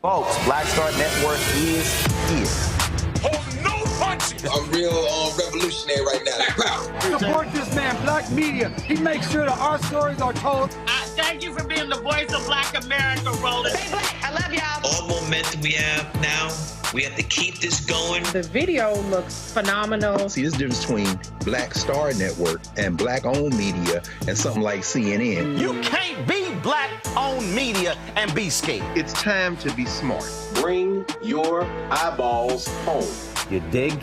Folks, Black Star Network is here. Hold no punches! I'm real revolutionary right now. Black power. Support this man, Black media. He makes sure that our stories are told. Thank you for being the voice of Black America, Roland. Stay black. I love y'all. All momentum we have now, we have to keep this going. The video looks phenomenal. See, this difference between Black Star Network and Black-owned media and something like CNN. You can't be Black-owned media and be scared. It's time to be smart. Bring your eyeballs home. You dig?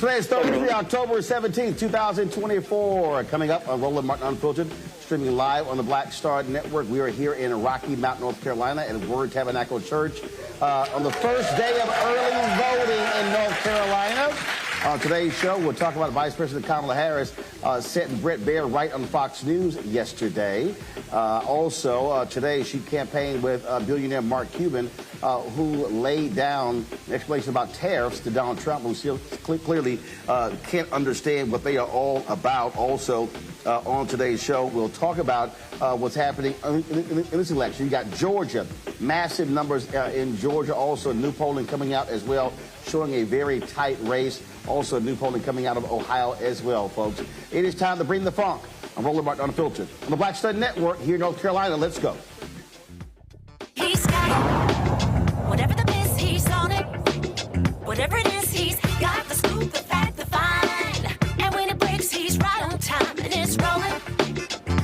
Today is Thursday, October 17th, 2024. Coming up on Roland Martin Unfiltered, streaming live on the Black Star Network. We are here in Rocky Mount, North Carolina at Word Tabernacle Church on the first day of early voting in North Carolina. On today's show, we'll talk about Vice President Kamala Harris setting Bret Baier right on Fox News yesterday. Today she campaigned with billionaire Mark Cuban, who laid down an explanation about tariffs to Donald Trump, who still clearly can't understand what they are all about. Also, on today's show, we'll talk about what's happening in this election. You got Georgia, massive numbers in Georgia. Also, new polling coming out as well, showing a very tight race. Also, new polling coming out of Ohio as well, folks. It is time to bring the funk. I'm Roland Martin Unfiltered on the Black Star Network here in North Carolina. Let's go. He's got it. Whatever the miss, he's on it. Whatever it is, he's got the scoop, the fact, the find. And when it breaks, he's right on time and it's rolling.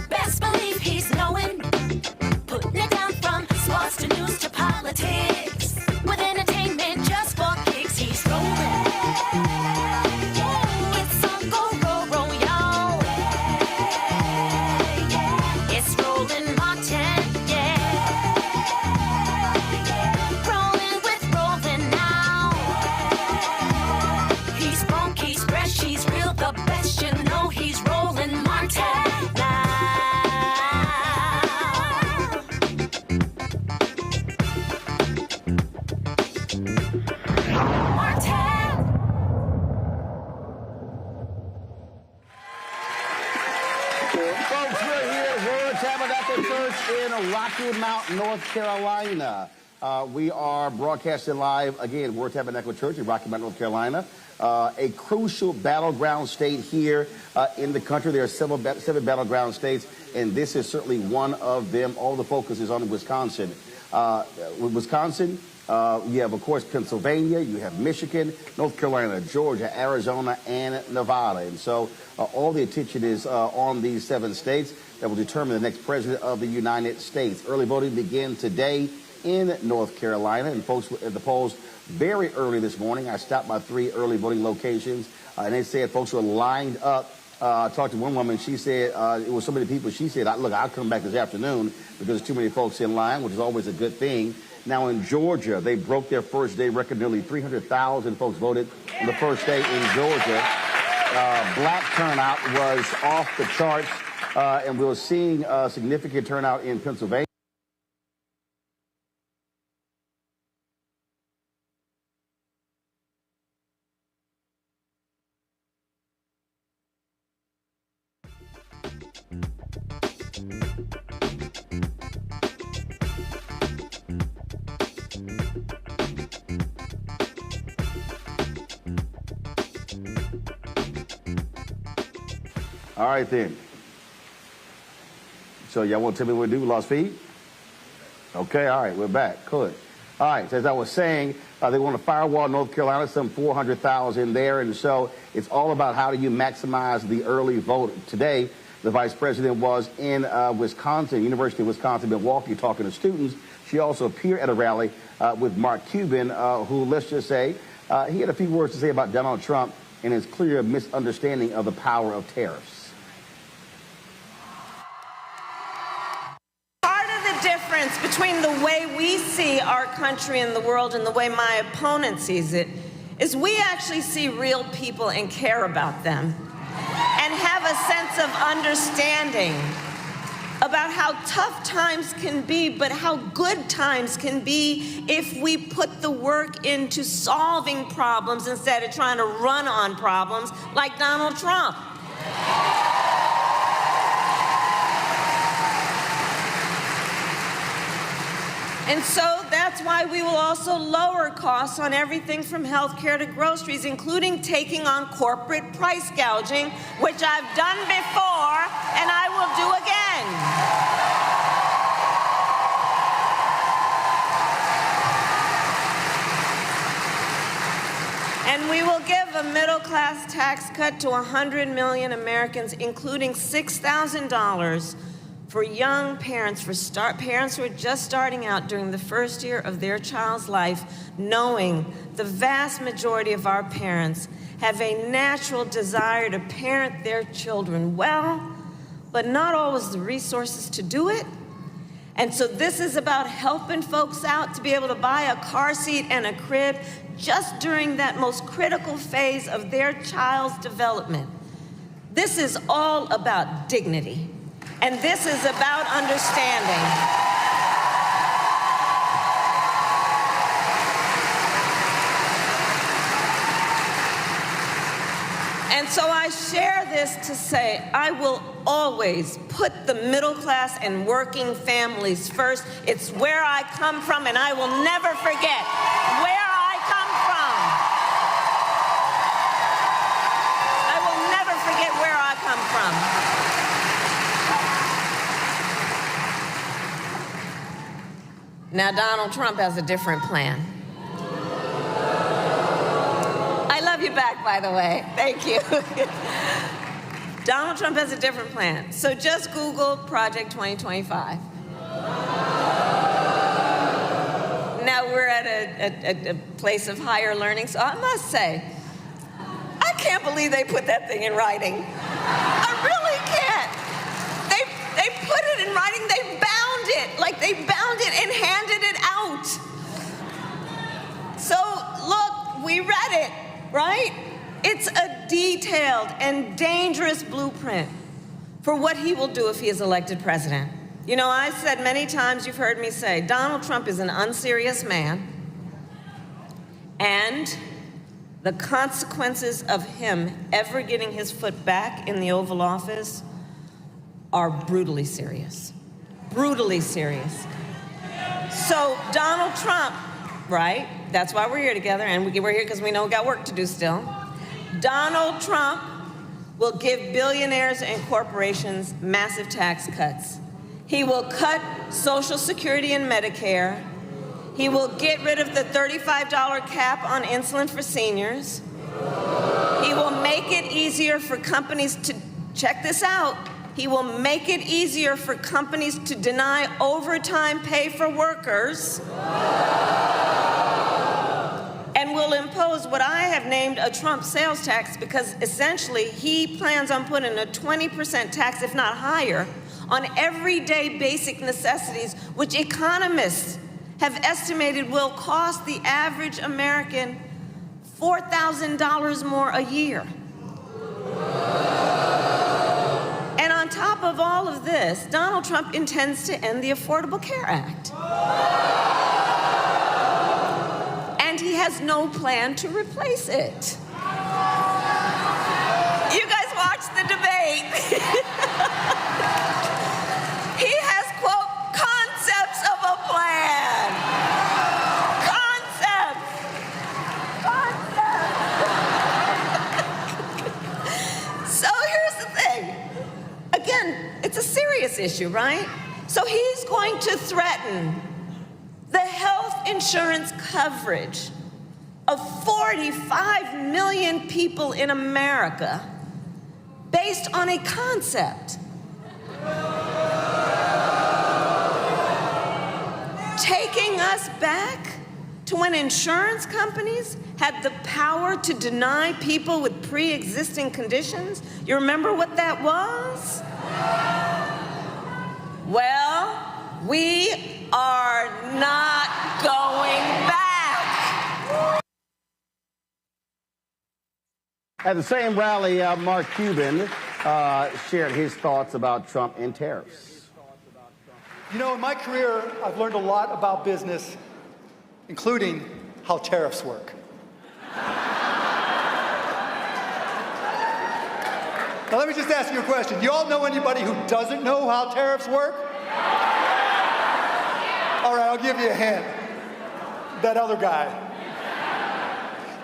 Best believe he's knowing. Putting it down from sports to news to politics. With entertainment just for kicks, he's rolling. Rocky Mount, North Carolina. We are broadcasting live, again, Word Tabernacle Church in Rocky Mount, North Carolina. A crucial battleground state here in the country. There are seven battleground states, and this is certainly one of them. All the focus is on Wisconsin. Wisconsin, you have, of course, Pennsylvania. You have Michigan, North Carolina, Georgia, Arizona, and Nevada. And so all the attention is on these 7 states that will determine the next president of the United States. Early voting begins today in North Carolina, and folks at the polls very early this morning. I stopped by 3 early voting locations, and they said folks were lined up. I talked to one woman. She said it was so many people. She said, look, I'll come back this afternoon because there's too many folks in line, which is always a good thing. Now in Georgia, they broke their first day record. Nearly 300,000 folks voted on the first day in Georgia. Black turnout was off the charts. And we're seeing a significant turnout in Pennsylvania. All right, then. So y'all want to tell me what to do? We lost feed? Okay, all right, we're back. Good. All right, so as I was saying, they want to firewall North Carolina, some 400,000 there. And so it's all about how do you maximize the early vote. Today, the vice president was in Wisconsin, University of Wisconsin-Milwaukee, talking to students. She also appeared at a rally with Mark Cuban, who, let's just say, he had a few words to say about Donald Trump and his clear misunderstanding of the power of tariffs. Between the way we see our country and the world and the way my opponent sees it is we actually see real people and care about them and have a sense of understanding about how tough times can be, but how good times can be if we put the work into solving problems instead of trying to run on problems like Donald Trump. And so that's why we will also lower costs on everything from healthcare to groceries, including taking on corporate price gouging, which I've done before and I will do again. And we will give a middle-class tax cut to 100 million Americans, including $6,000 for young parents, parents who are just starting out during the first year of their child's life, knowing the vast majority of our parents have a natural desire to parent their children well, but not always the resources to do it. And so this is about helping folks out to be able to buy a car seat and a crib just during that most critical phase of their child's development. This is all about dignity, and this is about understanding. And so I share this to say I will always put the middle class and working families first. It's where I come from, and I will never forget where I come from. I will never forget where I come from. Now, Donald Trump has a different plan. You back, by the way. Thank you. Donald Trump has a different plan. So just Google Project 2025. Now we're at a place of higher learning, so I must say, I can't believe they put that thing in writing. I really can't. They put it in writing, they bound it, like they bound it and handed it out. So look, we read it. Right? It's a detailed and dangerous blueprint for what he will do if he is elected president. You know, I've said many times, you've heard me say, Donald Trump is an unserious man, and the consequences of him ever getting his foot back in the Oval Office are brutally serious. Brutally serious. So Donald Trump, right? That's why we're here together, and we're here because we know we got work to do still. Donald Trump will give billionaires and corporations massive tax cuts. He will cut Social Security and Medicare. He will get rid of the $35 cap on insulin for seniors. He will make it easier for companies to, check this out, he will make it easier for companies to deny overtime pay for workers. And will impose what I have named a Trump sales tax, because essentially he plans on putting a 20% tax, if not higher, on everyday basic necessities, which economists have estimated will cost the average American $4,000 more a year. And on top of all of this, Donald Trump intends to end the Affordable Care Act. And he has no plan to replace it. You guys watch the debate. He has, quote, concepts of a plan. Concepts. So here's the thing. Again, it's a serious issue, right? So he's going to threaten the health insurance coverage of 45 million people in America based on a concept. Taking us back to when insurance companies had the power to deny people with pre-existing conditions. You remember what that was? Well, we are not going back. At the same rally, Mark Cuban shared his thoughts about Trump and tariffs. You know, in my career, I've learned a lot about business, including how tariffs work. Now, let me just ask you a question. Do you all know anybody who doesn't know how tariffs work? All right, I'll give you a hint. That other guy.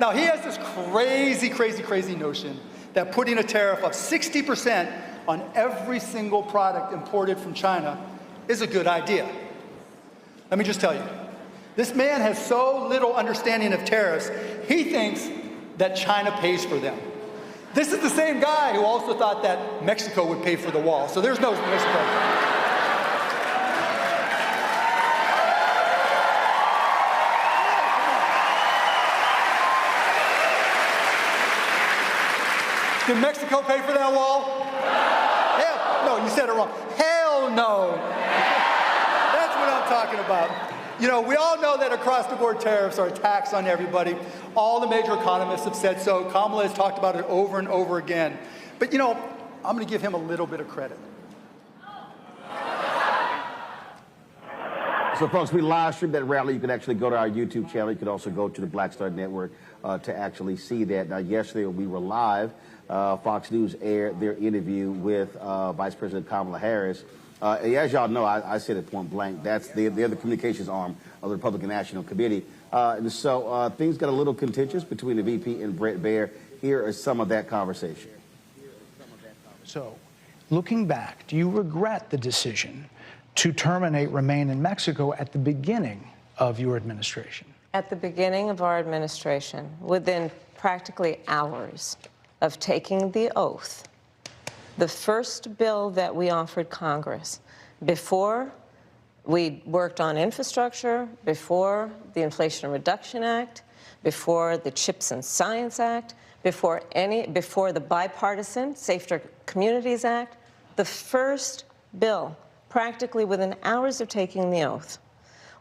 Now, he has this crazy notion that putting a tariff of 60% on every single product imported from China is a good idea. Let me just tell you, this man has so little understanding of tariffs, he thinks that China pays for them. This is the same guy who also thought that Mexico would pay for the wall, so there's no Mexico. Did Mexico pay for that wall? Hell, no, no, you said it wrong. Hell no. That's what I'm talking about. You know, we all know that across-the-board tariffs are a tax on everybody. All the major economists have said so. Kamala has talked about it over and over again. But, you know, I'm going to give him a little bit of credit. So, folks, we live streamed that rally. You can actually go to our YouTube channel. You can also go to the Black Star Network to actually see that. Now, yesterday we were live. Fox News aired their interview with Vice President Kamala Harris. As y'all know, I said it point blank, they're the communications arm of the Republican National Committee. And so things got a little contentious between the VP and Bret Baier. Here is some of that conversation. So, looking back, do you regret the decision to terminate Remain in Mexico at the beginning of your administration? At the beginning of our administration, within practically hours of taking the oath, the first bill that we offered Congress, before we worked on infrastructure, before the Inflation Reduction Act, before the CHIPS and Science Act, before the bipartisan Safer Communities Act, the first bill, practically within hours of taking the oath,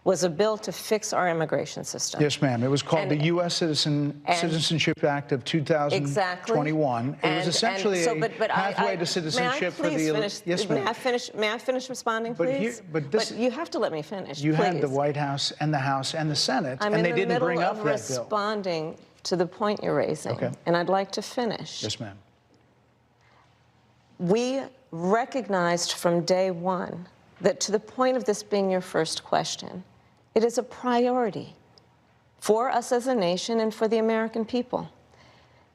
was a bill to fix our immigration system. Yes, ma'am. It was called the U.S. Citizenship Act of 2021. Exactly. It was essentially a pathway to citizenship for the... Yes, ma'am. May I finish responding, please? But you have to let me finish, You please. had the White House and the House and the Senate, and they didn't bring up that bill. I'm in the middle of responding to the point you're raising, and I'd like to finish. Yes, ma'am. We recognized from day one that, to the point of this being your first question, it is a priority for us as a nation and for the American people.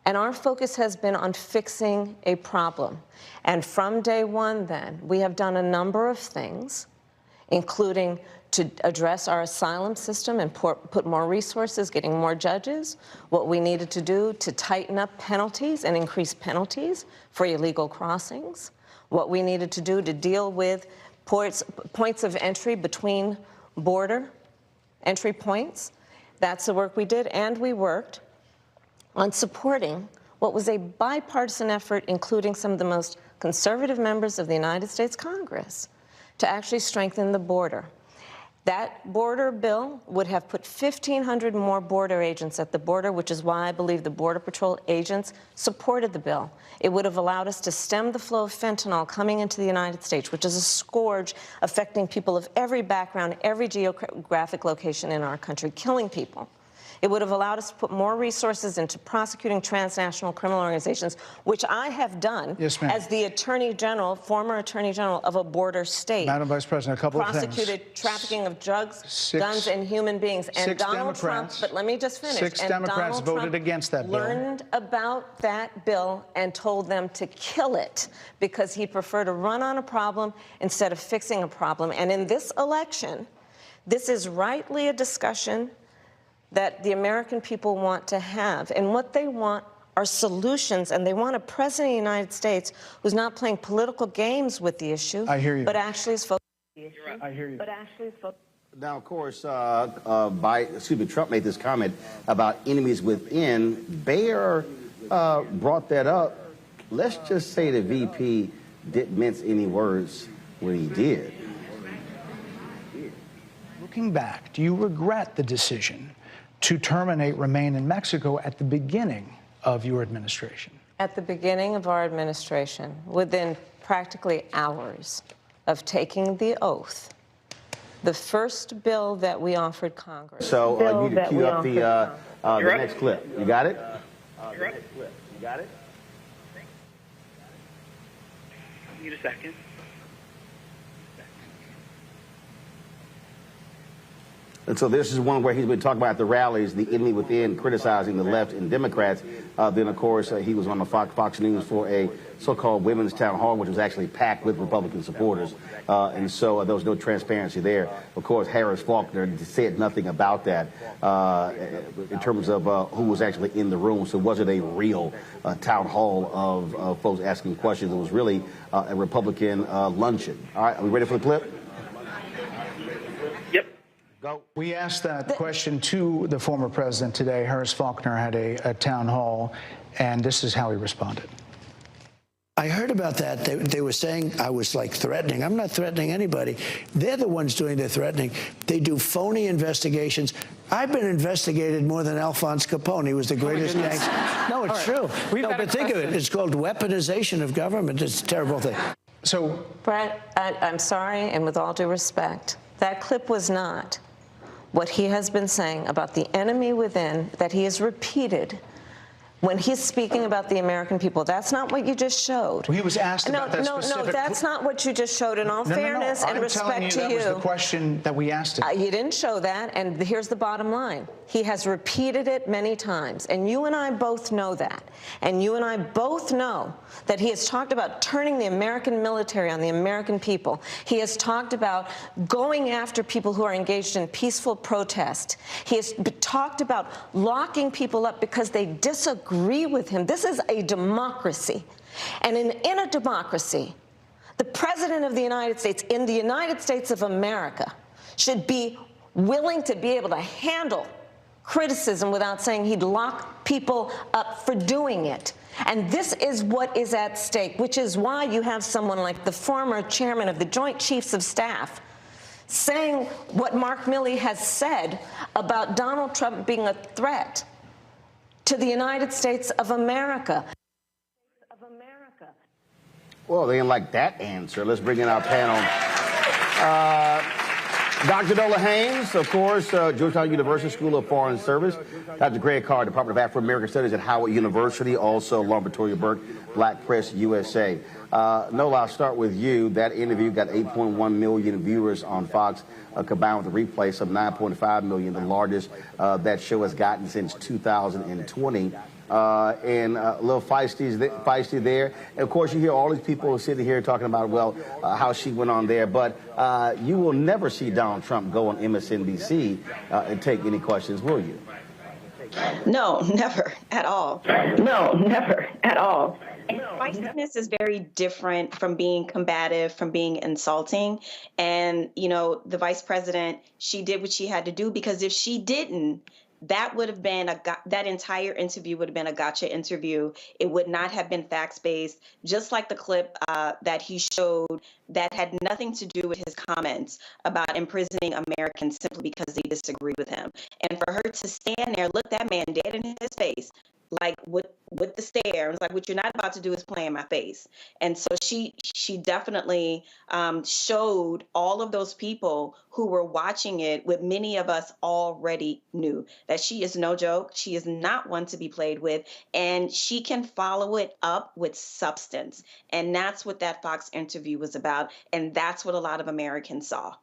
And our focus has been on fixing a problem. And from day one, then, we have done a number of things, including to address our asylum system and put more resources, getting more judges, what we needed to do to tighten up penalties and increase penalties for illegal crossings, what we needed to do to deal with points of entry between border entry points. That's the work we did, and we worked on supporting what was a bipartisan effort, including some of the most conservative members of the United States Congress, to actually strengthen the border. That border bill would have put 1,500 more border agents at the border, which is why I believe the Border Patrol agents supported the bill. It would have allowed us to stem the flow of fentanyl coming into the United States, which is a scourge affecting people of every background, every geographic location in our country, killing people. It would have allowed us to put more resources into prosecuting transnational criminal organizations, which I have done as the Attorney General, former Attorney General of a border state. Madam Vice President, a couple of things. Prosecuted trafficking of drugs, guns, and human beings. And Donald Trump, but let me just finish. 6 Democrats voted against that bill. Learned about that bill and told them to kill it because he'd prefer to run on a problem instead of fixing a problem. And in this election, this is rightly a discussion that the American people want to have. And what they want are solutions, and they want a president of the United States who's not playing political games with the issue, I hear you. but actually is focused on the issue. I hear you. Now, of course, Trump made this comment about enemies within. Baier brought that up. Let's just say the VP didn't mince any words when he did. Looking back, do you regret the decision to terminate Remain in Mexico at the beginning of your administration? At the beginning of our administration, within practically hours of taking the oath, the first bill that we offered Congress. So you need to cue up the next clip. You got it? You got it? Need a second. And so this is one where he's been talking about the rallies, the enemy within, criticizing the left and Democrats. Then, of course, he was on the Fox News for a so-called women's town hall, which was actually packed with Republican supporters. And so there was no transparency there. Of course, Harris Faulkner said nothing about that in terms of who was actually in the room. So was it a real town hall of folks asking questions? It was really a Republican luncheon. All right, are we ready for the clip? Go. We asked that question to the former president today. Harris Faulkner had a town hall, and this is how he responded. I heard about that. They were saying I was like threatening. I'm not threatening anybody. They're the ones doing the threatening. They do phony investigations. I've been investigated more than Alphonse Capone. He was the greatest gangster. No, it's true. No, but think of it. It's called weaponization of government. It's a terrible thing. So, Brett, I'm sorry, and with all due respect, that clip was not what he has been saying about the enemy within that he has repeated when he's speaking about the American people. That's not what you just showed. Well, he was asked about that specific... No, that's not what you just showed. In all fairness and respect to you. That was the question that we asked him. You didn't show that, and here's the bottom line. He has repeated it many times, and you and I both know that. And you and I both know that he has talked about turning the American military on the American people. He has talked about going after people who are engaged in peaceful protest. He has talked about locking people up because they disagree with him. This is a democracy. And in a democracy, the President of the United States, in the United States of America, should be willing to be able to handle criticism without saying he'd lock people up for doing it. And this is what is at stake, which is why you have someone like the former chairman of the Joint Chiefs of Staff saying what Mark Milley has said about Donald Trump being a threat to the United States of America. Well, they didn't like that answer. Let's bring in our panel. Dr. Dola Haynes, of course, Georgetown University School of Foreign Service. Dr. Greg Carr, Department of Afro-American Studies at Howard University. Also, Lauren Victoria Burke, Black Press USA. Nola, I'll start with you. That interview got 8.1 million viewers on Fox, combined with the replay, some 9.5 million, the largest that show has gotten since 2020. And a little feisty there. And of course, you hear all these people sitting here talking about, well, how she went on there. But you will never see Donald Trump go on MSNBC and take any questions, will you? No, never at all. No, never at all. Feistiness is very different from being combative, from being insulting. And, you know, the vice president, she did what she had to do, because if she didn't, that would have been that entire interview would have been a gotcha interview. It would not have been facts-based, just like the clip that he showed that had nothing to do with his comments about imprisoning Americans simply because they disagree with him. And for her to stand there, look that man dead in his face, like with the stare, it's like, what you're not about to do is play in my face. And so she definitely showed all of those people who were watching it, what many of us already knew, that she is no joke. She is not one to be played with, and she can follow it up with substance. And that's what that Fox interview was about. And that's what a lot of Americans saw.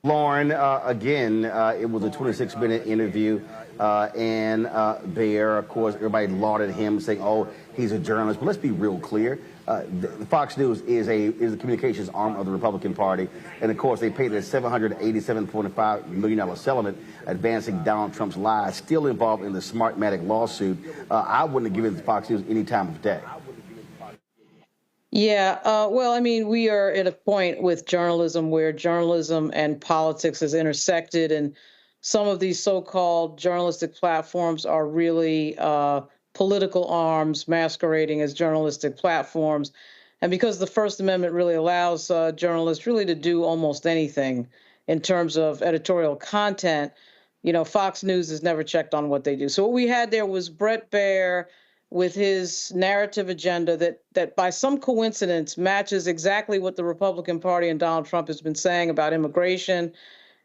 Lauren, again, it was a 26-minute interview, and there, of course, everybody lauded him, saying, oh, he's a journalist. But let's be real clear. The Fox News is the communications arm of the Republican Party, and, of course, they paid a $787.5 million settlement advancing Donald Trump's lies, still involved in the Smartmatic lawsuit. I wouldn't have given the Fox News any time of day. Yeah, well, I mean, we are at a point with journalism where journalism and politics has intersected, and some of these so-called journalistic platforms are really political arms masquerading as journalistic platforms. And because the First Amendment really allows journalists really to do almost anything in terms of editorial content, you know, Fox News has never checked on what they do. So what we had there was Bret Baier with his narrative agenda that by some coincidence matches exactly what the Republican Party and Donald Trump has been saying about immigration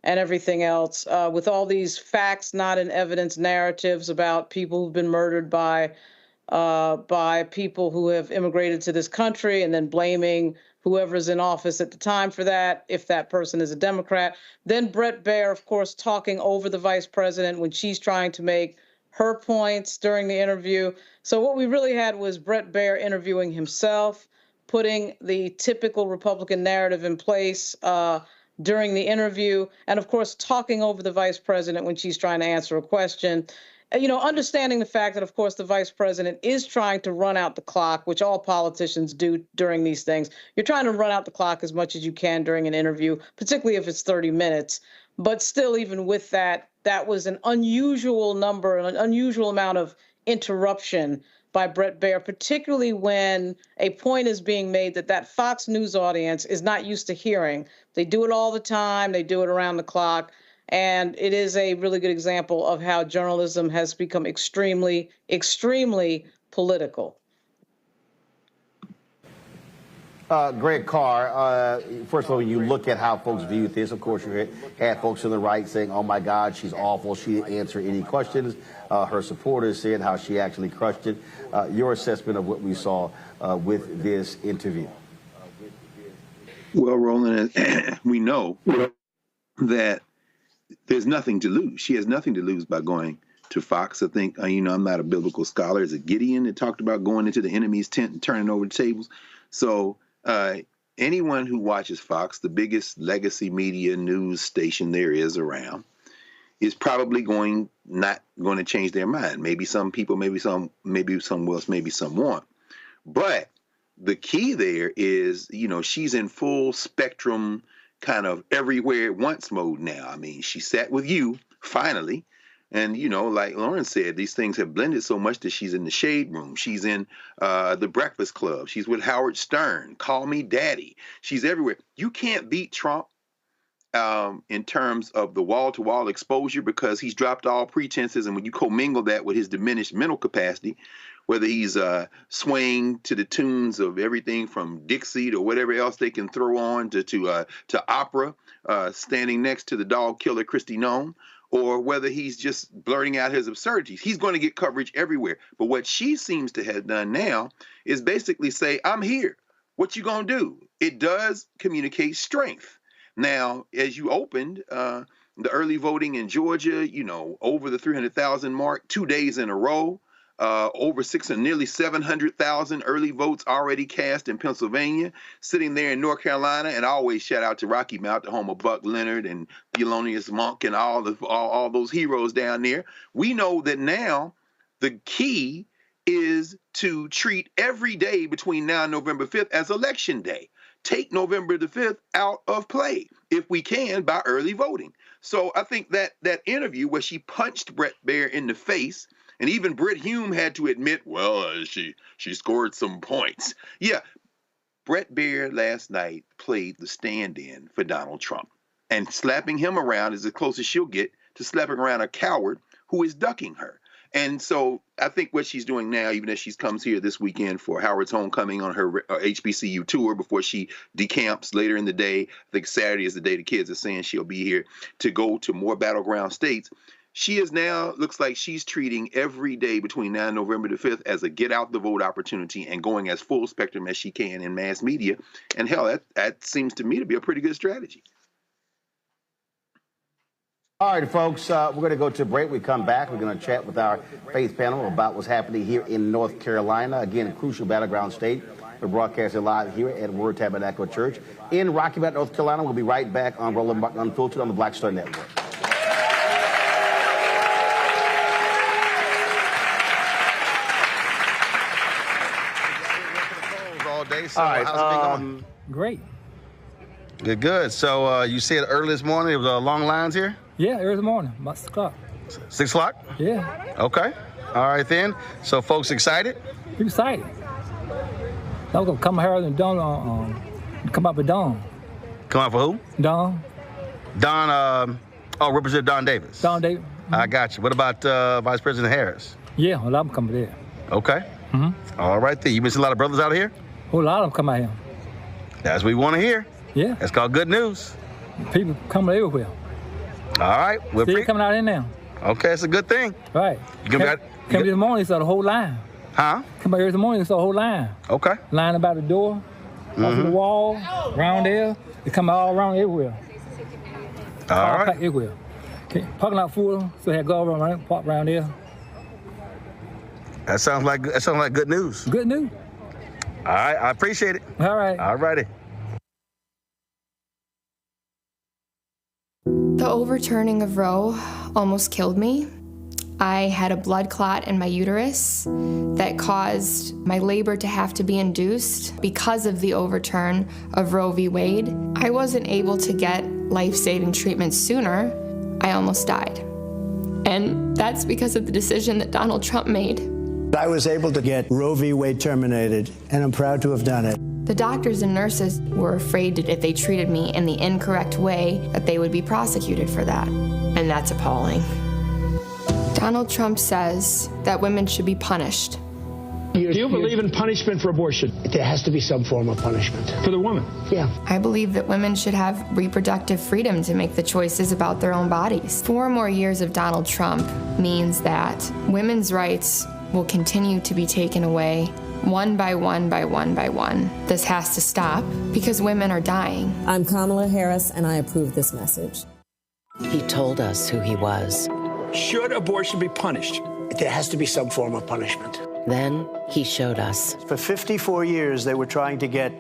and everything else, with all these facts not in evidence narratives about people who've been murdered by people who have immigrated to this country, and then blaming whoever's in office at the time for that, if that person is a Democrat. Then Bret Baier, of course, talking over the vice president when she's trying to make her points during the interview. So what we really had was Bret Baier interviewing himself, putting the typical Republican narrative in place during the interview, and of course, talking over the vice president when she's trying to answer a question. You know, understanding the fact that, of course, the vice president is trying to run out the clock, which all politicians do during these things. You're trying to run out the clock as much as you can during an interview, particularly if it's 30 minutes. But still, even with that, that was an unusual number, an unusual amount of interruption by Bret Baier, particularly when a point is being made that Fox News audience is not used to hearing. They do it all the time. They do it around the clock. And it is a really good example of how journalism has become extremely, extremely political. Greg Carr, first of all, when you look at how folks view this, of course, you had folks on the right saying, oh, my God, she's awful. She didn't answer any questions. Her supporters said how she actually crushed it. Your assessment of what we saw with this interview? Well, Roland, we know that there's nothing to lose. She has nothing to lose by going to Fox. I think, I'm not a biblical scholar. Is it Gideon that talked about going into the enemy's tent and turning over the tables? So anyone who watches Fox, the biggest legacy media news station there is around, is probably not going to change their mind. Maybe some people, maybe some will, maybe some won't. But the key there is, she's in full spectrum, kind of everywhere at once mode now. I mean, she sat with you finally. And, like Lauren said, these things have blended so much that she's in the Shade Room. She's in the Breakfast Club. She's with Howard Stern. Call Me Daddy. She's everywhere. You can't beat Trump in terms of the wall-to-wall exposure because he's dropped all pretenses. And when you commingle that with his diminished mental capacity, whether he's swaying to the tunes of everything from Dixie to whatever else they can throw on to opera, standing next to the dog killer Kristi Noem, or whether he's just blurting out his absurdities. He's going to get coverage everywhere. But what she seems to have done now is basically say, I'm here. What you going to do? It does communicate strength. Now, as you opened, the early voting in Georgia, over the 300,000 mark, 2 days in a row, over nearly 700,000 early votes already cast in Pennsylvania, sitting there in North Carolina. And I always shout out to Rocky Mount, the home of Buck Leonard and Thelonious Monk and all those heroes down there. We know that now the key is to treat every day between now and November 5th as election day. Take November the 5th out of play, if we can, by early voting. So I think that interview where she punched Bret Baier in the face, and even Brit Hume had to admit, she scored some points. Yeah, Bret Baier last night played the stand-in for Donald Trump. And slapping him around is as close as she'll get to slapping around a coward who is ducking her. And so I think what she's doing now, even as she comes here this weekend for Howard's homecoming on her HBCU tour before she decamps later in the day, I think Saturday is the day the kids are saying she'll be here to go to more battleground states. She is now, looks like she's treating every day between now and November the 5th as a get out the vote opportunity and going as full spectrum as she can in mass media. And hell, that seems to me to be a pretty good strategy. All right, folks, we're going to go to a break. We come back. We're going to chat with our faith panel about what's happening here in North Carolina. Again, a crucial battleground state. We're broadcasting live here at Word Tabernacle Church in Rocky Mount, North Carolina. We'll be right back on Roland Martin Unfiltered on the Black Star Network. All day. So how's it been going? Great. Good. So you said early this morning there was long lines here? Yeah, early morning, about 6 o'clock. 6 o'clock? Yeah. Okay. All right then. So folks excited? Excited. I was gonna come here and Don, come up with Don. Come out for who? Don. Representative Don Davis. Don Davis. I got you. What about Vice President Harris? Yeah, well, I'm coming there. Okay. Mm-hmm. All right then. You been seeing a lot of brothers out here? A lot of them come out here. That's what we want to hear. Yeah. That's called good news. People coming everywhere. All right. Still coming out in now. Okay, that's a good thing. Right. Come in the morning, saw the whole line. Huh? Come out here in the morning, saw the whole line. Okay. Line about the door, off the wall, around there. They come all around everywhere. All right. Everywhere. Okay. Parking lot full, so they had to go around, park around there. That sounds like good news. Good news. All right, I appreciate it. All right. All righty. The overturning of Roe almost killed me. I had a blood clot in my uterus that caused my labor to have to be induced because of the overturn of Roe v. Wade. I wasn't able to get life-saving treatment sooner. I almost died. And that's because of the decision that Donald Trump made. I was able to get Roe v. Wade terminated, and I'm proud to have done it. The doctors and nurses were afraid that if they treated me in the incorrect way, that they would be prosecuted for that. And that's appalling. Donald Trump says that women should be punished. Do you believe in punishment for abortion? There has to be some form of punishment. For the woman? Yeah. I believe that women should have reproductive freedom to make the choices about their own bodies. 4 more years of Donald Trump means that women's rights will continue to be taken away one by one by one by one. This has to stop because women are dying. I'm Kamala Harris, and I approve this message. He told us who he was. Should abortion be punished? There has to be some form of punishment. Then he showed us. For 54 years, they were trying to get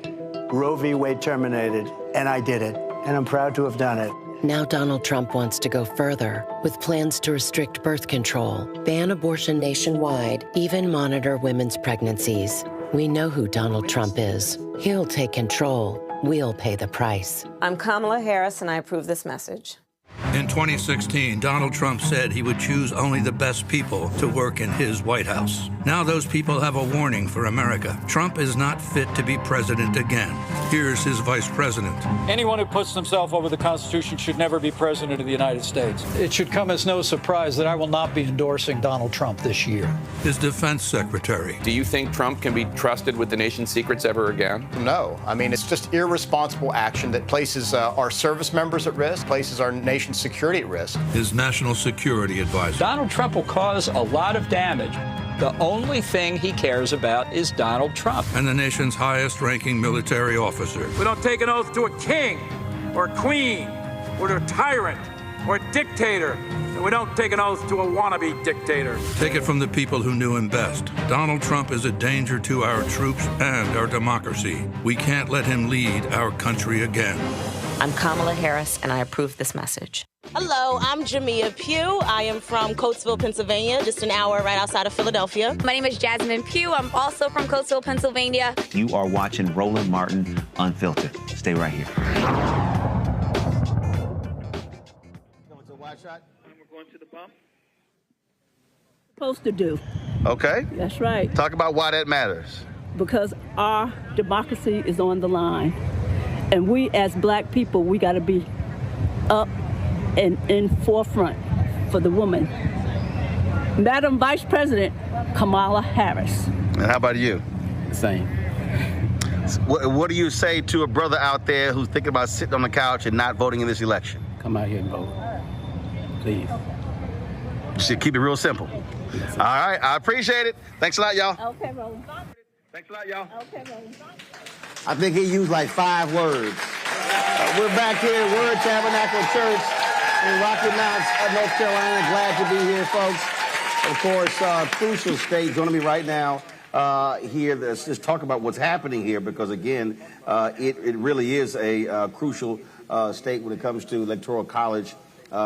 Roe v. Wade terminated, and I did it, and I'm proud to have done it. Now Donald Trump wants to go further with plans to restrict birth control, ban abortion nationwide, even monitor women's pregnancies. We know who Donald Trump is. He'll take control. We'll pay the price. I'm Kamala Harris, and I approve this message. In 2016, Donald Trump said he would choose only the best people to work in his White House. Now those people have a warning for America. Trump is not fit to be president again. Here's his vice president. Anyone who puts themselves over the Constitution should never be president of the United States. It should come as no surprise that I will not be endorsing Donald Trump this year. His defense secretary. Do you think Trump can be trusted with the nation's secrets ever again? No. I mean, it's just irresponsible action that places our service members at risk, places our nation's security at risk. His national security advisor. Donald Trump will cause a lot of damage. The only thing he cares about is Donald Trump. And the nation's highest-ranking military officer. We don't take an oath to a king or a queen or to a tyrant or a dictator. And we don't take an oath to a wannabe dictator. Take it from the people who knew him best. Donald Trump is a danger to our troops and our democracy. We can't let him lead our country again. I'm Kamala Harris, and I approve this message. Hello, I'm Jamia Pugh. I am from Coatesville, Pennsylvania, just an hour right outside of Philadelphia. My name is Jasmine Pugh. I'm also from Coatesville, Pennsylvania. You are watching Roland Martin Unfiltered. Stay right here. Going to a wide shot? We're going to the bump. Supposed to do. Okay. That's right. Talk about why that matters. Because our democracy is on the line. And we, as black people, we got to be up and in forefront for the woman. Madam Vice President Kamala Harris. And how about you? Same. What do you say to a brother out there who's thinking about sitting on the couch and not voting in this election? Come out here and vote, please. Should keep it real simple. All right, I appreciate it. Thanks a lot, y'all. Okay, Roland. Thanks a lot, y'all. Okay, Roland. I think he used like 5 words. We're back here at Word Tabernacle Church in Rocky Mount, North Carolina. Glad to be here, folks. Of course, crucial state. Joining me right now here. Let's just talk about what's happening here because, again, it really is a crucial state when it comes to Electoral College.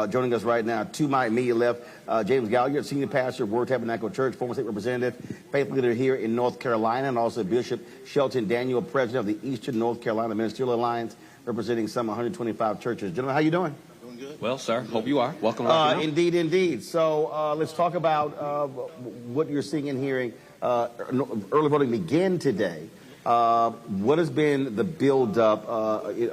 Joining us right now, to my immediate left, James Gallagher, Senior Pastor of Word Tabernacle Church, former state representative, faith leader here in North Carolina, and also Bishop Shelton Daniel, president of the Eastern North Carolina Ministerial Alliance, representing some 125 churches. Gentlemen, how you doing? Doing good. Well, sir, hope you are. Welcome. Indeed, indeed. So let's talk about what you're seeing and hearing. Early voting began today. What has been the build-up?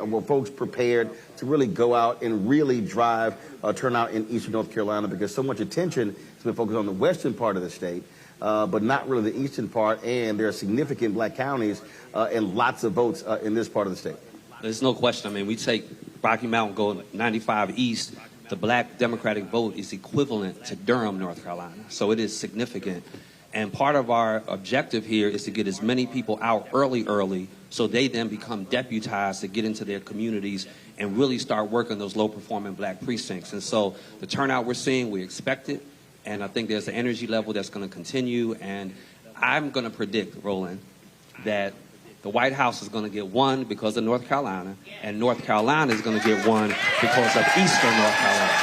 Were folks prepared to really go out and really drive turnout in Eastern North Carolina? Because so much attention has been focused on the western part of the state, but not really the eastern part. And there are significant black counties and lots of votes in this part of the state. There's no question. I mean, we take Rocky Mountain, go 95 east. The black Democratic vote is equivalent to Durham, North Carolina. So it is significant. And part of our objective here is to get as many people out early, so they then become deputized to get into their communities and really start working those low-performing black precincts. And so the turnout we're seeing, we expect it, and I think there's an energy level that's going to continue. And I'm going to predict, Roland, that the White House is going to get one because of North Carolina, and North Carolina is going to get one because of Eastern North Carolina.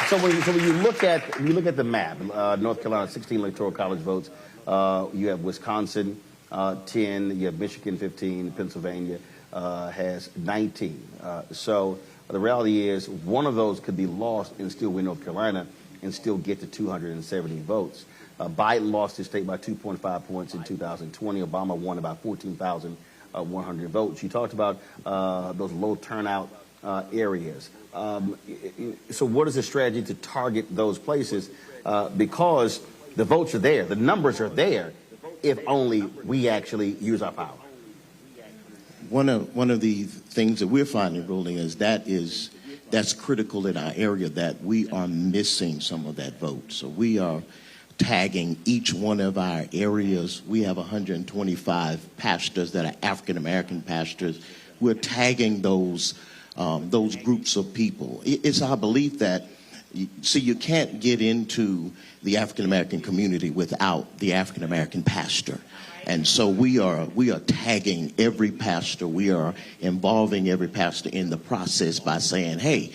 So when you look at the map, North Carolina 16 electoral college votes. You have Wisconsin 10. You have Michigan 15. Pennsylvania has 19. So the reality is one of those could be lost and still win North Carolina. and still get to 270 votes. Biden lost his state by 2.5 points in 2020. Obama won about 14,100 votes. You talked about those low turnout areas. So what is the strategy to target those places? Because the votes are there, the numbers are there, if only we actually use our power. One of the things that we're finding, Roland, is that's critical in our area, that we are missing some of that vote. So we are tagging each one of our areas. We have 125 pastors that are African American pastors. We're tagging those groups of people. It's our belief that, see, you can't get into the African American community without the African American pastor. And so we are tagging every pastor. We are involving every pastor in the process by saying, hey,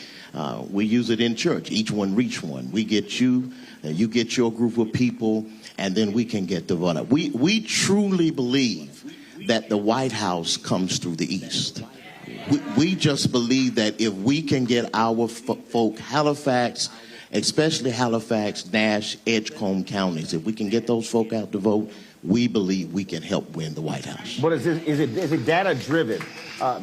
we use it in church. Each one reach one. We get you, you get your group of people, and then we can get the vote out. We truly believe that the White House comes through the East. We just believe that if we can get our folk, Halifax, especially Halifax, Nash, Edgecombe counties, if we can get those folk out to vote, we believe we can help win the White House. But is it data driven?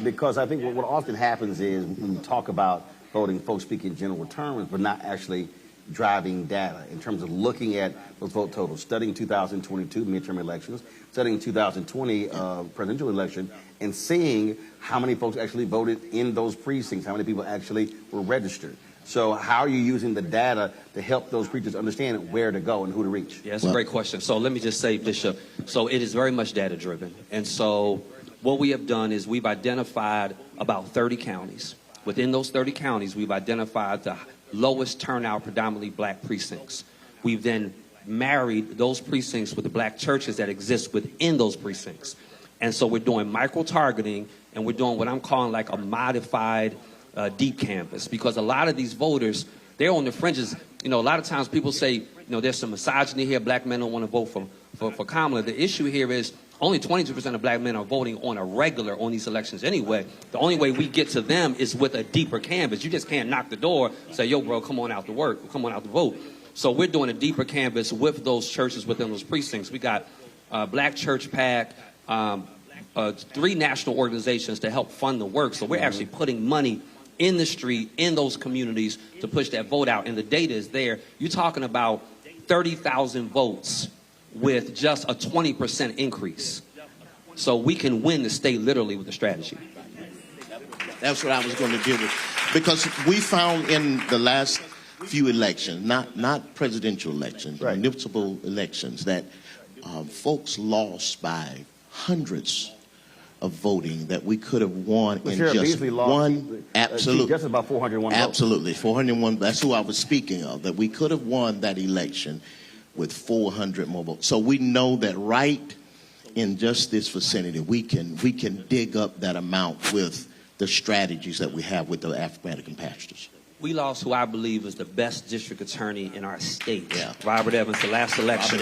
Because I think what often happens is when we talk about voting, folks speak in general terms, but not actually driving data in terms of looking at those vote totals, studying 2022 midterm elections, studying 2020 presidential election, and seeing how many folks actually voted in those precincts, how many people actually were registered. So how are you using the data to help those preachers understand where to go and who to reach? Yeah, that's a great question. So let me just say, Bishop, so it is very much data driven. And so what we have done is we've identified about 30 counties. Within those 30 counties, we've identified the lowest turnout predominantly black precincts. We've then married those precincts with the black churches that exist within those precincts. And so we're doing micro-targeting, and we're doing what I'm calling like a modified deep canvas, because a lot of these voters, they're on the fringes. You know, a lot of times people say, you know, there's some misogyny here. Black men don't want to vote for Kamala. The issue here is only 22% of black men are voting on a regular on these elections anyway. The only way we get to them is with a deeper canvas. You just can't knock the door, say, yo, bro, come on out to work, come on out to vote. So we're doing a deeper canvas with those churches within those precincts. We got Black Church PAC, 3 national organizations to help fund the work. So we're actually putting money in the street, in those communities, to push that vote out. And the data is there. You're talking about 30,000 votes with just a 20% increase. So we can win the state literally with the strategy. That's what I was going to deal with. Because we found in the last few elections, not presidential elections, municipal elections, that folks lost by hundreds of voting that we could have won in just one. Absolutely. Just about 401 votes. Absolutely. 401. That's who I was speaking of, that we could have won that election with 400 more votes. So we know that right in just this vicinity, we can dig up that amount with the strategies that we have with the African American pastors. We lost who I believe is the best district attorney in our state, Robert Evans, the last election.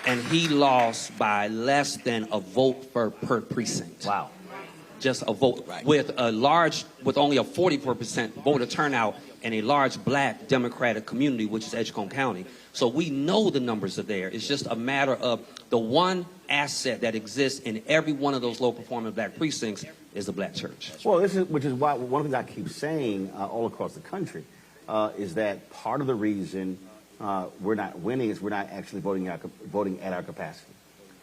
And he lost by less than a vote per precinct. Wow. Just a vote, with only a 44% voter turnout and a large black Democratic community, which is Edgecombe County. So we know the numbers are there. It's just a matter of the one asset that exists in every one of those low-performing black precincts is the black church. Well, which is why one of the things I keep saying all across the country is that part of the reason we're not winning is we're not actually voting at our capacity.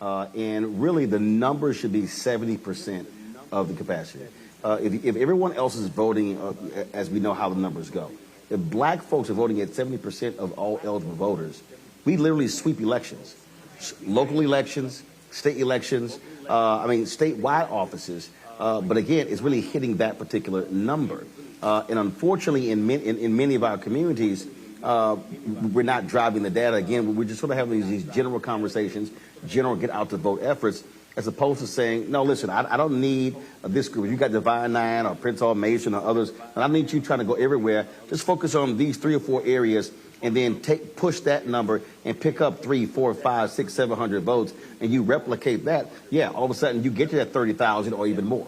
And really, the number should be 70% of the capacity. If everyone else is voting, as we know how the numbers go, if black folks are voting at 70% of all eligible voters, we literally sweep elections, local elections, state elections, statewide offices. But again, it's really hitting that particular number. And unfortunately, in many of our communities, we're not driving the data. Again, we're just sort of having these general conversations, general get out the vote efforts, as opposed to saying, no, listen, I don't need this group. You got Divine Nine or Prince Hall Mason or others, and I need you trying to go everywhere. Just focus on these 3 or 4 areas and then push that number and pick up 3, 4, 5, 6, 700 votes, and you replicate that. Yeah, all of a sudden you get to that 30,000 or even more.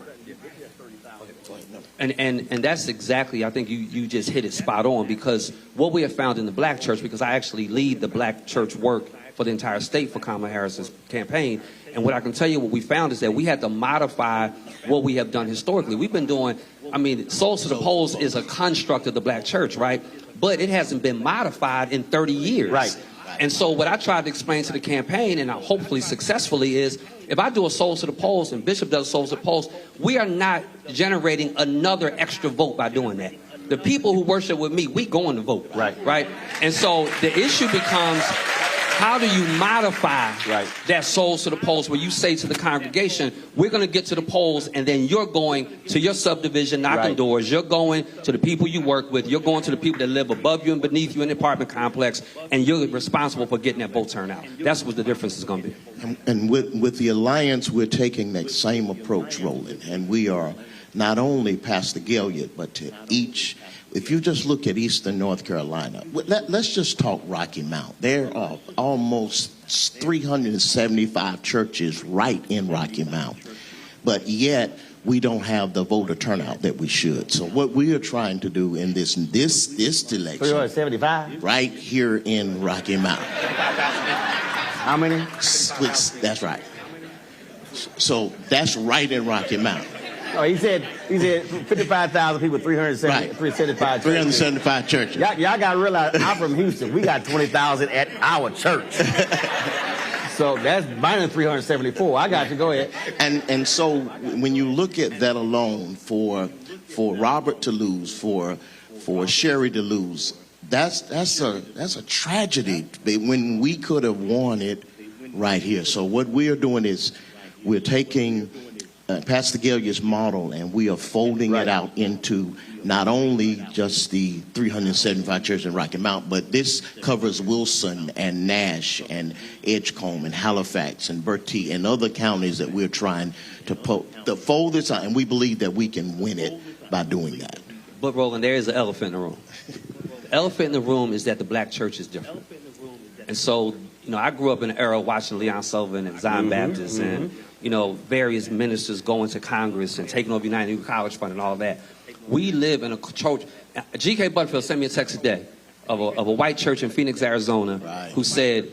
And that's exactly, I think you just hit it spot on, because what we have found in the black church, because I actually lead the black church work for the entire state for Kamala Harris's campaign, and what I can tell you, what we found is that we had to modify what we have done historically. We've been doing, I mean, Souls to the Polls is a construct of the black church, right? But it hasn't been modified in 30 years. Right. And so what I tried to explain to the campaign, and hopefully successfully, is if I do a Souls to the Polls and Bishop does Souls to the Polls, we are not generating another extra vote by doing that. The people who worship with me, we going to vote. Right? And so the issue becomes, how do you modify that Souls to the Polls, where you say to the congregation, we're going to get to the polls, and then you're going to your subdivision, knocking doors. You're going to the people you work with. You're going to the people that live above you and beneath you in the apartment complex, and you're responsible for getting that vote turnout. That's what the difference is going to be. And with the Alliance, we're taking that same approach, Roland, and we are not only Pastor Gilliard, but to each. If you just look at Eastern North Carolina, let's just talk Rocky Mount. There are almost 375 churches right in Rocky Mount, but yet we don't have the voter turnout that we should. So what we are trying to do in this election, 375, right here in Rocky Mount. How many? That's right. So that's right in Rocky Mount. Oh, he said 55,000 people, 375 churches. 375 churches. Y'all got to realize, I'm from Houston. We got 20,000 at our church. So that's minus 374. I got you. Go ahead. And so when you look at that alone, for Robert to lose, for Sherry to lose, that's a tragedy when we could have won it right here. So what we are doing is we're taking Pastor Gilliard's model, and we are folding it out into not only just the 375 churches in Rocky Mount, but this covers Wilson and Nash and Edgecombe and Halifax and Bertie and other counties that we're trying to fold this out, and we believe that we can win it by doing that. But Roland, there is an elephant in the room. The elephant in the room is that the black church is different. And so, I grew up in an era watching Leon Sullivan and Zion Baptist and various ministers going to Congress and taking over United New College Fund and all that. We live in a church. G.K. Butterfield sent me a text today of a white church in Phoenix, Arizona, who said,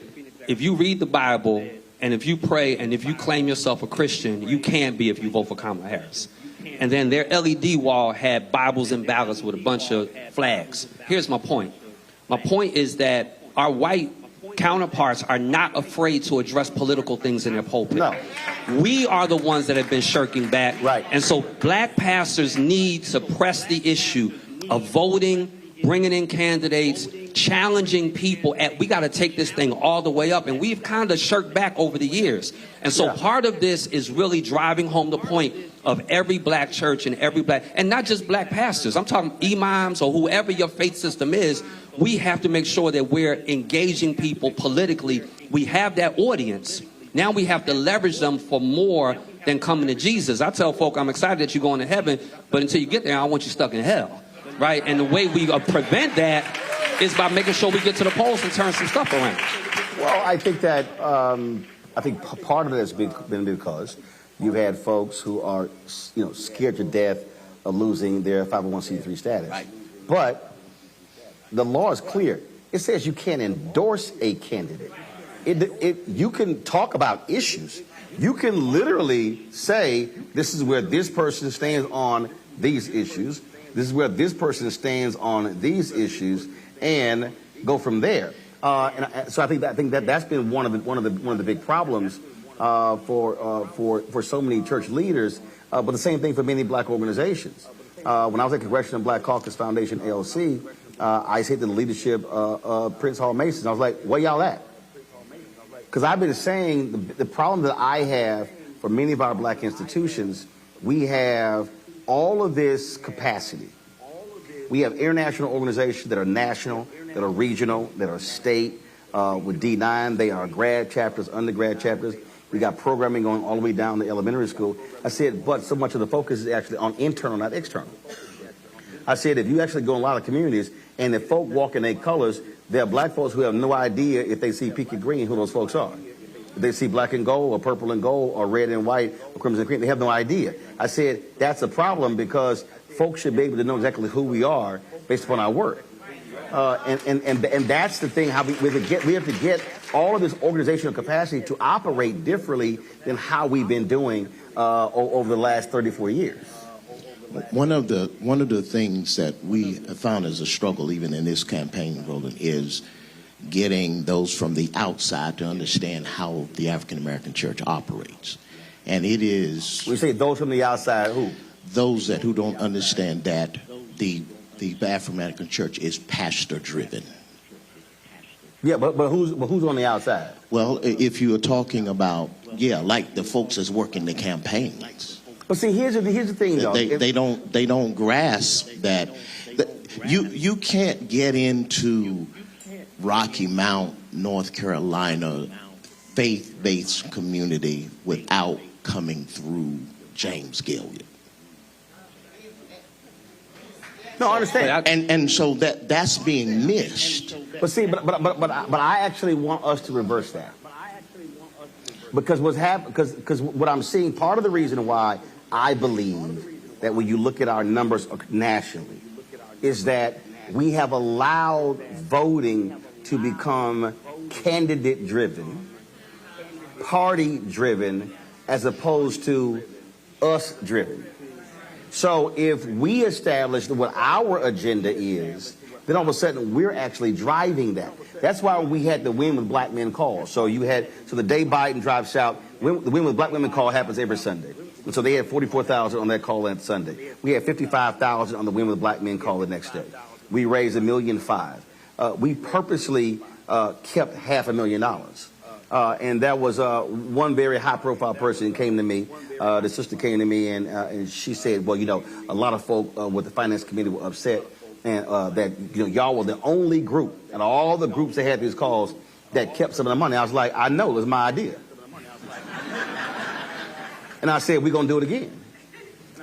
if you read the Bible and if you pray and if you claim yourself a Christian, you can't be if you vote for Kamala Harris. And then their LED wall had Bibles and ballots with a bunch of flags. Here's my point. My point is that our white counterparts are not afraid to address political things in their pulpit. No. We are the ones that have been shirking back. Right. And so black pastors need to press the issue of voting, bringing in candidates, challenging people. We got to take this thing all the way up. And we've kind of shirked back over the years. And so part of this is really driving home the point of every black church and and not just black pastors. I'm talking imams or whoever your faith system is. We have to make sure that we're engaging people politically. We have that audience. Now we have to leverage them for more than coming to Jesus. I tell folk, I'm excited that you're going to heaven, but until you get there, I want you stuck in hell, right? And the way we prevent that is by making sure we get to the polls and turn some stuff around. Well, I think that part of it has been because you've had folks who are, scared to death of losing their 501c3 status. Right. But the law is clear. It says you can't endorse a candidate. You can talk about issues. You can literally say, this is where this person stands on these issues. This is where this person stands on these issues, and go from there. So I think that that's been one of the big problems for so many church leaders. But the same thing for many black organizations. When I was at Congressional Black Caucus Foundation, ALC, I hit the leadership of Prince Hall Masons. I was like, where y'all at? Because I've been saying the problem that I have for many of our black institutions, we have all of this capacity. We have international organizations that are national, that are regional, that are state. With D9, they are grad chapters, undergrad chapters. We got programming going all the way down to elementary school. I said, but so much of the focus is actually on internal, not external. I said, if you actually go in a lot of communities, and if folk walk in their colors, there are black folks who have no idea if they see peaky green who those folks are. If they see black and gold or purple and gold or red and white or crimson and cream, they have no idea. I said, that's a problem because folks should be able to know exactly who we are based upon our work. And that's the thing, how we have to get all of this organizational capacity to operate differently than how we've been doing over the last 34 years. One of the things that we have found as a struggle, even in this campaign, Roland, is getting those from the outside to understand how the African American church operates. And it is... We say those from the outside, who? Those who don't understand that the African American church is pastor driven. Yeah, but who's on the outside? Well, if you are talking about, like the folks that's working the campaigns. But see, here's the thing, though. They don't grasp that you can't get into Rocky Mount, North Carolina, faith-based community without coming through James Gilliard. No, I understand. And so that's being missed. But see, but I actually want us to reverse that. Because what I'm seeing, part of the reason why I believe that when you look at our numbers nationally is that we have allowed voting to become candidate-driven, party-driven, as opposed to us-driven. So if we establish what our agenda is, then all of a sudden we're actually driving that. That's why we had the Win with Black Men call. So the day Biden drives out, the Win with Black Women call happens every Sunday. And so they had 44,000 on that call that Sunday. We had 55,000 on the Win with Black Men call the next day. We raised $1.5 million. We purposely kept $500,000. And that was one very high-profile person came to me. The sister came to me, and she said, well, a lot of folk with the finance committee were upset and that y'all were the only group, and all the groups that had these calls, that kept some of the money. I was like, I know, it was my idea. And I said, we're going to do it again.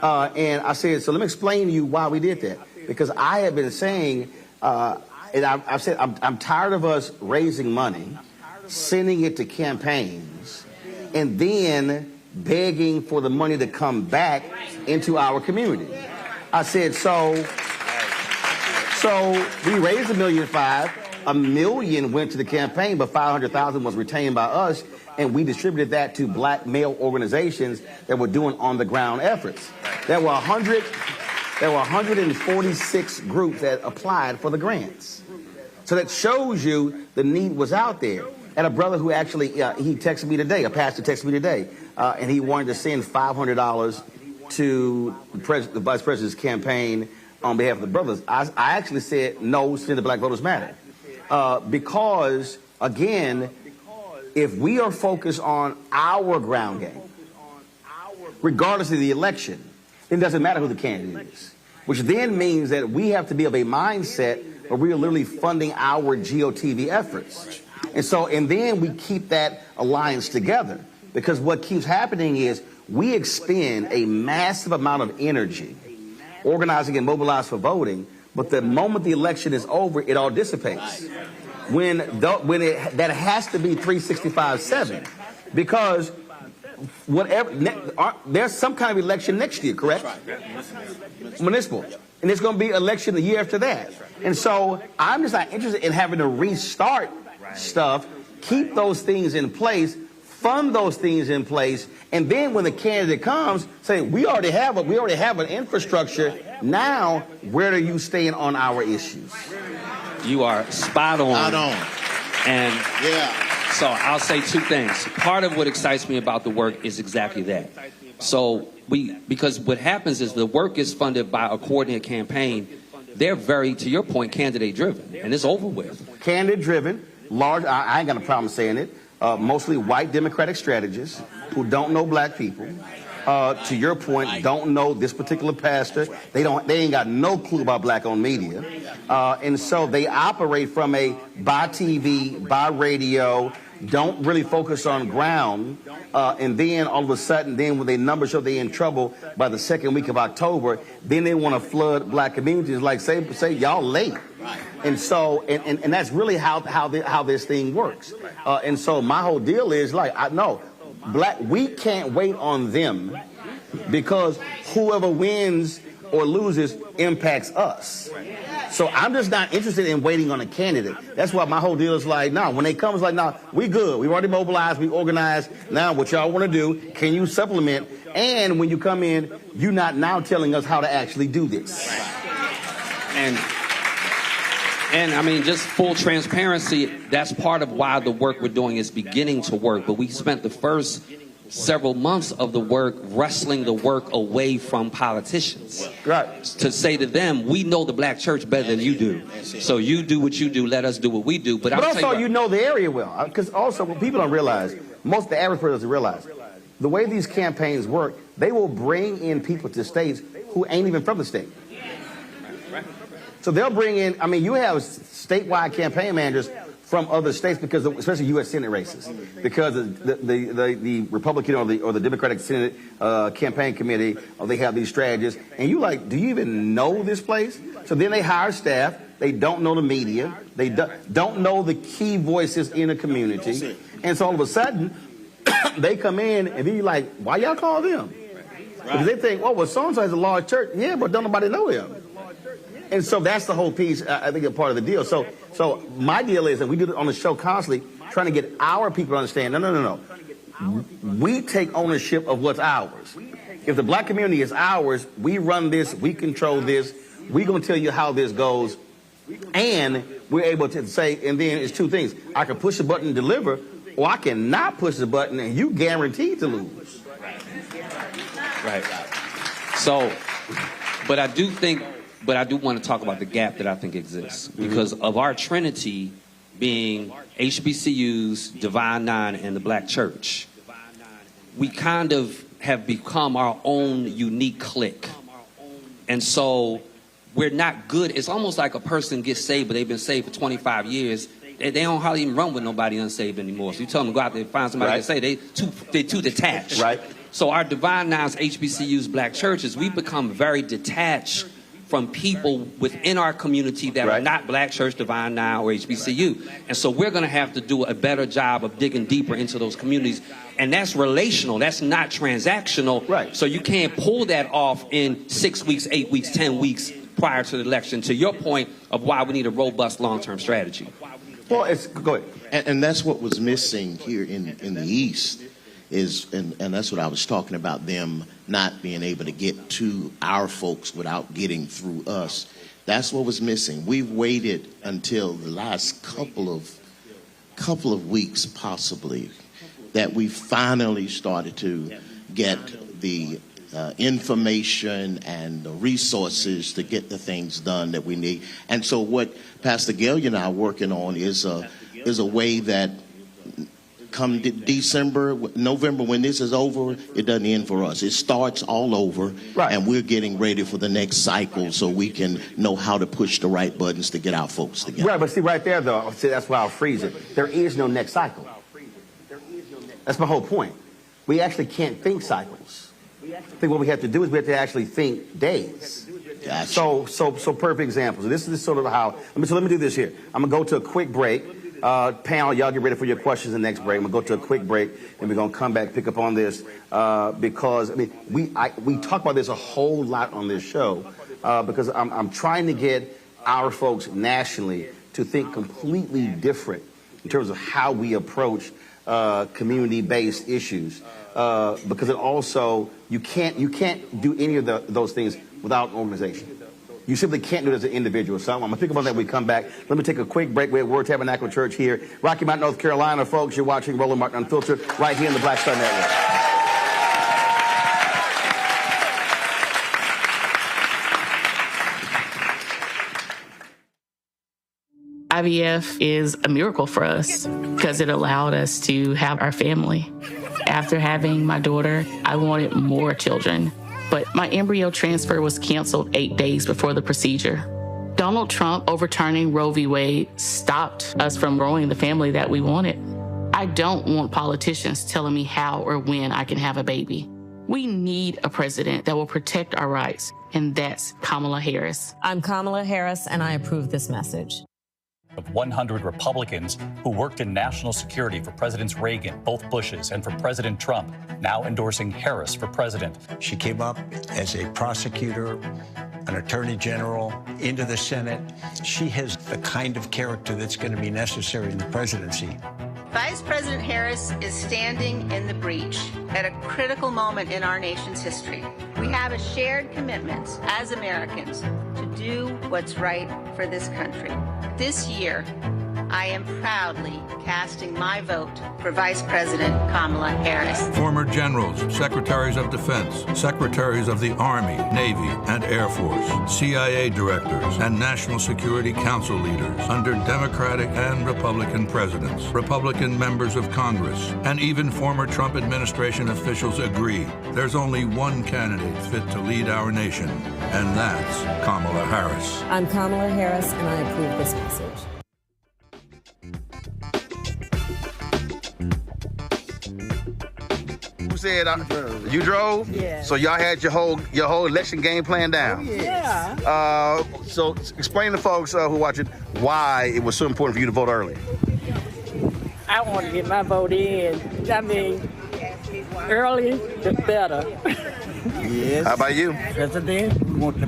And I said, so let me explain to you why we did that. Because I have been saying, and I've said, I'm tired of us raising money, sending it to campaigns, and then begging for the money to come back into our community. I said, so we raised $1.5 million. $1 million went to the campaign, but $500,000 was retained by us, and we distributed that to black male organizations that were doing on-the-ground efforts. There were 146 groups that applied for the grants. So that shows you the need was out there. And a brother who actually, he texted me today, a pastor texted me today, and he wanted to send $500 to the Vice President's campaign on behalf of the brothers. I actually said, no, send the Black Voters Matter. Because, again, if we are focused on our ground game, regardless of the election, it doesn't matter who the candidate is. Which then means that we have to be of a mindset where we are literally funding our GOTV efforts. And then we keep that alliance together. Because what keeps happening is we expend a massive amount of energy organizing and mobilizing for voting, but the moment the election is over, it all dissipates. That has to be 365/7, because there's some kind of election next year, correct? Municipal. And there's going to be election the year after that. And so I'm just not interested in having to restart stuff. Keep those things in place, fund those things in place, and then when the candidate comes, say, we already have an infrastructure. Now, where are you staying on our issues? You are spot on. Spot on. And so I'll say two things. Part of what excites me about the work is exactly that. So because what happens is the work is funded by a coordinated campaign. They're very, to your point, candidate driven, and it's over with. Candidate driven, large. I ain't got a problem saying it. Mostly white Democratic strategists who don't know black people. To your point, don't know this particular pastor. They ain't got no clue about black-owned media. And so they operate from a by TV, by radio, don't really focus on ground. And then all of a sudden, then when their numbers show they're in trouble by the second week of October, then they want to flood black communities like say y'all late. And so, and that's really how this thing works. And so my whole deal is we can't wait on them, because whoever wins or loses impacts us. So I'm just not interested in waiting on a candidate. That's why my whole deal is like, no, when they come, it's like, no, we good. We've already mobilized, we organized. Now what y'all want to do, can you supplement? And when you come in, you're not now telling us how to actually do this. And I mean, just full transparency, that's part of why the work we're doing is beginning to work. But we spent the first several months of the work wrestling the work away from politicians. Right. To say to them, we know the black church better than you do. So you do what you do, let us do what we do. But also, you know the area well. Because also, what people don't realize, most of the average person doesn't realize, the way these campaigns work, they will bring in people to states who ain't even from the state. So they'll bring in, I mean, you have statewide campaign managers from other states because, especially U.S. Senate races, because the Republican or the Democratic Senate campaign committee, they have these strategists, and you like, do you even know this place? So then they hire staff. They don't know the media. They don't know the key voices in the community, and so all of a sudden they come in, and then you're like, why y'all call them? Because they think, oh, well, so-and-so has a large church. Yeah, but don't nobody know him. And so that's the whole piece, I think, a part of the deal. So my deal is that we do it on the show constantly, trying to get our people to understand, no. We take ownership of what's ours. If the black community is ours, we run this, we control this, we're going to tell you how this goes. And we're able to say, and then it's two things. I can push the button and deliver, or I can not push the button and you guaranteed to lose. Right. So, but I do want to talk about the gap that I think exists. Because of our trinity being HBCUs, Divine Nine, and the black church, we kind of have become our own unique clique. And so we're not good. It's almost like a person gets saved, but they've been saved for 25 years. They don't hardly even run with nobody unsaved anymore. So you tell them to go out there and find somebody to say they're too detached. Right. So our Divine Nines, HBCUs, black churches, we've become very detached from people within our community that are not black church, Divine Nine, or HBCU. And so we're going to have to do a better job of digging deeper into those communities. And that's relational. That's not transactional. Right. So you can't pull that off in 6 weeks, 8 weeks, 10 weeks prior to the election, to your point of why we need a robust long-term strategy. Well, go ahead. And that's what was missing here in the East. And that's what I was talking about, them not being able to get to our folks without getting through us. That's what was missing. We've waited until the last couple of weeks, possibly, that we finally started to get the information and the resources to get the things done that we need. And so what Pastor Gayle and I are working on is a way that come December, November, when this is over, it doesn't end for us. It starts all over, and we're getting ready for the next cycle so we can know how to push the right buttons to get our folks together. Right, but see, right there, though, that's why I'll freeze it. There is no next cycle. That's my whole point. We actually can't think cycles. I think what we have to do is we have to actually think days. Gotcha. So perfect example. So this is sort of how, let me do this here. I'm going to go to a quick break. Panel, y'all get ready for your questions in the next break. I'm going to go to a quick break, and we're going to come back, pick up on this, because, I mean, we talk about this a whole lot on this show, because I'm trying to get our folks nationally to think completely different in terms of how we approach community-based issues, because it also, you can't do any of those things without an organization. You simply can't do it as an individual. So I'm going to think about that when we come back. Let me take a quick break. We're at Word Tabernacle Church here, Rocky Mount, North Carolina, folks. You're watching Roland Martin Unfiltered right here in the Black Star Network. IVF is a miracle for us because it allowed us to have our family. After having my daughter, I wanted more children. But my embryo transfer was canceled 8 days before the procedure. Donald Trump overturning Roe v. Wade stopped us from growing the family that we wanted. I don't want politicians telling me how or when I can have a baby. We need a president that will protect our rights, and that's Kamala Harris. I'm Kamala Harris, and I approve this message. of 100 Republicans who worked in national security for Presidents Reagan, both Bushes, and for President Trump, now endorsing Harris for president. She came up as a prosecutor, an attorney general, into the Senate. She has the kind of character that's going to be necessary in the presidency. Vice President Harris is standing in the breach at a critical moment in our nation's history. We have a shared commitment as Americans to do what's right for this country. This year, I am proudly casting my vote for Vice President Kamala Harris. Former generals, secretaries of defense, secretaries of the Army, Navy, and Air Force, CIA directors, and National Security Council leaders under Democratic and Republican presidents, Republican members of Congress, and even former Trump administration officials agree there's only one candidate fit to lead our nation, and that's Kamala Harris. I'm Kamala Harris, and I approve this message. Who said you drove? Yeah. So y'all had your whole election game plan down? Yeah. So explain to folks who are watching why it was so important for you to vote early. I want to get my vote in. I mean, early the better. Yes. How about you? President, we want the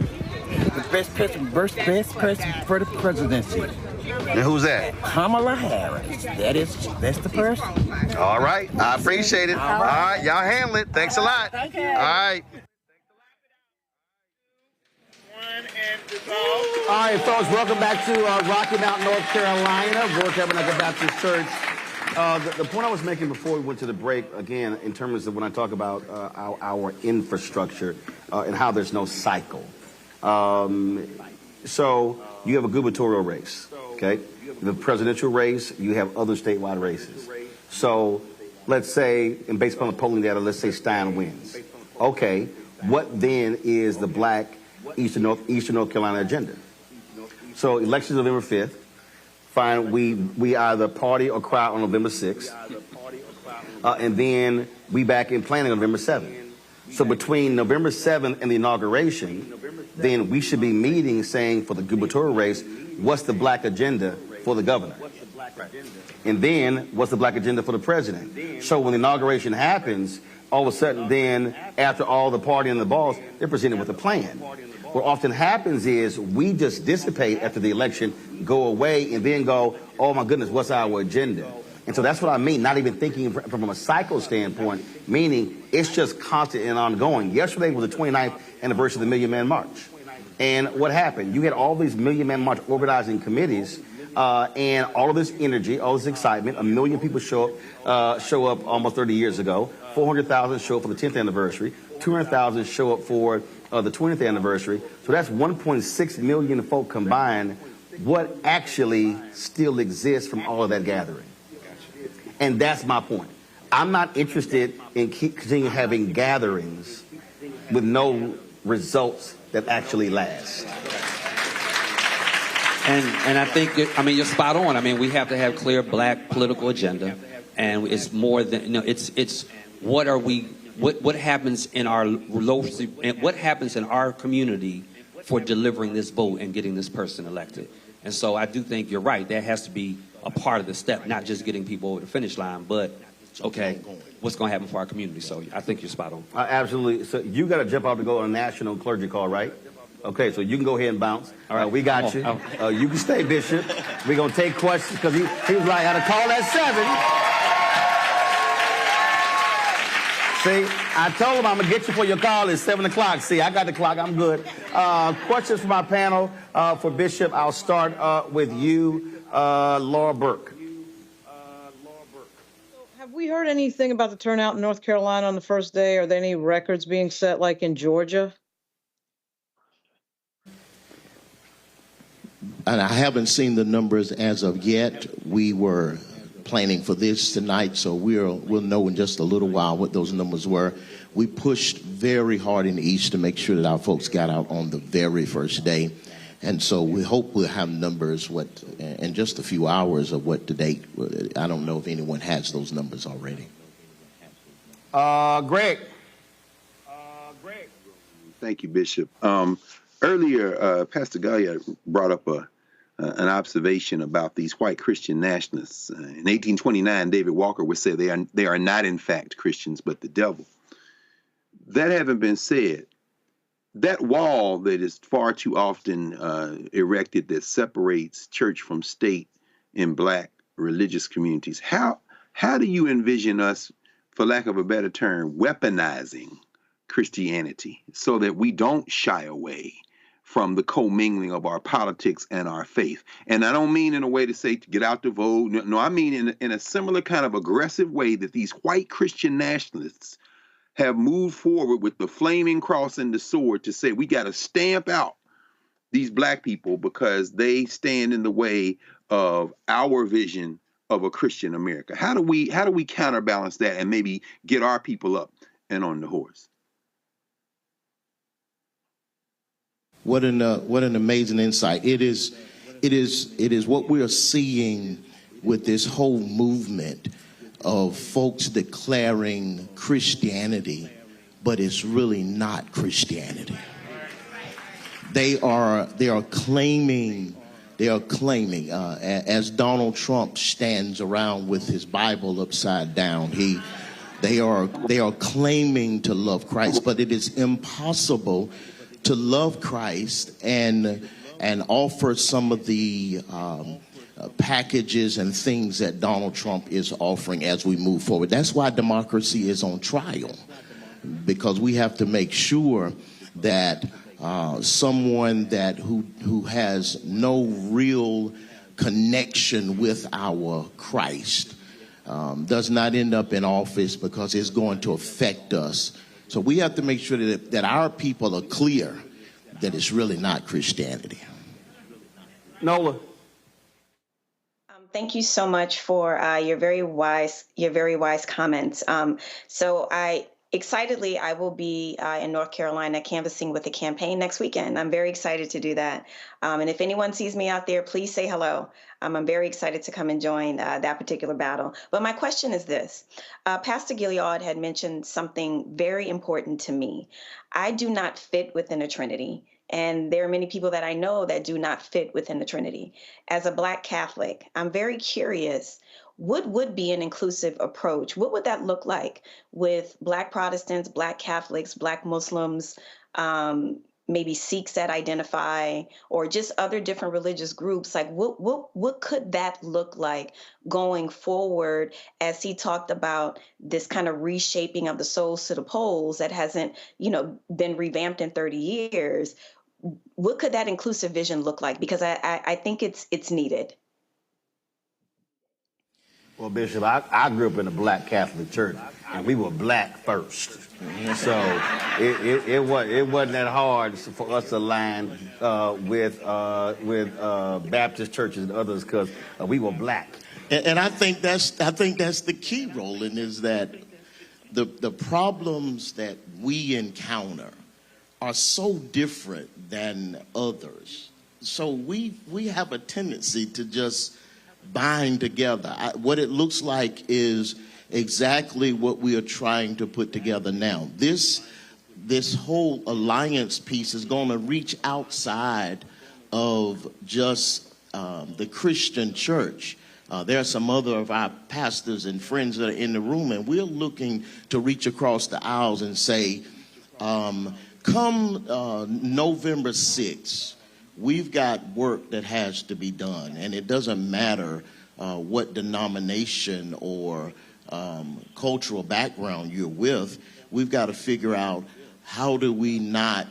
best person for the presidency. And who's that? Kamala Harris. That's the person. All right. I appreciate it. All right. Y'all handle it. Thanks a lot. Thank you. All right. All right, folks. Welcome back to Rocky Mount, North Carolina, Word Tabernacle Baptist Church. The point I was making before we went to the break, again, in terms of when I talk about our infrastructure and how there's no cycle. So you have a gubernatorial race, okay? The presidential race, you have other statewide races. So let's say, and based upon the polling data, let's say Stein wins. Okay, what then is the black Eastern North Carolina agenda? So elections November 5th. Fine, we either party or cry on November 6th. And then we back in planning on November 7th. So between November 7th and the inauguration, then we should be meeting saying for the gubernatorial race, what's the black agenda for the governor? And then what's the black agenda for the president? So when the inauguration happens, all of a sudden then, after all the partying and the balls, they're presented with a plan. What often happens is we just dissipate after the election, go away, and then go, oh my goodness, what's our agenda? And so that's what I mean, not even thinking from a cycle standpoint, meaning it's just constant and ongoing. Yesterday was the 29th anniversary of the Million Man March. And what happened? You had all these Million Man March organizing committees and all of this energy, all this excitement. 1 million people show up almost 30 years ago. 400,000 show up for the 10th anniversary. 200,000 show up for the 20th anniversary. So that's 1.6 million folk combined. What actually still exists from all of that gathering? And that's my point. I'm not interested in continuing having gatherings with no results that actually last. And I think, you're spot on. I mean, we have to have clear black political agenda. And it's more than, it's what are we, what happens in our what happens in our community for delivering this vote and getting this person elected. And so I do think you're right. That has to be a part of the step, not just getting people over the finish line, but, okay, what's going to happen for our community? So I think you're spot on. Absolutely. So you got to jump out to go on a national clergy call, right? Okay, so you can go ahead and bounce. All right, we got you. You can stay, Bishop. We're going to take questions because he was like, I got to call at 7. See, I told him I'm going to get you for your call at 7 o'clock. See, I got the clock. I'm good. Questions from our panel for Bishop. I'll start with you, Laura Burke. Have we heard anything about the turnout in North Carolina on the first day? Are there any records being set like in Georgia? And I haven't seen the numbers as of yet. We were planning for this tonight, so we'll know in just a little while what those numbers were. We pushed very hard in the East to make sure that our folks got out on the very first day. And so we hope we'll have numbers in just a few hours of what to date. I don't know if anyone has those numbers already. Greg. Thank you, Bishop. Earlier, Pastor Gallia brought up a an observation about these white Christian nationalists. In 1829, David Walker would say they are not in fact Christians, but the devil. That having been said, that wall that is far too often erected that separates church from state in black religious communities, how do you envision us, for lack of a better term, weaponizing Christianity so that we don't shy away from the commingling of our politics and our faith? And I don't mean in a way to say to get out the vote. No, I mean in a similar kind of aggressive way that these white Christian nationalists have moved forward with the flaming cross and the sword to say we got to stamp out these black people because they stand in the way of our vision of a Christian America. How do we counterbalance that and maybe get our people up and on the horse? What an amazing insight. It is what we are seeing with this whole movement of folks declaring Christianity, but it's really not Christianity. They are claiming, as Donald Trump stands around with his Bible upside down, they are claiming to love Christ, but it is impossible to love Christ and offer some of the packages and things that Donald Trump is offering as we move forward. That's why democracy is on trial, because we have to make sure that someone who has no real connection with our Christ does not end up in office, because it's going to affect us. So we have to make sure that our people are clear that it's really not Christianity. Nola. Thank you so much for your very wise comments. So excitedly, I will be in North Carolina canvassing with the campaign next weekend. I'm very excited to do that. And if anyone sees me out there, please say hello. I'm very excited to come and join that particular battle. But my question is this. Pastor Gilliard had mentioned something very important to me. I do not fit within a Trinity. And there are many people that I know that do not fit within the Trinity. As a Black Catholic, I'm very curious, what would be an inclusive approach? What would that look like with Black Protestants, Black Catholics, Black Muslims, maybe Sikhs that identify, or just other different religious groups? Like, what could that look like going forward, as he talked about this kind of reshaping of the souls to the polls that hasn't, been revamped in 30 years? What could that inclusive vision look like? Because I think it's needed. Well, Bishop, I grew up in a Black Catholic church, and we were black first. So it wasn't that hard for us to align with Baptist churches and others, because we were black. And I think that's the key, Roland, is that the problems that we encounter are so different than others. So we have a tendency to just bind together. What it looks like is exactly what we are trying to put together now. This whole alliance piece is going to reach outside of just the Christian church. There are some other of our pastors and friends that are in the room, and we're looking to reach across the aisles and say, come November 6th, we've got work that has to be done, and it doesn't matter what denomination or cultural background you're with. We've got to figure out, how do we not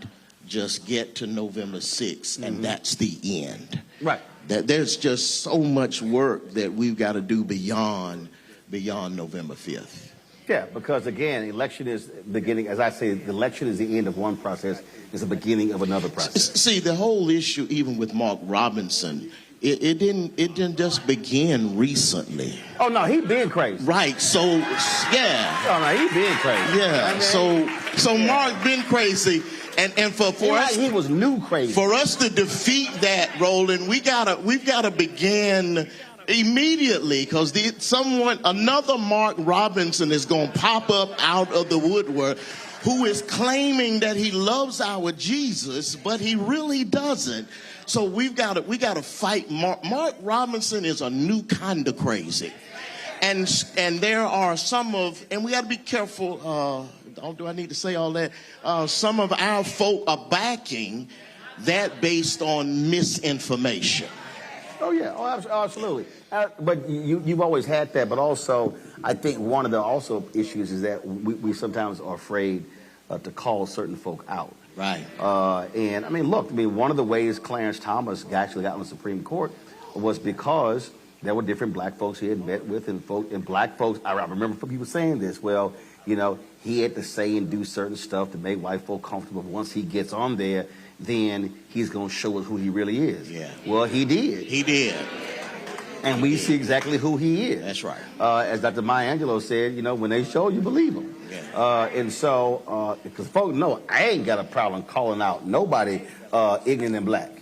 just get to November 6th and that's the end? Right. That there's just so much work that we've got to do beyond November 5th. Yeah, because again, election is beginning. As I say, the election is the end of one process. It's the beginning of another process. See, the whole issue, even with Mark Robinson, it didn't just begin recently. Oh no, he been crazy. Right. So yeah. Oh no, he been crazy. Yeah. I mean, so Mark been crazy, and for us, he was new crazy. For us to defeat that, Roland, we've gotta begin immediately, because another Mark Robinson is going to pop up out of the woodwork, who is claiming that he loves our Jesus, but he really doesn't. So we got to fight. Mark Robinson is a new kind of crazy. And there are some of, and we got to be careful, do I need to say all that? Some of our folk are backing that based on misinformation. Oh, yeah. Oh, absolutely. But you've always had that. But also, I think one of the also issues is that we sometimes are afraid to call certain folk out. Right. And, I mean, look, one of the ways Clarence Thomas actually got on the Supreme Court was because there were different black folks he had met with, and black folks, I remember people saying this, well, you know, he had to say and do certain stuff to make white folk comfortable. Once he gets on there, then he's going to show us who he really is. Yeah. Well, he did. He did. And we see exactly who he is. That's right. As Dr. Maya Angelou said, you know, when they show you, believe them. Yeah. And so, because folks know, I ain't got a problem calling out nobody ignorant and black.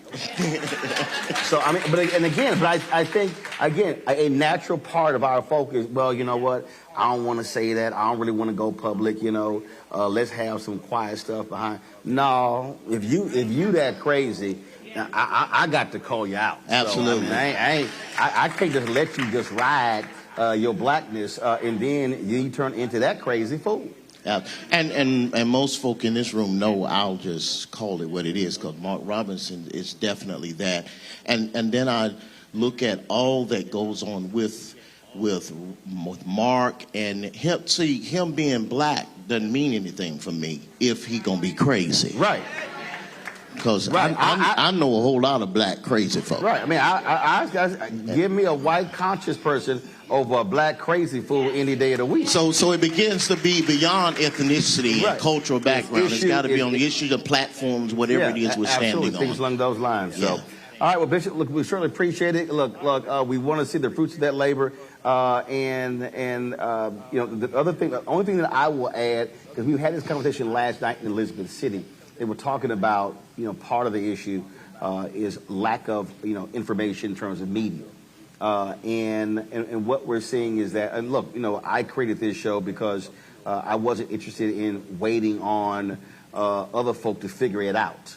So, I mean, but I think, again, a natural part of our focus, well, you know what, I don't want to say that. I don't really want to go public, you know. Let's have some quiet stuff behind. No, if you that crazy, I got to call you out. Absolutely. So, I mean, I can't just let you just ride your blackness and then you turn into that crazy fool. And most folk in this room know I'll just call it what it is, because Mark Robinson is definitely that. And then I look at all that goes on with Mark and him. See, him being black doesn't mean anything for me if he gonna be crazy. Right. Because I know a whole lot of black crazy folk. Right. I mean, I give me a white conscious person over a black crazy fool any day of the week. So it begins to be beyond ethnicity and cultural background. It's got to be on the issues of platforms, whatever it is we're standing on. Things along those lines. So, all right. Well, Bishop, look, we certainly appreciate it. Look, we want to see the fruits of that labor. And you know, the only thing that I will add, because we had this conversation last night in Elizabeth City. They were talking about, you know, part of the issue is lack of, you know, information in terms of media. And what we're seeing is that, and look, you know, I created this show because I wasn't interested in waiting on other folk to figure it out,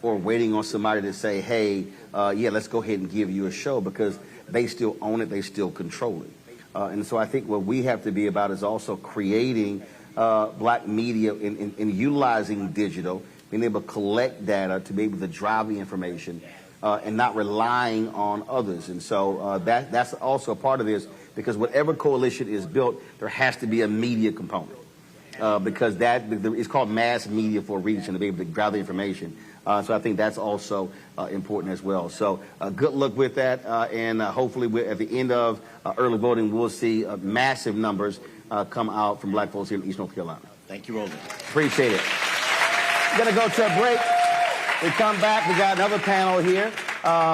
or waiting on somebody to say, hey, yeah, let's go ahead and give you a show, because they still own it, they still control it. And so I think what we have to be about is also creating black media and utilizing digital, being able to collect data to be able to drive the information and not relying on others. And so that's also a part of this, because whatever coalition is built, there has to be a media component, because it's called mass media for a reason, to be able to drive the information. So I think that's also important as well. So good luck with that, and hopefully at the end of early voting, we'll see massive numbers come out from black folks here in East North Carolina. Thank you, Roland. Appreciate it. We're going to go to a break. We come back. We got another panel here.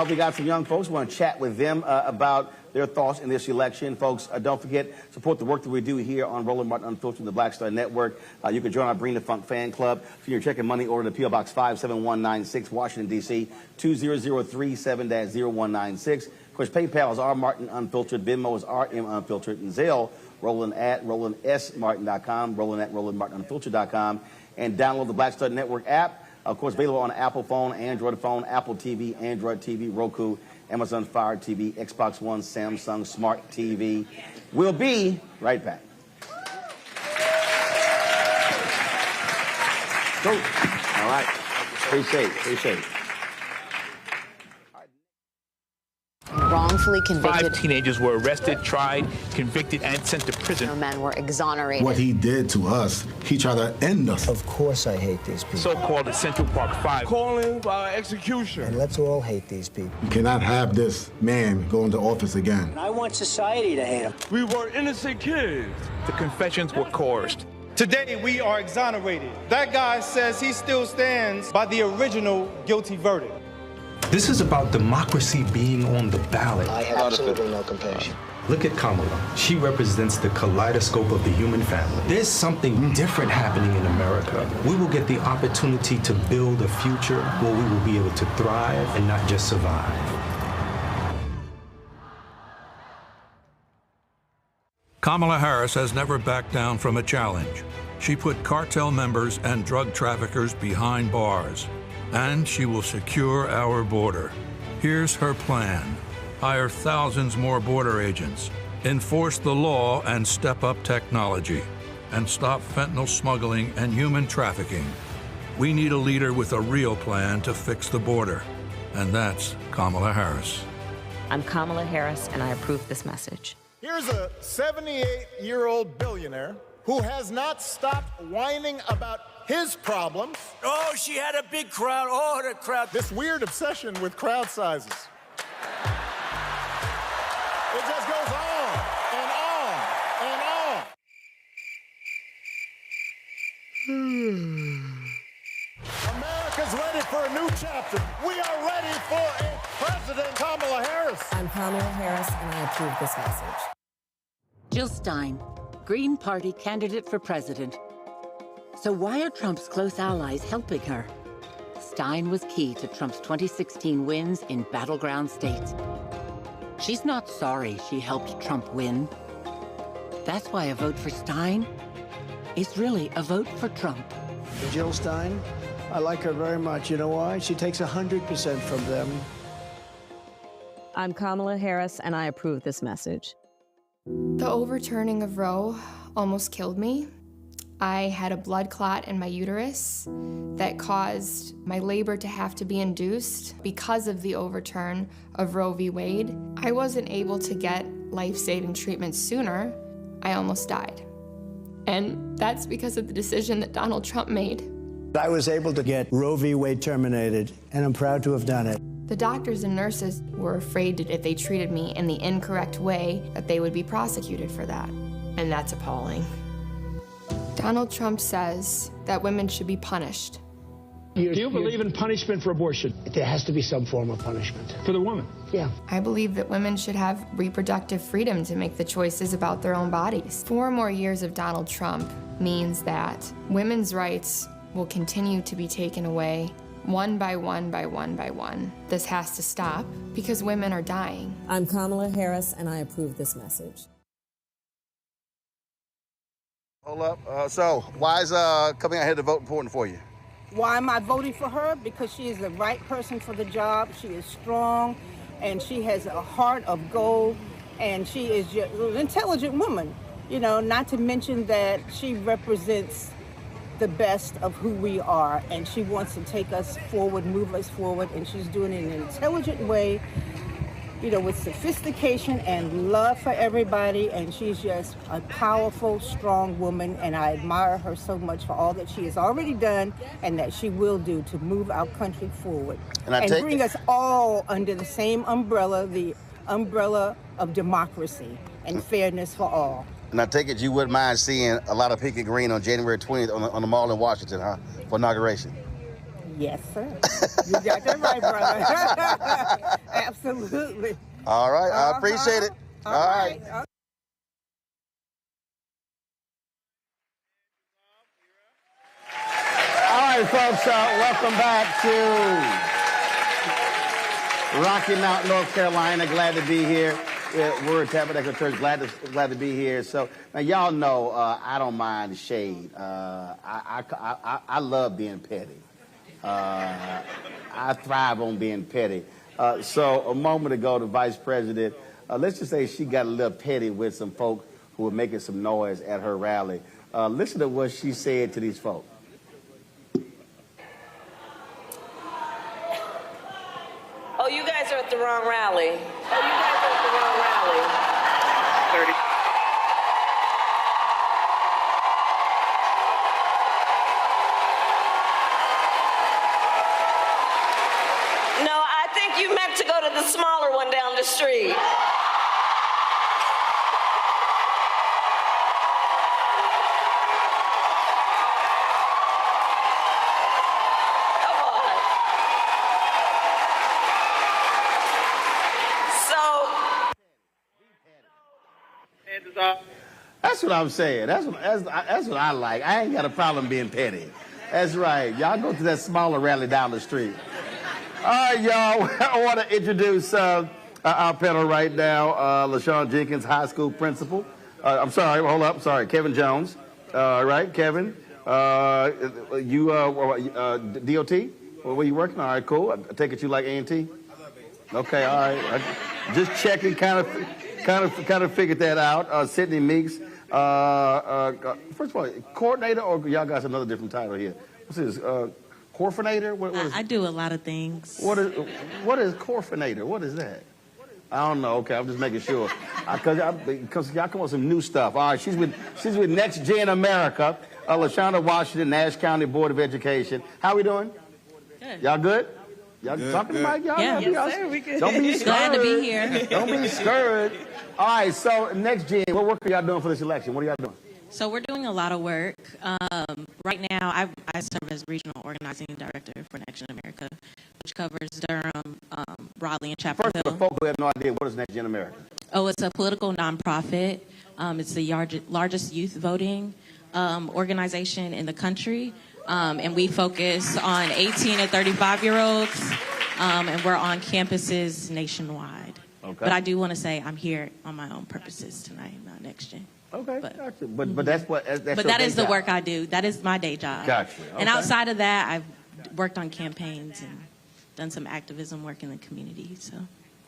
We got some young folks. We want to chat with them about their thoughts in this election. Folks, don't forget, support the work that we do here on Roland Martin Unfiltered and the Black Star Network. You can join our Bring the Funk fan club. For your check and money order to P.O. Box 57196, Washington, D.C., 20037-0196. Of course, PayPal is rmartinunfiltered. Venmo is rmunfiltered. And Zelle, Roland at RolandSMartin.com, Roland at RolandMartinUnfiltered.com. And download the Black Star Network app. Of course, available on Apple phone, Android phone, Apple TV, Android TV, Roku, Amazon Fire TV, Xbox One, Samsung Smart TV. We'll be right back. Cool. All right. Appreciate it. Wrongfully convicted. 5 teenagers were arrested, tried, convicted, and sent to prison. No men were exonerated. What he did to us, he tried to end us. Of course I hate these people. So-called Central Park 5. Calling for execution. And let's all hate these people. You cannot have this man go into office again. I want society to hate him. We were innocent kids. The confessions were coerced. Today, we are exonerated. That guy says he still stands by the original guilty verdict. This is about democracy being on the ballot. I have absolutely no compassion. Look at Kamala. She represents the kaleidoscope of the human family. There's something different happening in America. We will get the opportunity to build a future where we will be able to thrive and not just survive. Kamala Harris has never backed down from a challenge. She put cartel members and drug traffickers behind bars. And she will secure our border. Here's her plan. Hire thousands more border agents. Enforce the law and step up technology. And stop fentanyl smuggling and human trafficking. We need a leader with a real plan to fix the border. And that's Kamala Harris. I'm Kamala Harris, and I approve this message. Here's a 78-year-old billionaire who has not stopped whining about his problems. Oh, she had a big crowd. Oh, the crowd. This weird obsession with crowd sizes. It just goes on and on and on. America's ready for a new chapter. We are ready for a President Kamala Harris. I'm Kamala Harris, and I approve this message. Jill Stein, Green Party candidate for president. So why are Trump's close allies helping her? Stein was key to Trump's 2016 wins in battleground states. She's not sorry she helped Trump win. That's why a vote for Stein is really a vote for Trump. Jill Stein, I like her very much. You know why? She takes 100% from them. I'm Kamala Harris, and I approve this message. The overturning of Roe almost killed me. I had a blood clot in my uterus that caused my labor to have to be induced because of the overturn of Roe v. Wade. I wasn't able to get life-saving treatment sooner. I almost died. And that's because of the decision that Donald Trump made. I was able to get Roe v. Wade terminated, and I'm proud to have done it. The doctors and nurses were afraid that if they treated me in the incorrect way, that they would be prosecuted for that. And that's appalling. Donald Trump says that women should be punished. Do you believe in punishment for abortion? There has to be some form of punishment. For the woman? Yeah. I believe that women should have reproductive freedom to make the choices about their own bodies. 4 more years of Donald Trump means that women's rights will continue to be taken away one by one by one by one. This has to stop because women are dying. I'm Kamala Harris, and I approve this message. Hold up. So why is coming out here to vote important for you? Why am I voting for her? Because she is the right person for the job. She is strong, and she has a heart of gold, and she is just an intelligent woman. You know, not to mention that she represents the best of who we are, and she wants to take us forward, move us forward, and she's doing it in an intelligent way, you know, with sophistication and love for everybody, and she's just a powerful, strong woman, and I admire her so much for all that she has already done and that she will do to move our country forward and bring us all under the same umbrella, the umbrella of democracy and fairness for all. And I take it you wouldn't mind seeing a lot of pink and green on January 20th on the mall in Washington, huh, for inauguration? Yes, sir. You got that right, brother. Absolutely. All right. I appreciate it. All right. All right, folks. Welcome back to Rocky Mount, North Carolina. Glad to be here. Word Tabernacle Church. Glad to be here. So now y'all know I don't mind the shade. I love being petty. I thrive on being petty. So a moment ago, the vice president, let's just say she got a little petty with some folks who were making some noise at her rally. Listen to what she said to these folks. Oh, you guys are at the wrong rally. Oh, you guys are at the wrong rally. 30. You meant to go to the smaller one down the street. Come on. So. That's what I'm saying. That's what I like. I ain't got a problem being petty. That's right. Y'all go to that smaller rally down the street. All right, y'all, I want to introduce our panel right now. LaShawn Jenkins, high school principal. I'm sorry, hold up. Sorry, Kevin Jones, Right, Kevin. You DOT? Where you working? All right, cool. I take it you like A&T? Okay, all right. Just checking, kind of figured that out. Sydney Meeks. First of all, coordinator, or y'all got another different title here? What's this? Coordinator? What is I do a lot of things. What is coordinator? What is that? I don't know. Okay, I'm just making sure. Because y'all come up with some new stuff. All right, she's with Next Gen America. LaShonda Washington, Nash County Board of Education. How we doing? Good. Y'all good? Y'all talking to Mike? Y'all? Yeah. Yes, sir, we good. Don't be scared. Glad to be here. Don't be scared. All right, so Next Gen, what work are y'all doing for this election? What are y'all doing? So we're doing a lot of work. Right now, I serve as Regional Organizing Director for Next Gen America, which covers Durham, Raleigh, and Chapel Hill. First, for folks who have no idea, what is Next Gen America? Oh, it's a political nonprofit. It's the largest youth voting organization in the country. And we focus on 18 and 35-year-olds, and we're on campuses nationwide. Okay. But I do want to say I'm here on my own purposes tonight, not Next Gen. Okay, gotcha. But that's what. But that is the work I do. That is my day job. Gotcha. Okay. And outside of that, I've worked on campaigns and done some activism work in the community. So.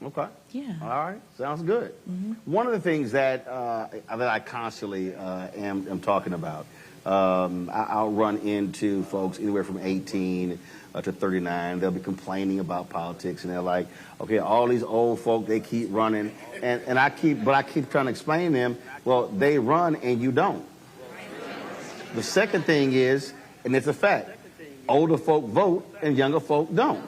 Okay. Yeah. All right. Sounds good. Mm-hmm. One of the things that I constantly am talking about, I'll run into folks anywhere from 18 to 39. They'll be complaining about politics, and they're like, okay, all these old folk, they keep running, and I keep trying to explain to them, well, they run and you don't. The second thing is, and it's a fact, older folk vote and younger folk don't.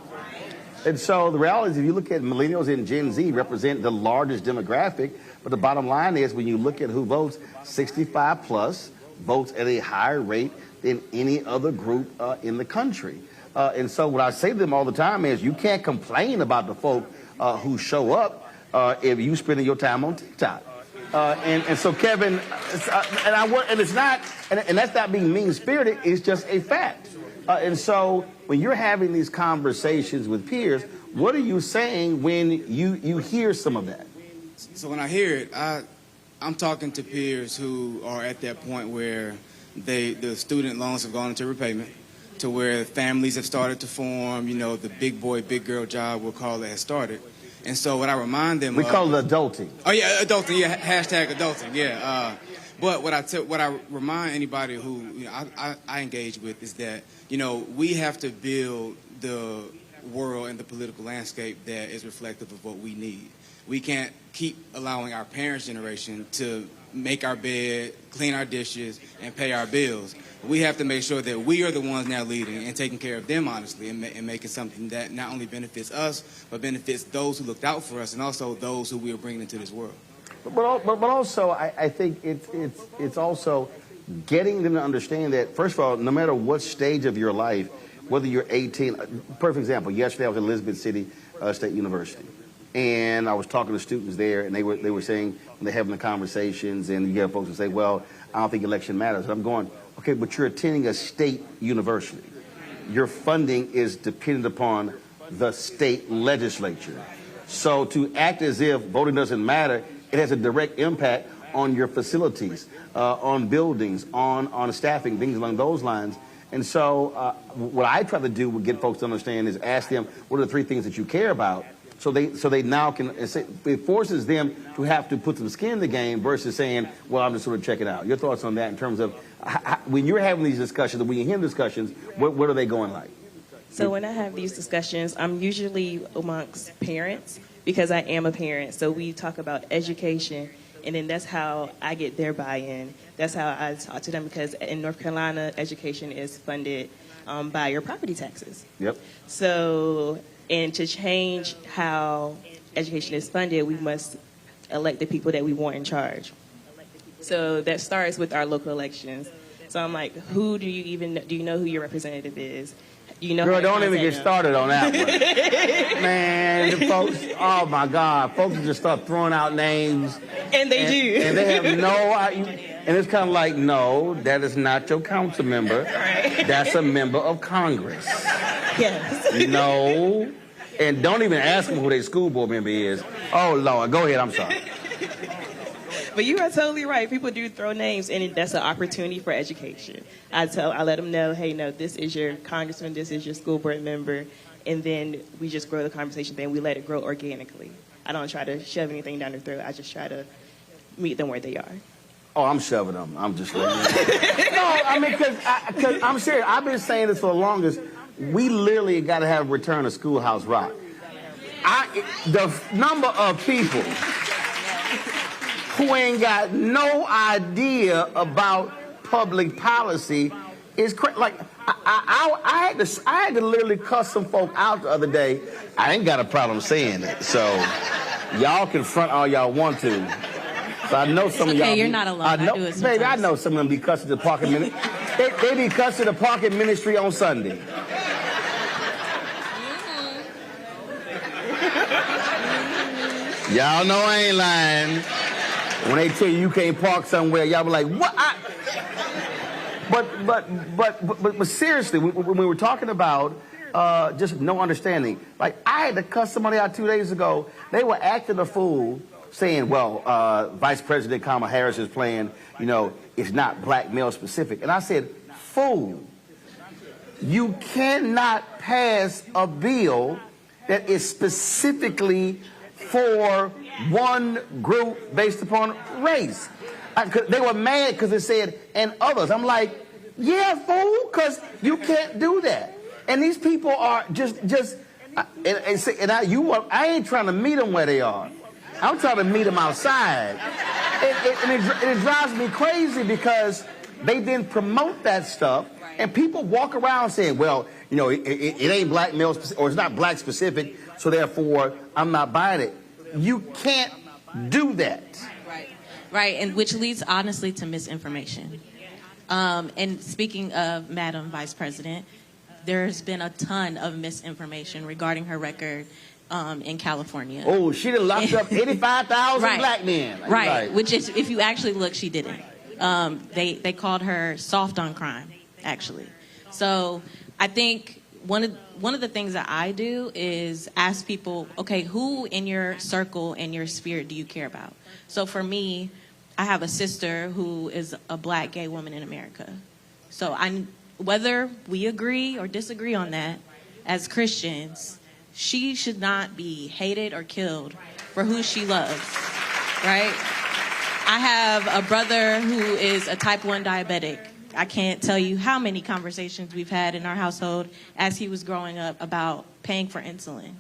And so the reality is, if you look at millennials and Gen Z represent the largest demographic, but the bottom line is, when you look at who votes, 65 plus votes at a higher rate than any other group in the country. And so what I say to them all the time is, you can't complain about the folk who show up if you spending your time on TikTok. And so Kevin, and that's not being mean-spirited, it's just a fact. And so when you're having these conversations with peers, what are you saying when you hear some of that? So when I hear it, I'm talking to peers who are at that point where the student loans have gone into repayment, to where families have started to form, the big boy, big girl job, we'll call it, has started. And so what I remind them we call it adulting. Oh, yeah, adulting, yeah, hashtag adulting, yeah. But what I remind anybody who I engage with is that, we have to build the world and the political landscape that is reflective of what we need. We can't keep allowing our parents' generation to make our bed, clean our dishes, and pay our bills. We have to make sure that we are the ones now leading and taking care of them honestly, and making something that not only benefits us, but benefits those who looked out for us and also those who we are bringing into this world. But also, I think it's also getting them to understand that, first of all, no matter what stage of your life, whether you're 18, perfect example, yesterday I was at Elizabeth City State University. And I was talking to students there, and they were saying, they're having the conversations, and you get folks who say, well, I don't think election matters. And I'm going, okay, but you're attending a state university. Your funding is dependent upon the state legislature. So to act as if voting doesn't matter, it has a direct impact on your facilities, on buildings, on staffing, things along those lines. And so what I try to do to get folks to understand is ask them, what are the three things that you care about? So they now can, it forces them to have to put some skin in the game versus saying, well, I'm just sort of checking out. Your thoughts on that in terms of when you're having these discussions, or when you hear discussions, what are they going like? So when I have these discussions, I'm usually amongst parents because I am a parent. So we talk about education, and then that's how I get their buy-in. That's how I talk to them, because in North Carolina, education is funded by your property taxes. Yep. So, and to change how education is funded, we must elect the people that we want in charge. So that starts with our local elections. So I'm like, do you know who your representative is? Girl, don't even get started on that one. Man, the folks, oh my God, folks just start throwing out names. And they do. And they have no idea. And it's kind of like, no, that is not your council member. Right. That's a member of Congress. Yes. No. And don't even ask them who their school board member is. Oh, Lord, go ahead, I'm sorry. But you are totally right. People do throw names, and that's an opportunity for education. I let them know, hey, no, this is your congressman, this is your school board member, and then we just grow the conversation, then we let it grow organically. I don't try to shove anything down their throat. I just try to meet them where they are. Oh, I'm shoving them. I'm just letting you know. No, I mean, because I'm serious. I've been saying this for the longest. We literally got to have a return to Schoolhouse Rock. The number of people who ain't got no idea about public policy is crazy. Like, I had to literally cuss some folk out the other day. I ain't got a problem saying it. So y'all can front all y'all want to. So I know some of y'all. Okay, you're not alone. I do it sometimes. Baby, I know some of them be cussing the parking ministry. They be cussing the parking ministry on Sunday. Y'all know I ain't lying. When they tell you can't park somewhere, y'all be like, what? But seriously, when we were talking about just no understanding, like I had to cuss somebody out 2 days ago. They were acting a fool, saying, well, Vice President Kamala Harris is playing, you know, it's not black male specific. And I said, fool, you cannot pass a bill that is specifically for one group based upon race. They were mad because it said, and others. I'm like, yeah, fool, because you can't do that. And these people are I ain't trying to meet them where they are. I'm trying to meet them outside. It drives me crazy because they didn't promote that stuff, and people walk around saying, well, you know, it ain't black male specific, or it's not black specific, so therefore I'm not buying it. You can't do that. Right, and which leads honestly to misinformation. And speaking of Madam Vice President, there's been a ton of misinformation regarding her record in California. Oh, she done locked up 85,000 black men. Right, which is, if you actually look, she didn't. They called her soft on crime, actually. So I think one of the things that I do is ask people, okay, who in your circle and your sphere do you care about? So for me, I have a sister who is a black gay woman in America. So whether we agree or disagree on that, as Christians, she should not be hated or killed for who she loves, right? I have a brother who is a type 1 diabetic. I can't tell you how many conversations we've had in our household as he was growing up about paying for insulin.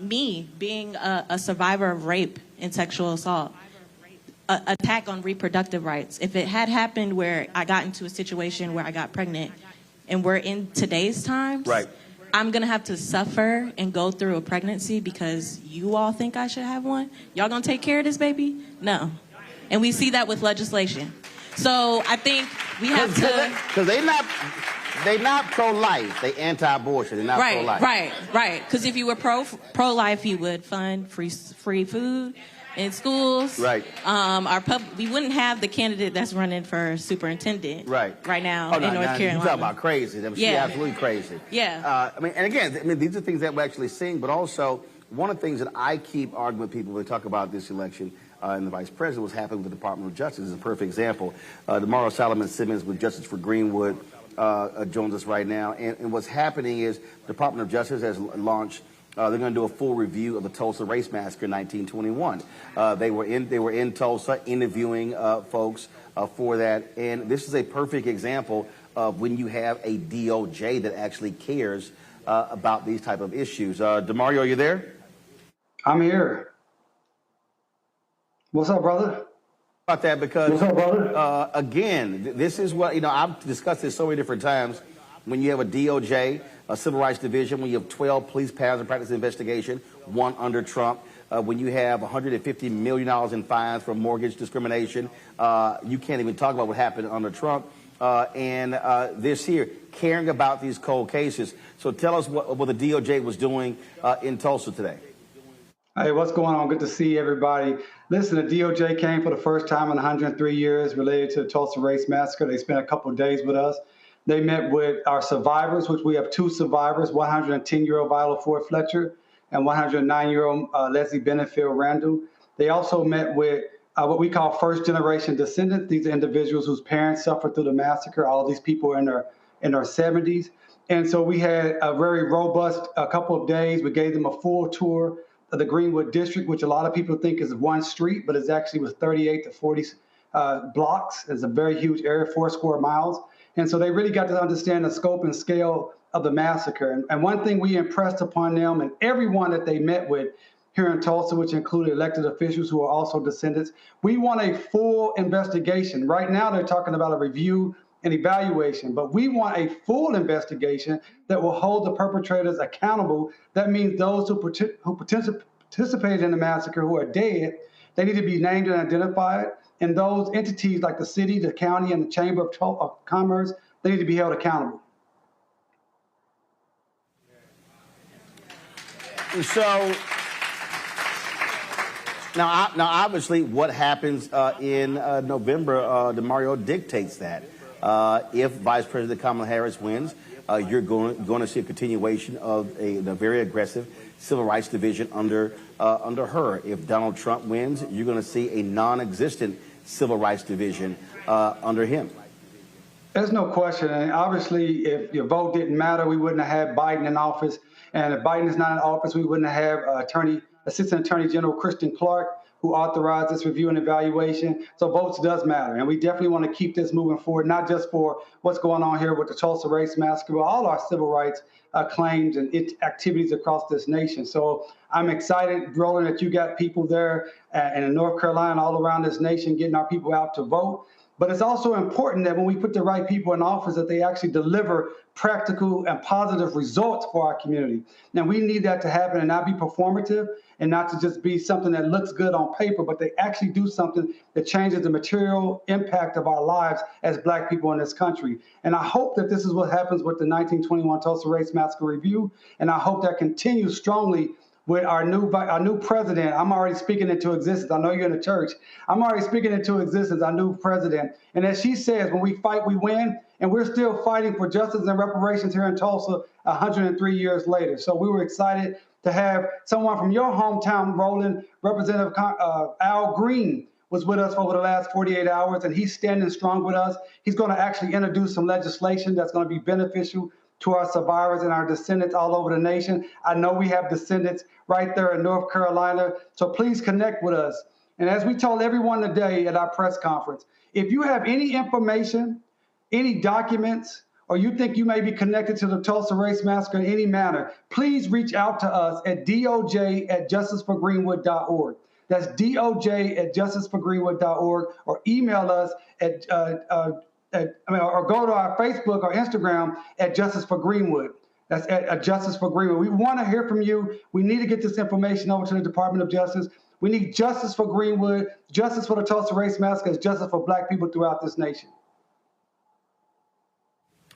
Me being a survivor of rape and sexual assault, attack on reproductive rights. If it had happened where I got into a situation where I got pregnant and we're in today's times, right, I'm going to have to suffer and go through a pregnancy because you all think I should have one? Y'all going to take care of this baby? No. And we see that with legislation. So I think we have to... Because they're not pro-life. They anti-abortion. They're not pro-life. Right. Because if you were pro-life, you would fund free food in schools. Right. We wouldn't have the candidate that's running for superintendent right now in North Carolina. You're talking about crazy. She's absolutely crazy. Yeah. And again, these are things that we're actually seeing, but also one of the things that I keep arguing with people when they talk about this election and the vice president, what's happening with the Department of Justice is a perfect example. Damario Solomon-Simmons with Justice for Greenwood joins us right now. And what's happening is the Department of Justice has launched, they're going to do a full review of the Tulsa Race Massacre in 1921. They were in Tulsa interviewing folks for that. And this is a perfect example of when you have a DOJ that actually cares about these type of issues. Damario, are you there? I'm here. What's up, brother? About that because, what's up, brother? Again, this is what, I've discussed this so many different times. When you have a DOJ, a Civil Rights Division, when you have 12 police patterns and practice investigation, one under Trump, when you have $150 million in fines for mortgage discrimination, you can't even talk about what happened under Trump. And this here, caring about these cold cases. So tell us what the DOJ was doing in Tulsa today. Hey, what's going on? Good to see everybody. Listen, the DOJ came for the first time in 103 years related to the Tulsa Race Massacre. They spent a couple of days with us. They met with our survivors, which we have two survivors, 110-year-old Viola Ford Fletcher and 109-year-old Leslie Benefield Randall. They also met with what we call first-generation descendants. These are individuals whose parents suffered through the massacre. All of these people are in their 70s. And so we had a very robust couple of days. We gave them a full tour of the Greenwood district, which a lot of people think is one street, but it's actually was 38 to 40 blocks. It's a very huge area, 4 square miles. And so they really got to understand the scope and scale of the massacre. And one thing we impressed upon them and everyone that they met with here in Tulsa, which included elected officials who are also descendants, we want a full investigation. Right now, they're talking about a review and evaluation, but we want a full investigation that will hold the perpetrators accountable. That means those who participated in the massacre who are dead, they need to be named and identified. And those entities like the city, the county, and the Chamber of Commerce, they need to be held accountable. So now obviously, what happens in November, Damario, dictates that. If Vice President Kamala Harris wins, you're going to see a continuation of a very aggressive civil rights division under her. If Donald Trump wins, you're going to see a non-existent civil rights division under him. There's no question. And obviously, if your vote didn't matter, we wouldn't have had Biden in office. And if Biden is not in office, we wouldn't have Assistant Attorney General Kristen Clark, who authorized this review and evaluation. So votes does matter. And we definitely want to keep this moving forward, not just for what's going on here with the Tulsa Race Massacre, but all our civil rights claims and activities across this nation. So I'm excited, Roland, that you got people there in North Carolina, all around this nation, getting our people out to vote. But it's also important that when we put the right people in office, that they actually deliver practical and positive results for our community. Now, we need that to happen and not be performative and not to just be something that looks good on paper, but they actually do something that changes the material impact of our lives as Black people in this country. And I hope that this is what happens with the 1921 Tulsa Race Massacre Review, and I hope that continues strongly with our new president. I'm already speaking into existence. I know you're in the church. I'm already speaking into existence, our new president. And as she says, when we fight, we win. And we're still fighting for justice and reparations here in Tulsa 103 years later. So we were excited to have someone from your hometown, Roland, Representative Al Green, was with us over the last 48 hours, and he's standing strong with us. He's going to actually introduce some legislation that's going to be beneficial to our survivors and our descendants all over the nation. I know we have descendants right there in North Carolina, so please connect with us. And as we told everyone today at our press conference, if you have any information, any documents, or you think you may be connected to the Tulsa Race Massacre in any manner, please reach out to us at doj@justiceforgreenwood.org. That's doj@justiceforgreenwood.org, or email us or go to our Facebook or Instagram at Justice for Greenwood. That's at Justice for Greenwood. We want to hear from you. We need to get this information over to the Department of Justice. We need justice for Greenwood, justice for the Tulsa Race Massacre, justice for Black people throughout this nation.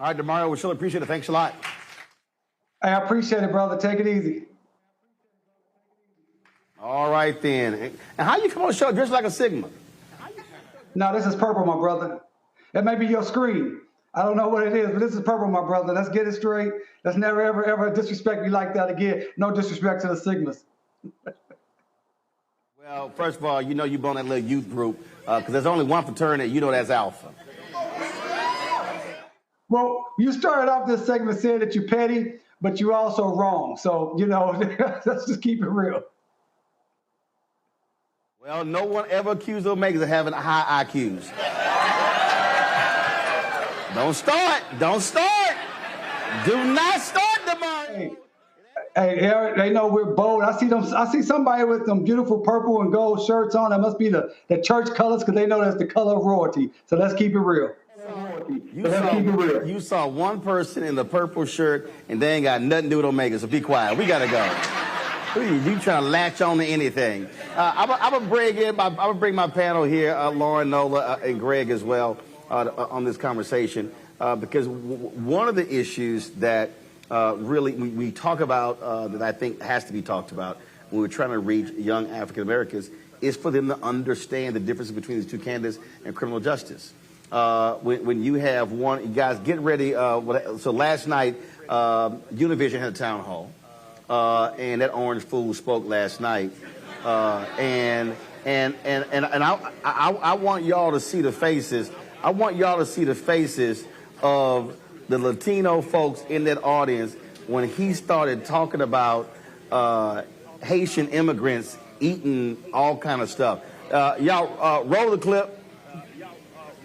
All right, Damario, we still appreciate it. Thanks a lot. I appreciate it, brother. Take it easy. All right, then. And how you come on the show dressed like a Sigma? No, this is purple, my brother. That may be your screen. I don't know what it is, but this is purple, my brother. Let's get it straight. Let's never, ever, ever disrespect me like that again. No disrespect to the Sigmas. Well, first of all, you know you belong in that little youth group because there's only one fraternity. You know that's Alpha. Well, you started off this segment saying that you're petty, but you're also wrong. So, you know, let's just keep it real. Well, no one ever accused Omegas of having high IQs. Don't start. Don't start. Do not start, Damario. Hey, Eric, they know we're bold. I see somebody with them beautiful purple and gold shirts on. That must be the church colors because they know that's the color of royalty. So let's keep it real. You saw one person in the purple shirt and they ain't got nothing to do with Omega, so be quiet. We got to go. You trying to latch on to anything. I'm going to bring my panel here, Lauren, Nola, and Greg as well, on this conversation, because one of the issues that really we talk about that I think has to be talked about when we're trying to reach young African Americans is for them to understand the difference between these two candidates and criminal justice. When you have one, you guys get ready. So last night, Univision had a town hall, and that orange fool spoke last night. And I want y'all to see the faces. I want y'all to see the faces of the Latino folks in that audience when he started talking about Haitian immigrants eating all kind of stuff. Y'all roll the clip.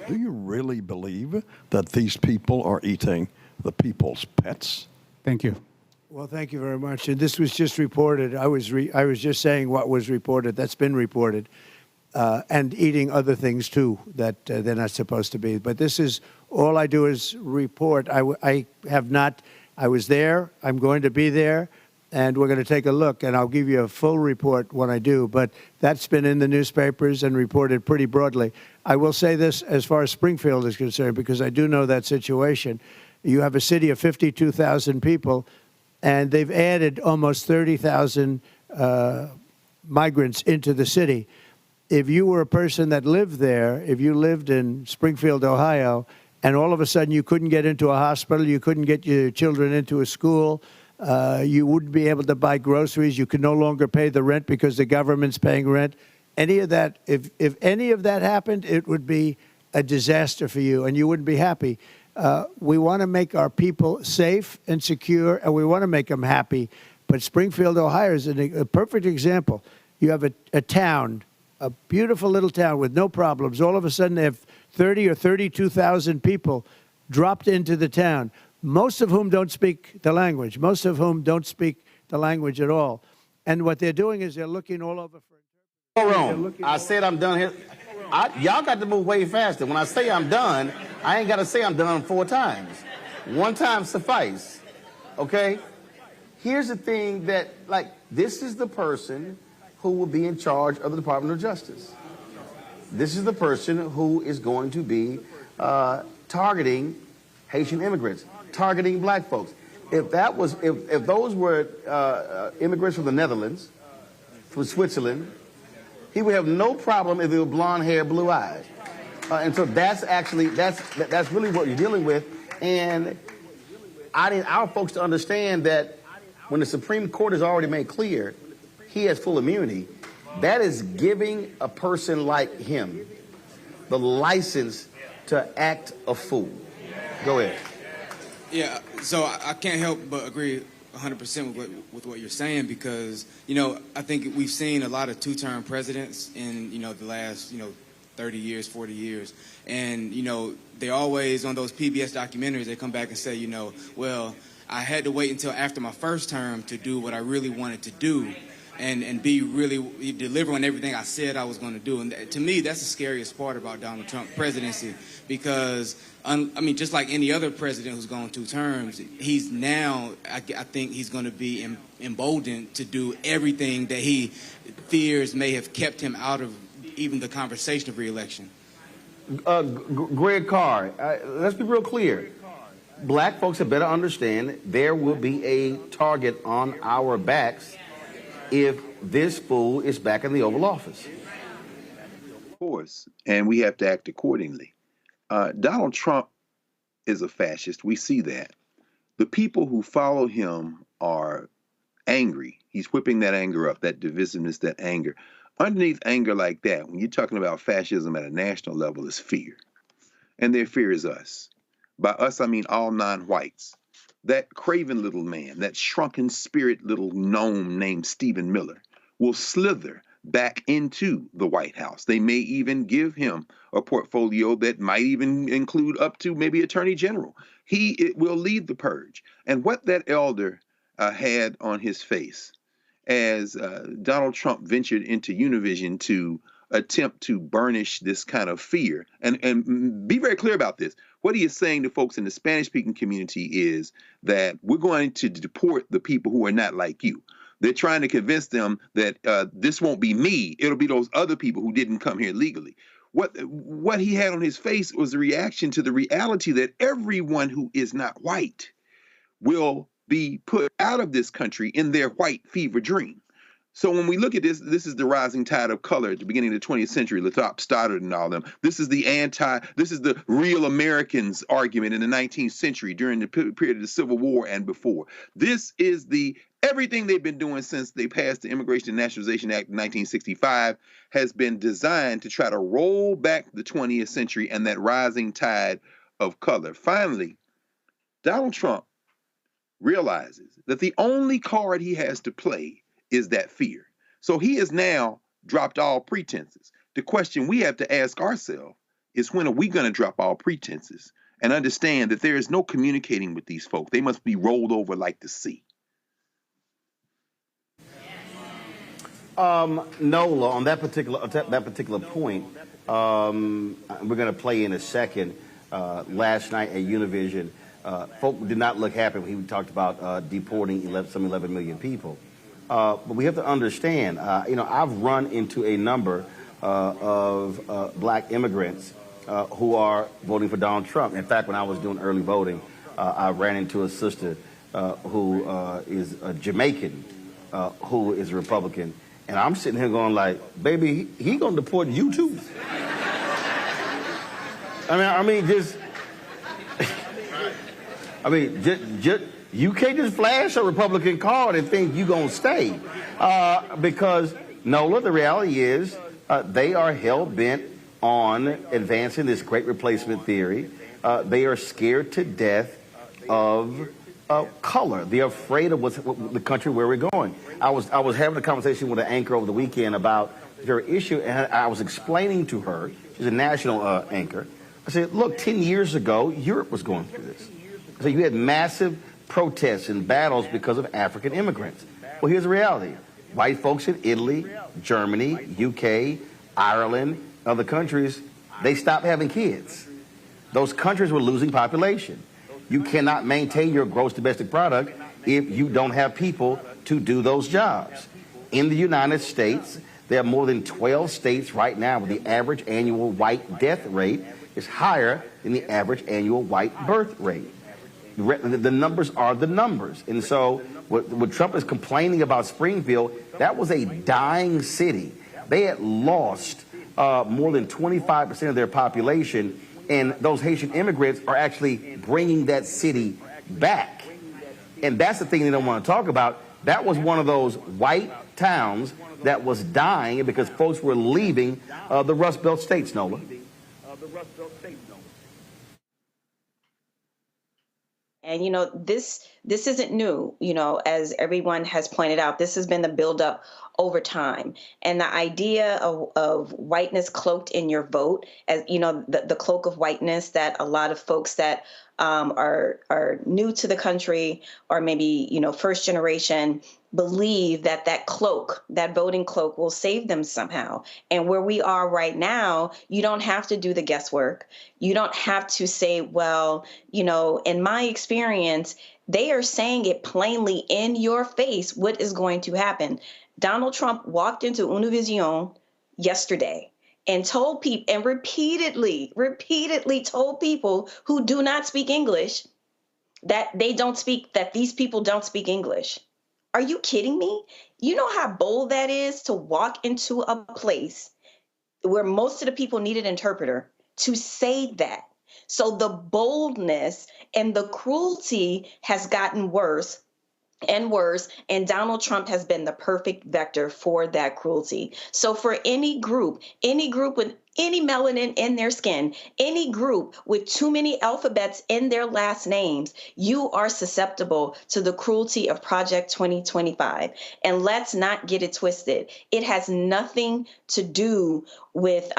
Do you really believe that these people are eating the people's pets? Thank you. Well, thank you very much. And this was just reported. I was just saying what was reported. That's been reported. And eating other things, too, that they're not supposed to be. But this is, all I do is report. I was there. I'm going to be there. And we're going to take a look. And I'll give you a full report when I do. But that's been in the newspapers and reported pretty broadly. I will say this as far as Springfield is concerned, because I do know that situation. You have a city of 52,000 people, and they've added almost 30,000 migrants into the city. If you were a person that lived there, if you lived in Springfield, Ohio, and all of a sudden you couldn't get into a hospital, you couldn't get your children into a school, you wouldn't be able to buy groceries, you could no longer pay the rent because the government's paying rent, any of that, if any of that happened, it would be a disaster for you, and you wouldn't be happy. We want to make our people safe and secure, and we want to make them happy. But Springfield, Ohio is a perfect example. You have a town, a beautiful little town with no problems. All of a sudden, they have 30 or 32,000 people dropped into the town, most of whom don't speak the language, most of whom don't speak the language at all. And what they're doing is they're looking all over for interpreters. I said I'm done here. Y'all got to move way faster. When I say I'm done, I ain't got to say I'm done 4 times. 1 time suffice, okay? Here's the thing that, this is the person who will be in charge of the Department of Justice. This is the person who is going to be targeting Haitian immigrants, targeting black folks. If those were immigrants from the Netherlands, from Switzerland, he would have no problem if they were blonde hair, blue eyes. And so that's really what you're dealing with. And I need our folks to understand that when the Supreme Court has already made clear he has full immunity, that is giving a person like him the license to act a fool. Go ahead. Yeah, so I can't help but agree 100% with what you're saying, because, I think we've seen a lot of 2-term presidents in, the last, 30 years, 40 years. And, they always, on those PBS documentaries, they come back and say, well, I had to wait until after my first term to do what I really wanted to do and be really deliver on everything I said I was going to do. And to me, that's the scariest part about Donald Trump's presidency, because just like any other president who's gone 2 terms, he's now, I think he's going to be emboldened to do everything that he fears may have kept him out of even the conversation of re-election. Greg Carr, let's be real clear. Black folks had better understand there will be a target on our backs if this fool is back in the Oval Office. Of course, and we have to act accordingly. Donald Trump is a fascist. We see that. The people who follow him are angry. He's whipping that anger up, that divisiveness, that anger. Underneath anger like that, when you're talking about fascism at a national level, is fear. And their fear is us. By us, I mean all non-whites. That craven little man, that shrunken spirit little gnome named Stephen Miller, will slither back into the White House. They may even give him a portfolio that might even include up to maybe Attorney General. It will lead the purge. And what that elder had on his face as Donald Trump ventured into Univision to attempt to burnish this kind of fear. And be very clear about this. What he is saying to folks in the Spanish-speaking community is that we're going to deport the people who are not like you. They're trying to convince them that this won't be me. It'll be those other people who didn't come here legally. What he had on his face was a reaction to the reality that everyone who is not white will be put out of this country in their white fever dream. So when we look at this, this is the rising tide of color at the beginning of the 20th century, Lathrop Stoddard and all them. This is the real Americans argument in the 19th century during the period of the Civil War and before. This is the Everything they've been doing since they passed the Immigration and Naturalization Act in 1965 has been designed to try to roll back the 20th century and that rising tide of color. Finally, Donald Trump realizes that the only card he has to play is that fear. So he has now dropped all pretenses. The question we have to ask ourselves is, when are we going to drop all pretenses and understand that there is no communicating with these folks? They must be rolled over like the sea. Nola, on that particular point, we're going to play in a second. Last night at Univision, folk did not look happy when he talked about deporting 11 million people. But we have to understand, I've run into a number of black immigrants who are voting for Donald Trump. In fact, when I was doing early voting, I ran into a sister who is a Jamaican, who is a Republican. And I'm sitting here going like, baby, he gonna deport you too. Just you can't just flash a Republican card and think you gonna stay. Because, Nola, the reality is they are hell-bent on advancing this great replacement theory. They are scared to death of color. They're afraid of the country where we're going. I was having a conversation with an anchor over the weekend about their issue, and I was explaining to her, she's a national anchor, I said, look, 10 years ago, Europe was going through this. I said, you had massive protests and battles because of African immigrants. Well, here's the reality. White folks in Italy, Germany, UK, Ireland, other countries, they stopped having kids. Those countries were losing population. You cannot maintain your gross domestic product if you don't have people to do those jobs. In the United States, there are more than 12 states right now where the average annual white death rate is higher than the average annual white birth rate. The numbers are the numbers. And so what Trump is complaining about Springfield, that was a dying city. They had lost more than 25% of their population, and those Haitian immigrants are actually bringing that city back. And that's the thing they don't want to talk about. That was one of those white towns that was dying because folks were leaving the Rust Belt states, Nola. And, this isn't new, as everyone has pointed out. This has been the buildup over time. And the idea of whiteness cloaked in your vote, as the cloak of whiteness that a lot of folks that are new to the country or maybe, first generation believe that cloak, that voting cloak, will save them somehow. And where we are right now, you don't have to do the guesswork. You don't have to say, well, in my experience, they are saying it plainly in your face what is going to happen. Donald Trump walked into Univision yesterday and told people, and repeatedly told people who do not speak English that these people don't speak English. Are you kidding me? You know how bold that is to walk into a place where most of the people need an interpreter to say that. So the boldness and the cruelty has gotten worse and worse, and Donald Trump has been the perfect vector for that cruelty. So for any group with any melanin in their skin, any group with too many alphabets in their last names, you are susceptible to the cruelty of Project 2025. And let's not get it twisted. It has nothing to do with,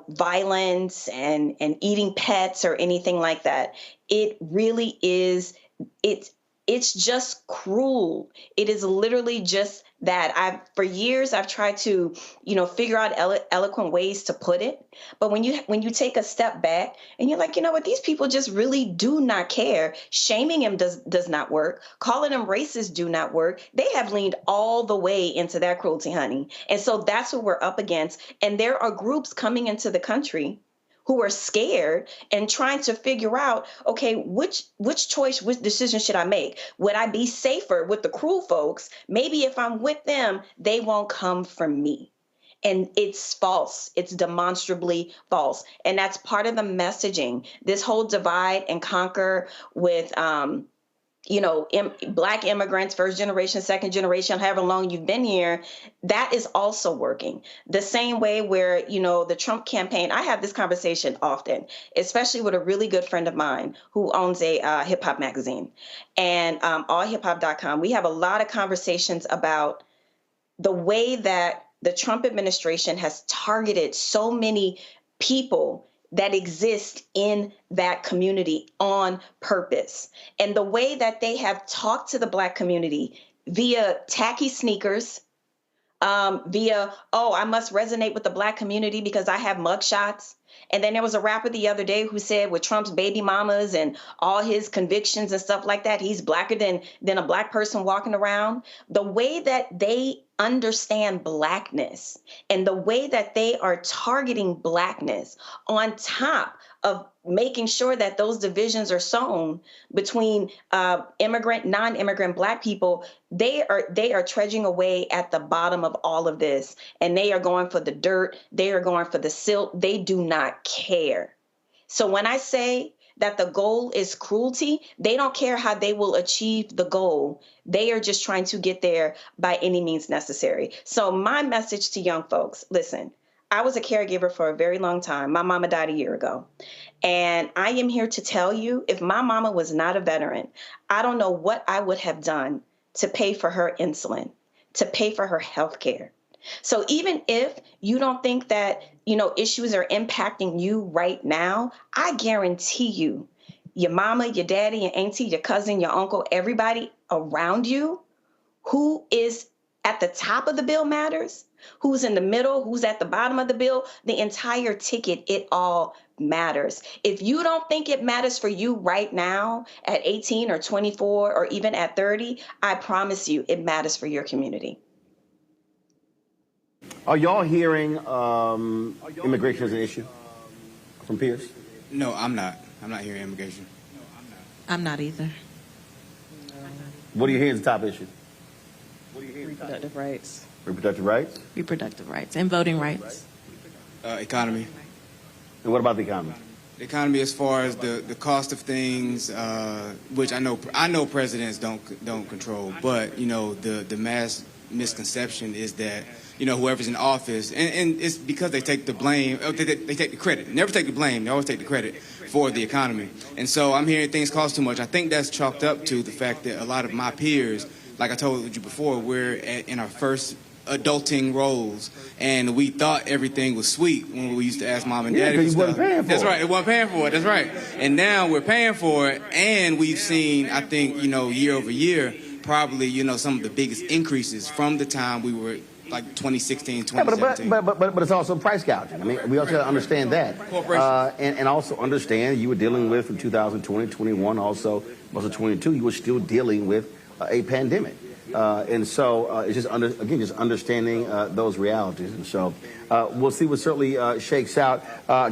violence and eating pets or anything like that. It really is, it's just cruel. It is literally just that. For years I've tried to, figure out eloquent ways to put it. But when you take a step back and you're like, what, these people just really do not care. Shaming him does not work. Calling him racist do not work. They have leaned all the way into that cruelty, honey. And so that's what we're up against. And there are groups coming into the country who are scared and trying to figure out, okay, which decision should I make? Would I be safer with the cruel folks? Maybe if I'm with them, they won't come for me. And it's false. It's demonstrably false. And that's part of the messaging. This whole divide and conquer with Black immigrants, first generation, second generation, however long you've been here, that is also working. The same way where, the Trump campaign, I have this conversation often, especially with a really good friend of mine who owns a hip hop magazine and allhiphop.com. We have a lot of conversations about the way that the Trump administration has targeted so many people that exist in that community on purpose. And the way that they have talked to the Black community via tacky sneakers, via, I must resonate with the Black community because I have mugshots. And then there was a rapper the other day who said with Trump's baby mamas and all his convictions and stuff like that, he's blacker than a Black person walking around. The way that they understand Blackness and the way that they are targeting Blackness on top of making sure that those divisions are sown between immigrant, non-immigrant Black people, they are trudging away at the bottom of all of this. And they are going for the dirt. They are going for the silt. They do not care. So when I say that the goal is cruelty, they don't care how they will achieve the goal. They are just trying to get there by any means necessary. So my message to young folks, listen, I was a caregiver for a very long time. My mama died a year ago. And I am here to tell you, if my mama was not a veteran, I don't know what I would have done to pay for her insulin, to pay for her health care. So even if you don't think that, issues are impacting you right now, I guarantee you, your mama, your daddy, your auntie, your cousin, your uncle, everybody around you who is at the top of the bill matters, who's in the middle, who's at the bottom of the bill, the entire ticket, it all matters. If you don't think it matters for you right now at 18 or 24 or even at 30, I promise you it matters for your community. Are y'all hearing immigration as an issue from peers? No, I'm not. I'm not hearing immigration. I'm not either. What do you hear is the top issue? Reproductive rights. Reproductive rights? Reproductive rights and voting rights. Economy. And what about the economy? The economy, as far as the cost of things, which I know presidents don't control, but the mass misconception is that whoever's in office, and it's because they take the blame, they take the credit. They never take the blame, they always take the credit for the economy. And so I'm hearing things cost too much. I think that's chalked up to the fact that a lot of my peers, like I told you before, we're in our first adulting roles, and we thought everything was sweet when we used to ask mom and daddy for stuff. That's right, it wasn't paying for it, that's right. And now we're paying for it, and we've seen, I think, year over year, probably, some of the biggest increases from the time we were like 2016, 2017. Yeah, but it's also price gouging. I mean, we also understand that. And also understand you were dealing with from 2020, 21, also 22, you were still dealing with a pandemic. And so it's just understanding those realities. And so we'll see what certainly shakes out.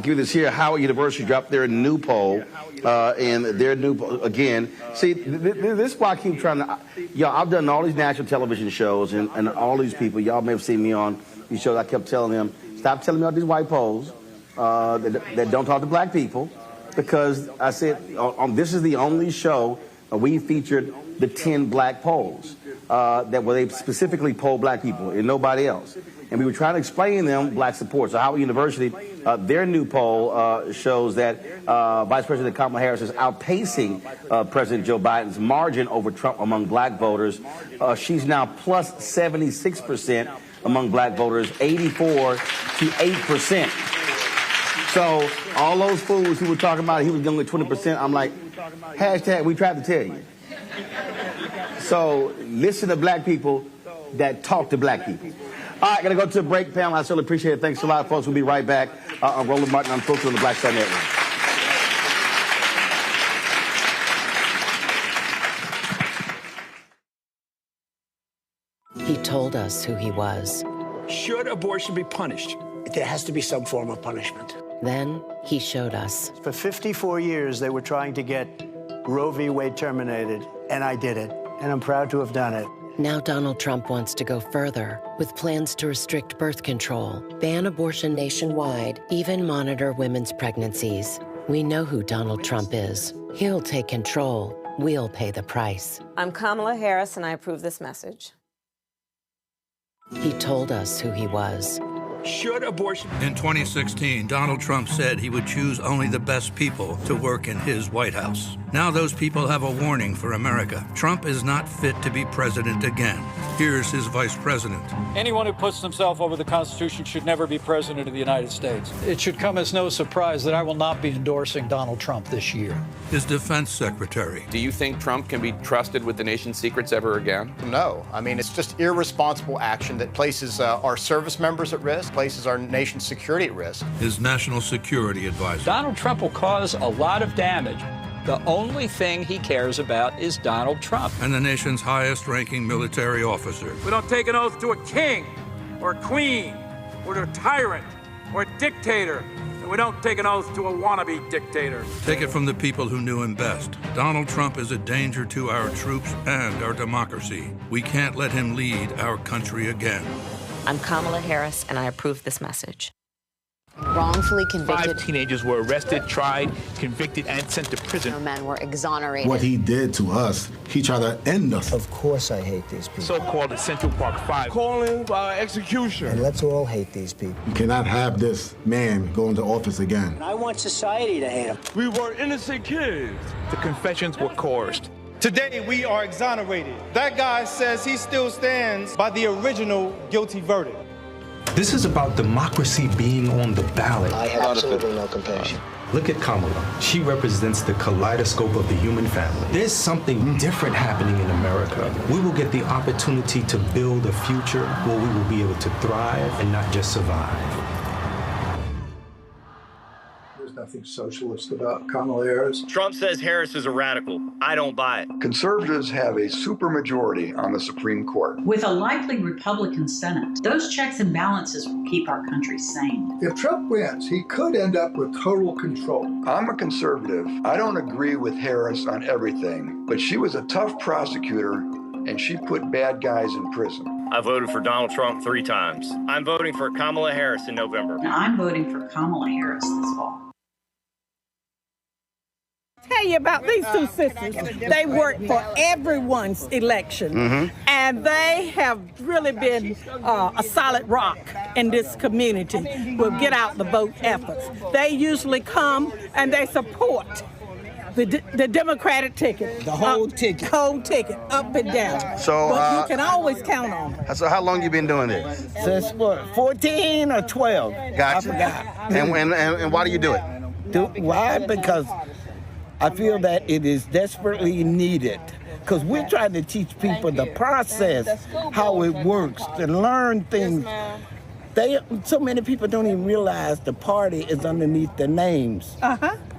Give you this here. Howard University dropped their new poll. And their new poll, again, see, this is why I keep trying to, I've done all these national television shows and all these people, y'all may have seen me on these shows. I kept telling them, stop telling me all these white polls that don't talk to Black people, because I said, this is the only show we featured the 10 Black polls. That where they specifically poll Black people and nobody else. And we were trying to explain to them Black support. So Howard University, their new poll shows that Vice President Kamala Harris is outpacing President Joe Biden's margin over Trump among Black voters. She's now plus 76% among Black voters, 84 to 8%. So all those fools who were talking about he was going to get 20%, I'm like, hashtag, we tried to tell you. So listen to Black people that talk to Black people. All right, going to go to a break, panel. I certainly appreciate it. Thanks a lot, folks. We'll be right back on Roland Martin Unfiltered on the Black Star Network. He told us who he was. Should abortion be punished? There has to be some form of punishment. Then he showed us. For 54 years, they were trying to get Roe v. Wade terminated, and I did it. And I'm proud to have done it. Now Donald Trump wants to go further with plans to restrict birth control, ban abortion nationwide, even monitor women's pregnancies. We know who Donald Trump is. He'll take control we'll pay the price. I'm Kamala Harris, and I approve this message. He told us who he was. Should abortion... In 2016, Donald Trump said he would choose only the best people to work in his White House. Now those people have a warning for America. Trump is not fit to be president again. Here's his vice president. Anyone who puts himself over the Constitution should never be president of the United States. It should come as no surprise that I will not be endorsing Donald Trump this year. His defense secretary. Do you think Trump can be trusted with the nation's secrets ever again? No. I mean, it's just irresponsible action that places our service members at risk, places our nation's security at risk. His national security advisor. Donald Trump will cause a lot of damage. The only thing he cares about is Donald Trump. And the nation's highest-ranking military officer. We don't take an oath to a king or a queen or to a tyrant or a dictator. And we don't take an oath to a wannabe dictator. Take it from the people who knew him best. Donald Trump is a danger to our troops and our democracy. We can't let him lead our country again. I'm Kamala Harris, and I approve this message. Wrongfully convicted. 5 teenagers were arrested, tried, convicted, and sent to prison. No men were exonerated. What he did to us, he tried to end us. Of course I hate these people. So-called Central Park 5. Calling for execution. And let's all hate these people. You cannot have this man go into office again. I want society to hate him. We were innocent kids. The confessions were coerced. Today, we are exonerated. That guy says he still stands by the original guilty verdict. This is about democracy being on the ballot. I have absolutely no compassion. Look at Kamala. She represents the kaleidoscope of the human family. There's something different happening in America. We will get the opportunity to build a future where we will be able to thrive and not just survive. Nothing socialist about Kamala Harris. Trump says Harris is a radical. I don't buy it. Conservatives have a supermajority on the Supreme Court. With a likely Republican Senate, those checks and balances will keep our country sane. If Trump wins, he could end up with total control. I'm a conservative. I don't agree with Harris on everything, but she was a tough prosecutor and she put bad guys in prison. I voted for Donald Trump 3 times. I'm voting for Kamala Harris in November. Now, I'm voting for Kamala Harris this fall. Tell you about these two sisters. They work for everyone's election, and they have really been a solid rock in this community with get out the vote efforts. They usually come and they support the Democratic ticket. The whole ticket. Whole ticket, up and down. So, but you can always count on them. So how long you been doing this? Since what, 14 or 12? Gotcha. I forgot. And why do you do it? Why? Because I feel that it is desperately needed. Because we're trying to teach people the process, how it works, to learn things. So many people don't even realize the party is underneath the names.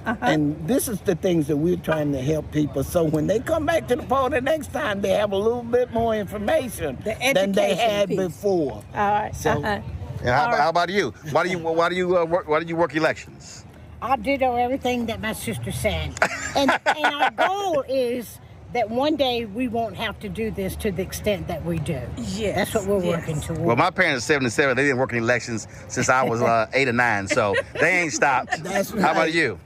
And this is the things that we're trying to help people. So when they come back to the poll the next time, they have a little bit more information than they had before. All right. So, and how about you? Why do you work elections? I do know everything that my sister said. And our goal is that one day we won't have to do this to the extent that we do. Yes. That's what we're working towards. Well, my parents are 77. They didn't work in elections since I was 8 or 9, so they ain't stopped. That's right. How about you?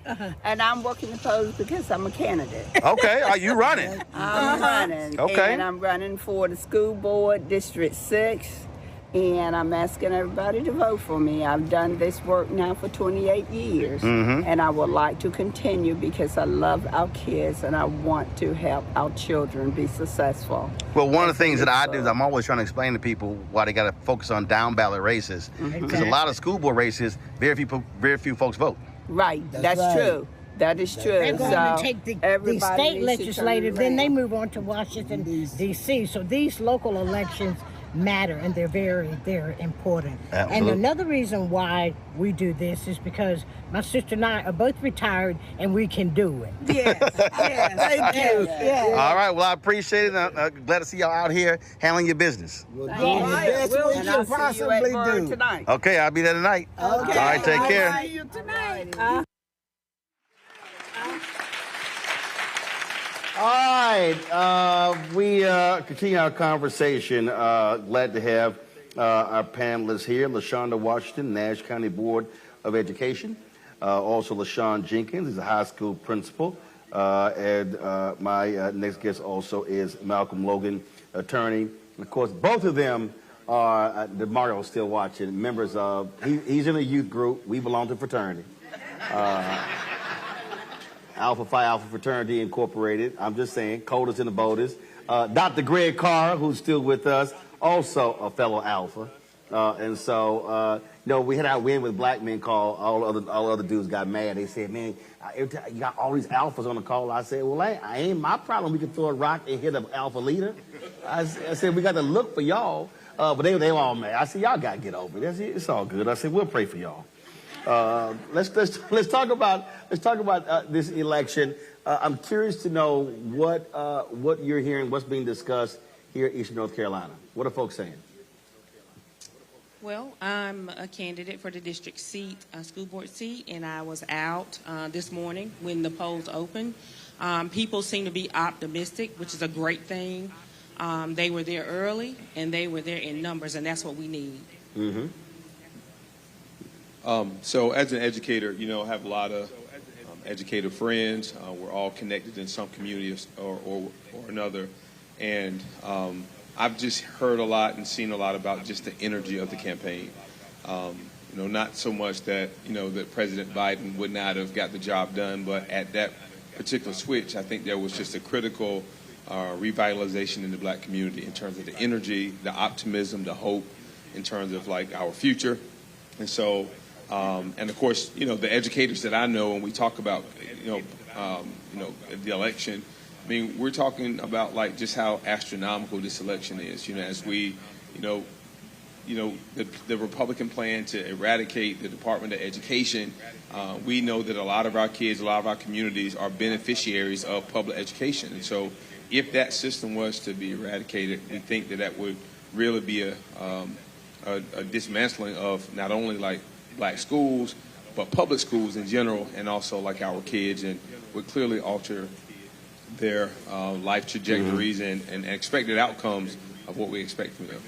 And I'm working opposed because I'm a candidate. Okay, are you running? I'm running. Okay. And I'm running for the school board, District 6. And I'm asking everybody to vote for me. I've done this work now for 28 years. And I would like to continue because I love our kids and I want to help our children be successful. Well, one of the things that I do is I'm always trying to explain to people why they got to focus on down ballot races. Because a lot of school board races, very few folks vote. Right, that's true. That is true. They're going to take the state legislative, then they move on to Washington, D.C. So these local elections matter, and they're very important. Absolutely. And another reason why we do this is because my sister and I are both retired, and we can do it. Yes, thank you. Yeah. All right, well, I appreciate it. I'm glad to see y'all out here handling your business. We'll do the best we can possibly do. Tonight. Okay, I'll be there tonight. Okay. All right, take care. See you tonight. All right, we continue our conversation. Glad to have our panelists here, LaShonda Washington, Nash County Board of Education. Also, LaShawn Jenkins is a high school principal My next guest also is Malcolm Logan, attorney. And of course, both of them are, Damario still watching, members of, he's in a youth group. We belong to fraternity. Alpha Phi Alpha Fraternity Incorporated. I'm just saying, coldest in the boldest. Dr. Greg Carr, who's still with us, also a fellow Alpha. We had our win with black men call. All other dudes got mad. They said, man, every time you got all these alphas on the call. I said, well, I ain't my problem. We can throw a rock and hit an alpha leader. I said, we got to look for y'all. But they were all mad. I said, y'all got to get over it. It's all good. I said, we'll pray for y'all. Let's talk about this election. I'm curious to know what you're hearing, what's being discussed here in Eastern North Carolina. What are folks saying? Well, I'm a candidate for the district seat, school board seat, and I was out this morning when the polls opened. People seem to be optimistic, which is a great thing. They were there early, and they were there in numbers, and that's what we need. Mm-hmm. So as an educator, I have a lot of educator friends. We're all connected in some community or another. And I've just heard a lot and seen a lot about just the energy of the campaign. Not so much that, that President Biden would not have got the job done, but at that particular switch, I think there was just a critical revitalization in the black community in terms of the energy, the optimism, the hope in terms of like our future. And so, and of course, the educators that I know, when we talk about, the election, I mean, we're talking about like just how astronomical this election is. As we, the Republican plan to eradicate the Department of Education, we know that a lot of our kids, a lot of our communities are beneficiaries of public education. And so if that system was to be eradicated, we think that would really be a dismantling of not only like black schools, but public schools in general, and also like our kids, and would clearly alter their life trajectories and expected outcomes of what we expect from them.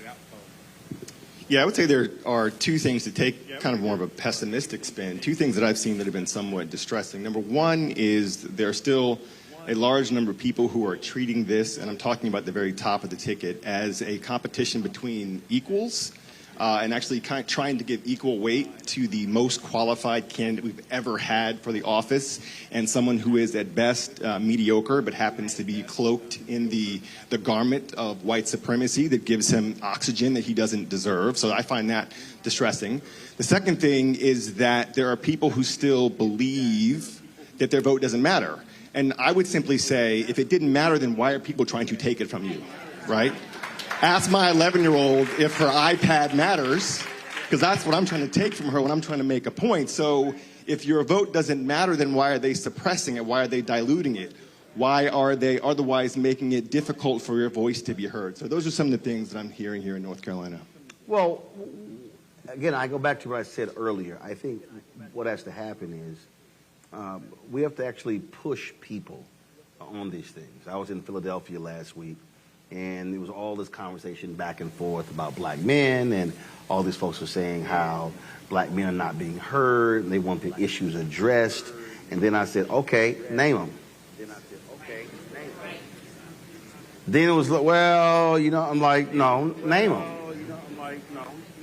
Yeah, I would say there are two things to take kind of more of a pessimistic spin. Two things that I've seen that have been somewhat distressing. Number one is there are still a large number of people who are treating this, and I'm talking about the very top of the ticket, as a competition between equals. And actually kind of trying to give equal weight to the most qualified candidate we've ever had for the office, and someone who is at best mediocre but happens to be cloaked in the garment of white supremacy that gives him oxygen that he doesn't deserve. So I find that distressing. The second thing is that there are people who still believe that their vote doesn't matter. And I would simply say, if it didn't matter, then why are people trying to take it from you, right? Ask my 11-year-old if her iPad matters, because that's what I'm trying to take from her when I'm trying to make a point. So if your vote doesn't matter, then why are they suppressing it? Why are they diluting it? Why are they otherwise making it difficult for your voice to be heard? So those are some of the things that I'm hearing here in North Carolina. Well, again, I go back to what I said earlier. I think what has to happen is we have to actually push people on these things. I was in Philadelphia last week, and there was all this conversation back and forth about black men, and all these folks were saying how black men are not being heard, and they want the issues addressed. And then I said, okay, name them. Then it was like, well, I'm like, no, name them.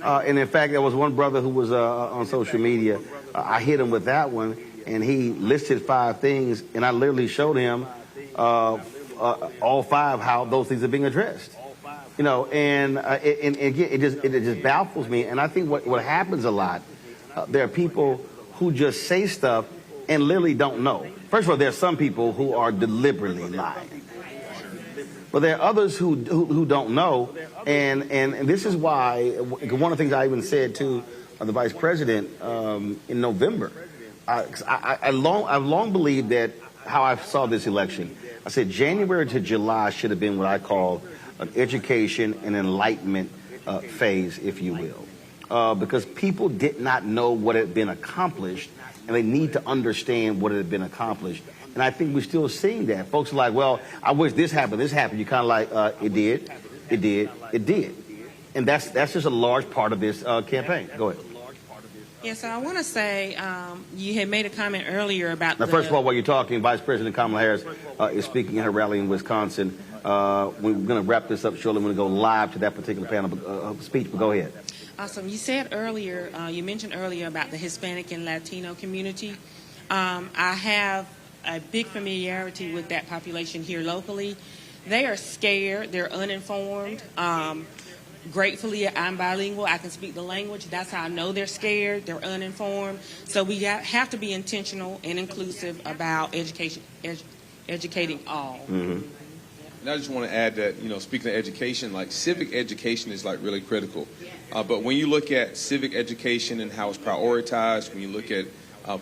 And in fact, there was one brother who was on social media. I hit him with that one, and he listed 5 things, and I literally showed him all 5 how those things are being addressed, and again, it just baffles me. And I think what happens a lot, there are people who just say stuff and literally don't know. First of all, there are some people who are deliberately lying, but there are others who don't know, and this is why one of the things I even said to the vice president in November. I've long believed that how I saw this election. I said January to July should have been what I call an education and enlightenment phase, if you will, because people did not know what had been accomplished, and they need to understand what had been accomplished. And I think we're still seeing that. Folks are like, well, I wish this happened. You're kind of like, it did. And that's just a large part of this campaign. Go ahead. Yeah, so I want to say you had made a comment earlier about Now, first of all, while you're talking, Vice President Kamala Harris is speaking at her rally in Wisconsin. We're going to wrap this up shortly. We're going to go live to that particular panel speech, but go ahead. Awesome. You said earlier, you mentioned earlier about the Hispanic and Latino community. I have a big familiarity with that population here locally. They are scared. They're uninformed. Gratefully, I'm bilingual. I can speak the language. That's how I know they're scared. They're uninformed. So we have to be intentional and inclusive about educating all. Mm-hmm. And I just want to add that, speaking of education, like civic education is like really critical. But when you look at civic education and how it's prioritized, when you look at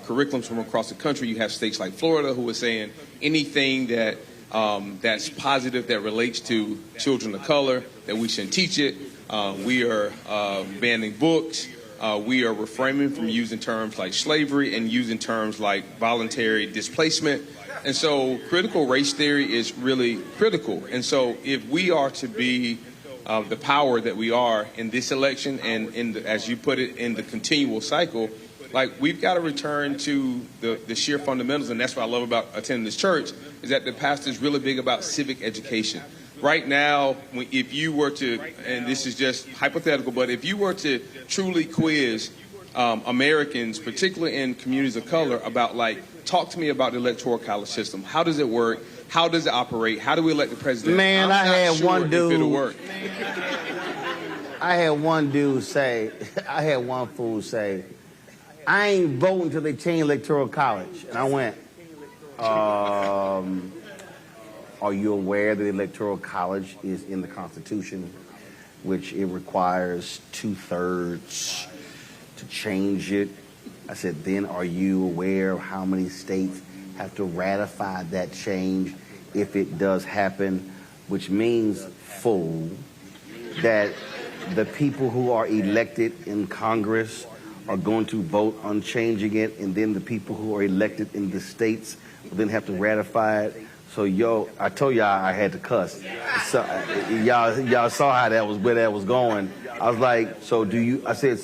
curriculums from across the country, you have states like Florida who are saying anything that that's positive that relates to children of color, that we shouldn't teach it. We are banning books. We are refraining from using terms like slavery and using terms like voluntary displacement. And so critical race theory is really critical. And so if we are to be the power that we are in this election and as you put it, in the continual cycle, like we've got to return to the sheer fundamentals. And that's what I love about attending this church, is that the pastor is really big about civic education. Right now, if you were to, and this is just hypothetical, but if you were to truly quiz Americans, particularly in communities of color, about talk to me about the electoral college system. How does it work? How does it operate? How do we elect the president? Man, I had one dude. It'll work. I had one dude say, I had one fool say, I ain't voting until they change electoral college. And I went, are you aware that the electoral college is in the Constitution, which it requires 2/3 to change it? I said, then are you aware of how many states have to ratify that change if it does happen? Which means, fool, that the people who are elected in Congress are going to vote on changing it, and then the people who are elected in the states will then have to ratify it. So, I told y'all I had to cuss. So, y'all saw how where that was going. I was like, I said,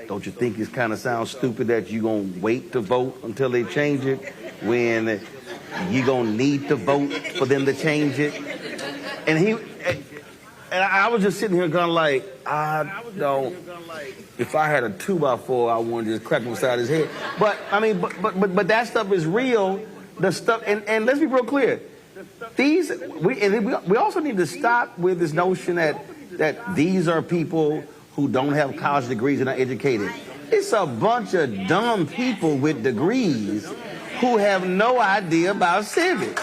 don't you think it kind of sounds stupid that you're going to wait to vote until they change it when you're going to need to vote for them to change it? And I was just sitting here going if I had a 2x4, I wanted to just crack him beside his head. But, but that stuff is real. The stuff, and let's be real clear. We also need to stop with this notion that these are people who don't have college degrees and are educated. It's a bunch of dumb people with degrees who have no idea about civics.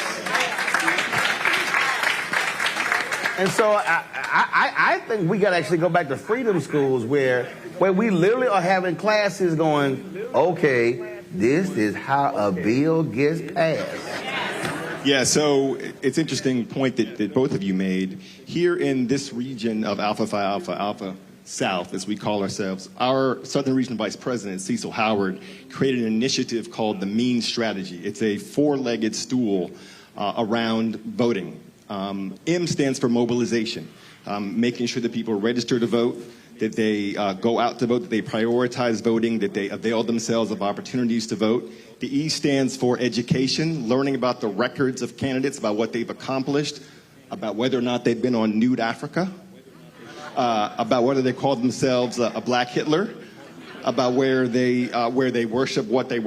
And so I think we got to actually go back to freedom schools where we literally are having classes going, okay, this is how a bill gets passed. Yeah, so it's interesting point that both of you made. Here in this region of Alpha Phi Alpha Alpha South, as we call ourselves, our Southern Region Vice President, Cecil Howard, created an initiative called the MEAN Strategy. It's a four-legged stool around voting. M stands for mobilization, making sure that people register to vote, that they go out to vote, that they prioritize voting, that they avail themselves of opportunities to vote. The E stands for education, learning about the records of candidates, about what they've accomplished, about whether or not they've been on Nude Africa, about whether they call themselves a Black Hitler, about where they worship, what they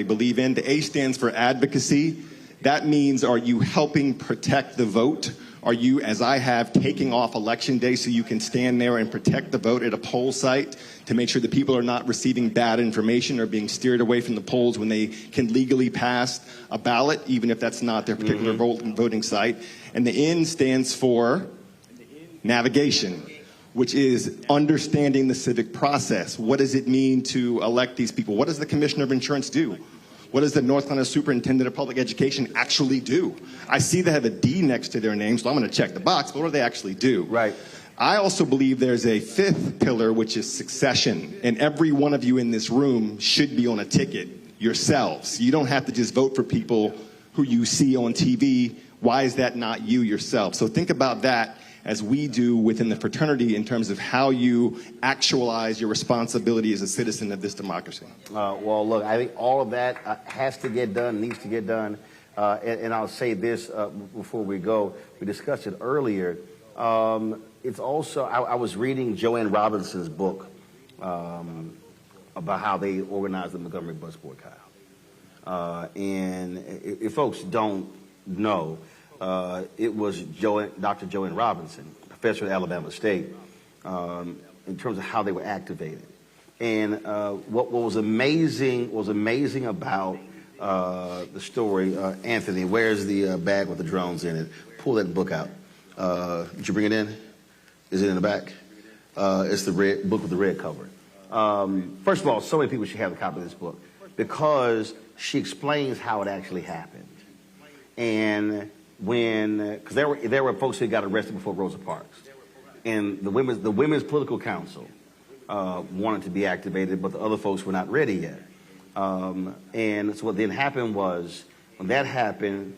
believe in. The A stands for advocacy. That means, are you helping protect the vote? Are you, as I have, taking off Election Day so you can stand there and protect the vote at a poll site to make sure that people are not receiving bad information or being steered away from the polls when they can legally pass a ballot, even if that's not their particular voting site? And the N stands for navigation, which is understanding the civic process. What does it mean to elect these people? What does the Commissioner of Insurance do? What does the North Carolina Superintendent of Public Education actually do? I see they have a D next to their name, so I'm going to check the box, but what do they actually do? Right. I also believe there's a fifth pillar, which is succession. And every one of you in this room should be on a ticket yourselves. You don't have to just vote for people who you see on TV. Why is that not you yourself? So think about that as we do within the fraternity in terms of how you actualize your responsibility as a citizen of this democracy? Well, look, I think all of that has to get done, needs to get done. And I'll say this before we go. We discussed it earlier. It's also, I was reading Joanne Robinson's book about how they organized the Montgomery bus boycott. And if folks don't know, it was Dr. Joanne Robinson, professor at Alabama State, in terms of how they were activated. And what was amazing about the story, Anthony, where's the bag with the drones in it? Pull that book out. Did you bring it in? Is it in the back? It's the red book with the red cover. First of all, so many people should have a copy of this book because she explains how it actually happened. And because there were folks who got arrested before Rosa Parks, and the women's political council wanted to be activated, but the other folks were not ready yet. And so what then happened was, when that happened,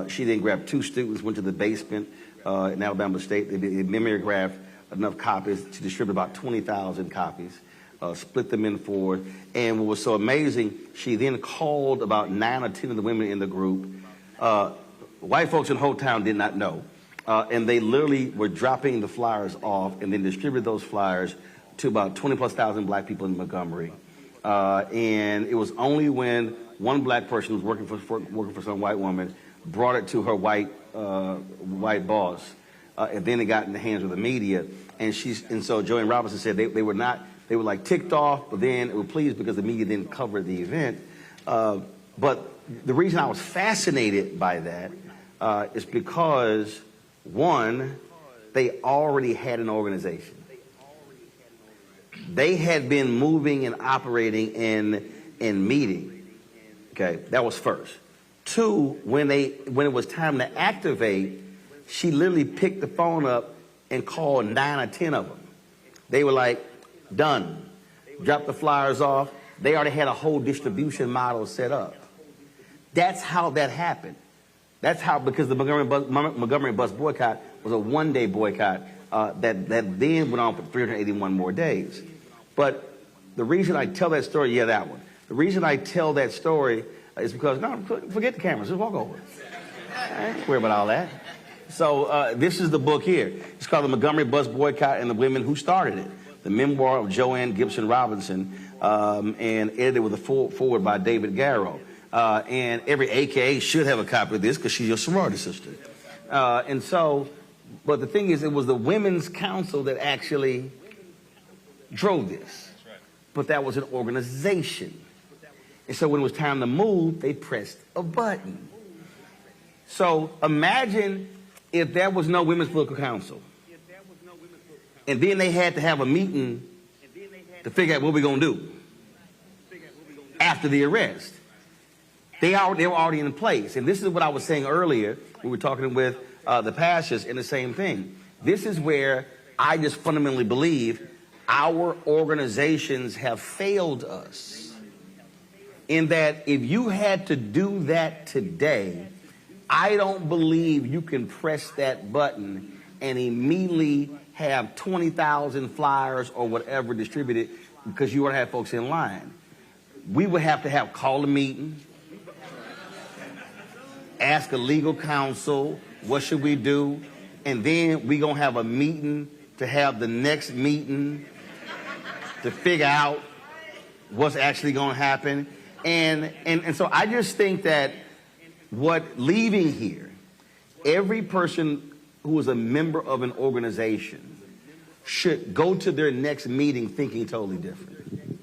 she then grabbed 2 students, went to the basement in Alabama State. They mimeographed enough copies to distribute about 20,000 copies, split them in 4. And what was so amazing, she then called about 9 or 10 of the women in the group. White folks in the whole town did not know. And they literally were dropping the flyers off and then distributed those flyers to about 20,000+ black people in Montgomery. And it was only when one black person was working for some white woman brought it to her white boss, and then it got in the hands of the media. And so Joanne Robinson said they were like ticked off, but then they were pleased because the media didn't cover the event. But the reason I was fascinated by that is because, one, they already had an organization. They had been moving and operating and meeting. Okay, that was first. 2, when it was time to activate, she literally picked the phone up and called 9 or 10 of them. They were like, done. Dropped the flyers off. They already had a whole distribution model set up. That's how that happened. That's how, because the Montgomery bus boycott was a one-day boycott that then went on for 381 more days. But the reason I tell that story, that one. The reason I tell that story is because, no, forget the cameras, just walk over. I ain't worry about all that. So this is the book here. It's called The Montgomery Bus Boycott and the Women Who Started It. The memoir of Joanne Gibson Robinson, and edited with a foreword by David Garrow. And every AKA should have a copy of this because she's your sorority sister. But the thing is, it was the Women's Council that actually drove this. But that was an organization. And so when it was time to move, they pressed a button. So imagine if there was no Women's Political Council. And then they had to have a meeting to figure out what we're going to do after the arrest. They were already in place. And this is what I was saying earlier. We were talking with the pastors, and the same thing. This is where I just fundamentally believe our organizations have failed us. In that if you had to do that today, I don't believe you can press that button and immediately have 20,000 flyers or whatever distributed because you want to have folks in line. We would have to call a meeting, ask a legal counsel, what should we do? And then we're going to have a meeting to have the next meeting to figure out what's actually going to happen. And so I just think that leaving here, every person who is a member of an organization should go to their next meeting thinking totally different.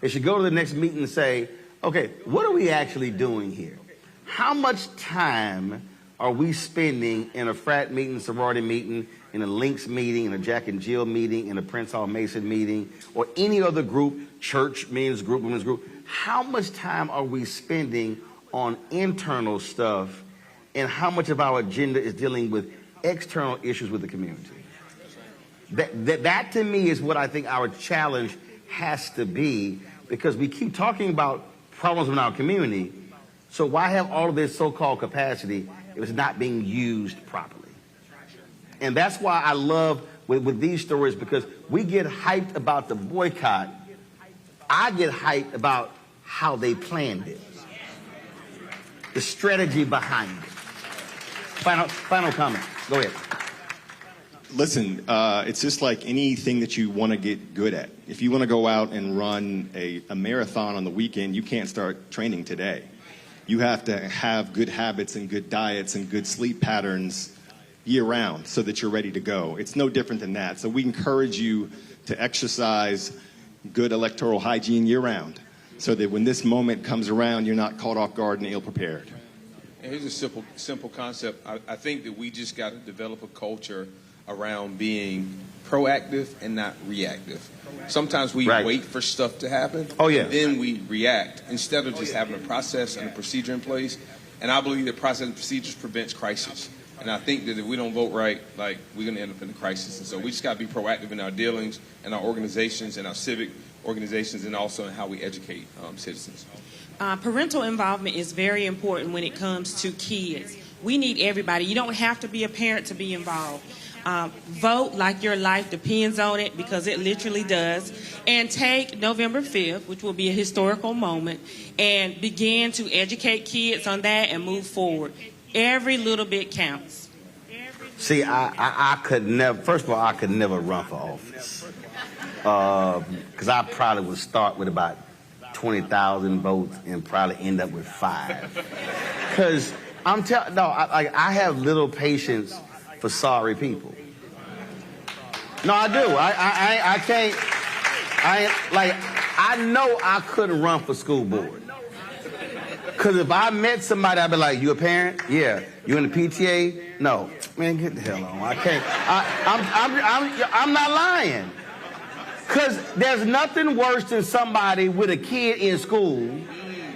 They should go to the next meeting and say, okay, what are we actually doing here? How much time are we spending in a frat meeting, sorority meeting, in a Lynx meeting, in a Jack and Jill meeting, in a Prince Hall Mason meeting, or any other group, church, men's group, women's group? How much time are we spending on internal stuff, and how much of our agenda is dealing with external issues with the community? That to me is what I think our challenge has to be, because we keep talking about problems in our community. So why have all of this so-called capacity if it's not being used properly? And that's why I love with these stories, because we get hyped about the boycott. I get hyped about how they planned it, the strategy behind it. Final comment. Go ahead. Listen, it's just like anything that you want to get good at. If you want to go out and run a marathon on the weekend, you can't start training today. You have to have good habits and good diets and good sleep patterns year-round so that you're ready to go. It's no different than that. So we encourage you to exercise good electoral hygiene year-round so that when this moment comes around, you're not caught off guard and ill-prepared. And here's a simple concept. I think that we just got to develop a culture around being proactive and not reactive. Sometimes we wait for stuff to happen, and then we react instead of just having a process and a procedure in place. And I believe that process and procedures prevents crisis. And I think that if we don't vote right, like, we're going to end up in a crisis. And so we just got to be proactive in our dealings and our organizations and our civic organizations, and also in how we educate citizens. Parental involvement is very important when it comes to kids. We need everybody. You don't have to be a parent to be involved. Vote like your life depends on it, because it literally does. And take November 5th, which will be a historical moment, and begin to educate kids on that and move forward. Every little bit counts. See, I could never, first of all, I could never run for office. Because I probably would start with about 20,000 votes and probably end up with 5. Because I have little patience for sorry people. No, I do. I can't. I know I couldn't run for school board. Because if I met somebody, I'd be like, you a parent? Yeah. You in the PTA? No. Man, get the hell on. I can't. I'm not lying. Because there's nothing worse than somebody with a kid in school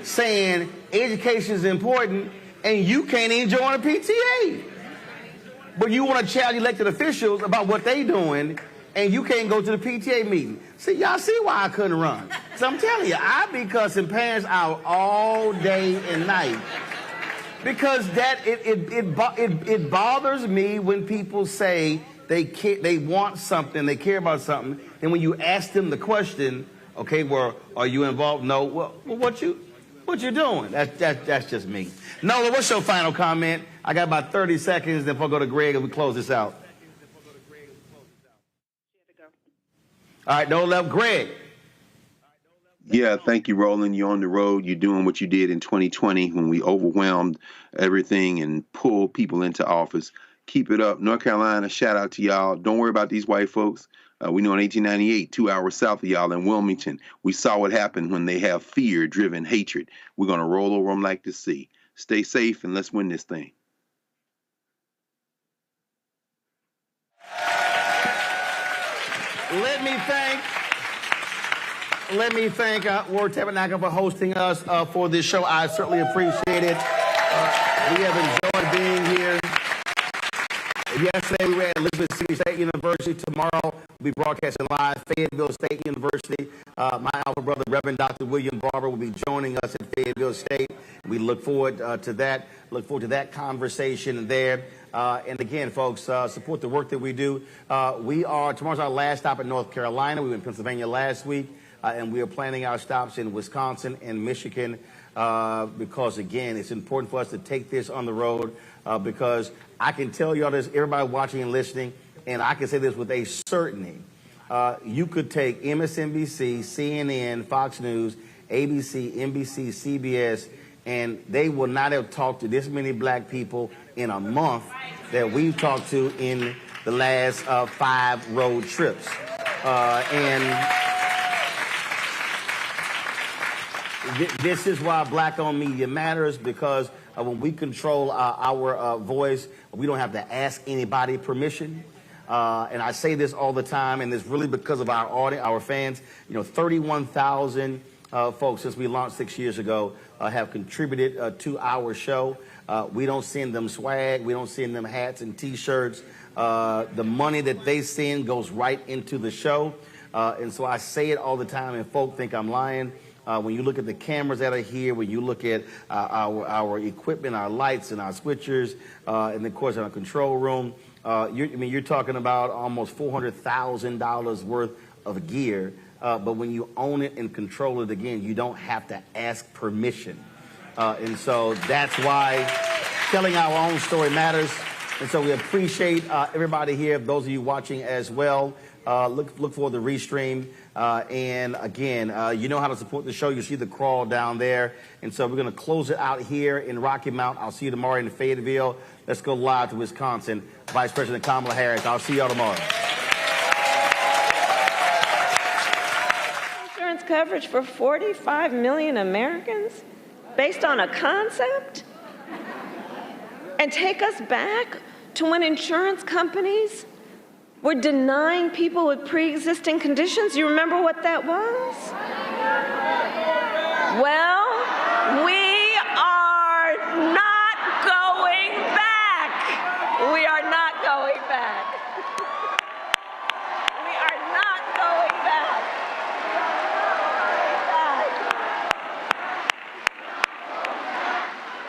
saying education is important and you can't even join a PTA. But you want to challenge elected officials about what they doing and you can't go to the PTA meeting. See, y'all see why I couldn't run. So I'm telling you, I be cussing parents out all day and night. Because it bothers me when people say they want something, they care about something, and when you ask them the question, okay, well, are you involved? No. Well, what you doing? That's just me. Nola, what's your final comment? I got about 30 seconds, then we'll go to Greg and we close this out. All right, Nola, Greg. Yeah, thank you, Roland. You're on the road. You're doing what you did in 2020 when we overwhelmed everything and pulled people into office. Keep it up. North Carolina, shout out to y'all. Don't worry about these white folks. We know in 1898, 2 hours south of y'all in Wilmington, we saw what happened when they have fear-driven hatred. We're going to roll over them like the sea. Stay safe and let's win this thing. Let me thank Word Tabernacle for hosting us for this show. I certainly appreciate it. We have enjoyed being here. Yesterday we were at Elizabeth City State University. Tomorrow we'll be broadcasting live Fayetteville State University. My alpha brother, Reverend Dr. William Barber, will be joining us at Fayetteville State. We look forward to that. Look forward to that conversation there. And again, folks, support the work that we do. Tomorrow's our last stop in North Carolina. We were in Pennsylvania last week. And we are planning our stops in Wisconsin and Michigan because, again, it's important for us to take this on the road because I can tell y'all this, everybody watching and listening, and I can say this with a certainty. You could take MSNBC, CNN, Fox News, ABC, NBC, CBS, and they will not have talked to this many black people in a month that we've talked to in the last 5 road trips. This is why black-owned media matters, because when we control our voice, we don't have to ask anybody permission. And I say this all the time, and it's really because of our audience, our fans. 31,000 folks since we launched 6 years ago have contributed to our show. We don't send them swag. We don't send them hats and T-shirts. The money that they send goes right into the show. And so I say it all the time, and folk think I'm lying. When you look at the cameras that are here, when you look at our equipment, our lights and our switchers, and of course our control room, You're talking about almost $400,000 worth of gear, but when you own it and control it, again, you don't have to ask permission. And so that's why telling our own story matters. And so we appreciate everybody here, those of you watching as well. Look for the restream. And again, you know how to support the show. You see the crawl down there. And so we're going to close it out here in Rocky Mount. I'll see you tomorrow in Fayetteville. Let's go live to Wisconsin. Vice President Kamala Harris. I'll see y'all tomorrow. Insurance coverage for 45 million Americans based on a concept? And take us back to when insurance companies were denying people with pre-existing conditions? You remember what that was? Well, we are not going back. We are not going back. We are not going back.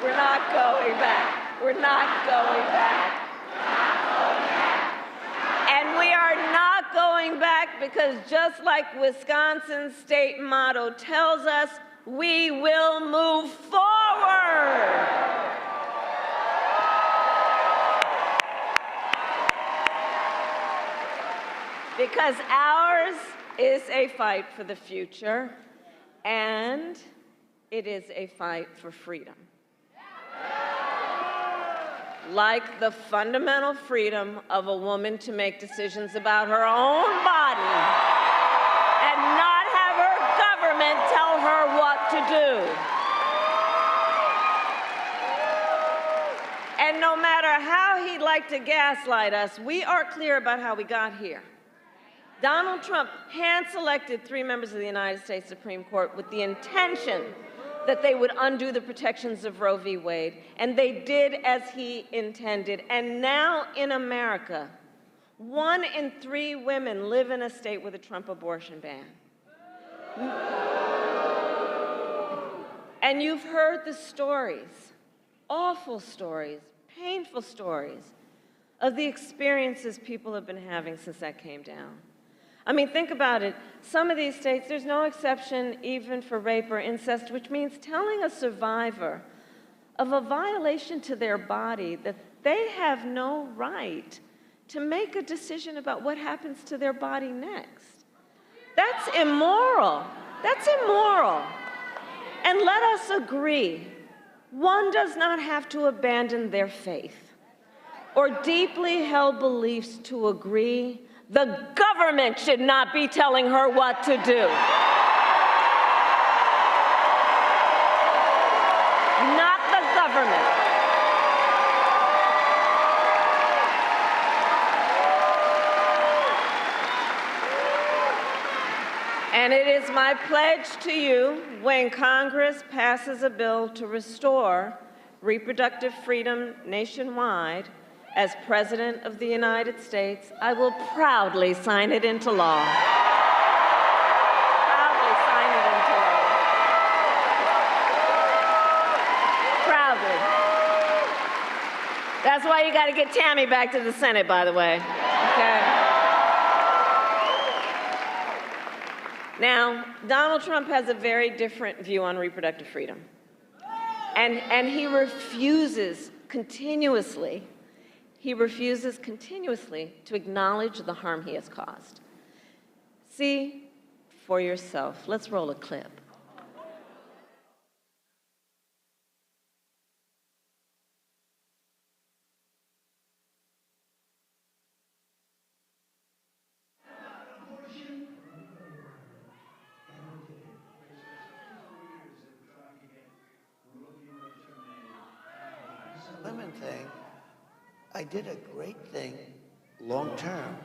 We're not going back. We're not going back. And we are not going back because just like Wisconsin's state motto tells us, we will move forward. Because ours is a fight for the future, and it is a fight for freedom. Like the fundamental freedom of a woman to make decisions about her own body and not have her government tell her what to do. And no matter how he'd like to gaslight us, we are clear about how we got here. Donald Trump hand-selected 3 members of the United States Supreme Court with the intention that they would undo the protections of Roe v. Wade, and they did as he intended. And now in America, 1 in 3 women live in a state with a Trump abortion ban. And you've heard the stories, awful stories, painful stories, of the experiences people have been having since that came down. I mean, think about it. Some of these states, there's no exception even for rape or incest, which means telling a survivor of a violation to their body that they have no right to make a decision about what happens to their body next. That's immoral. That's immoral. And let us agree, one does not have to abandon their faith or deeply held beliefs to agree the government should not be telling her what to do. Not the government. And it is my pledge to you, when Congress passes a bill to restore reproductive freedom nationwide, as President of the United States, I will proudly sign it into law. Proudly sign it into law. Proudly. That's why you got to get Tammy back to the Senate, by the way. Okay? Now, Donald Trump has a very different view on reproductive freedom. And he refuses continuously to acknowledge the harm he has caused. See for yourself. Let's roll a clip. Women thing, I did a great thing long term.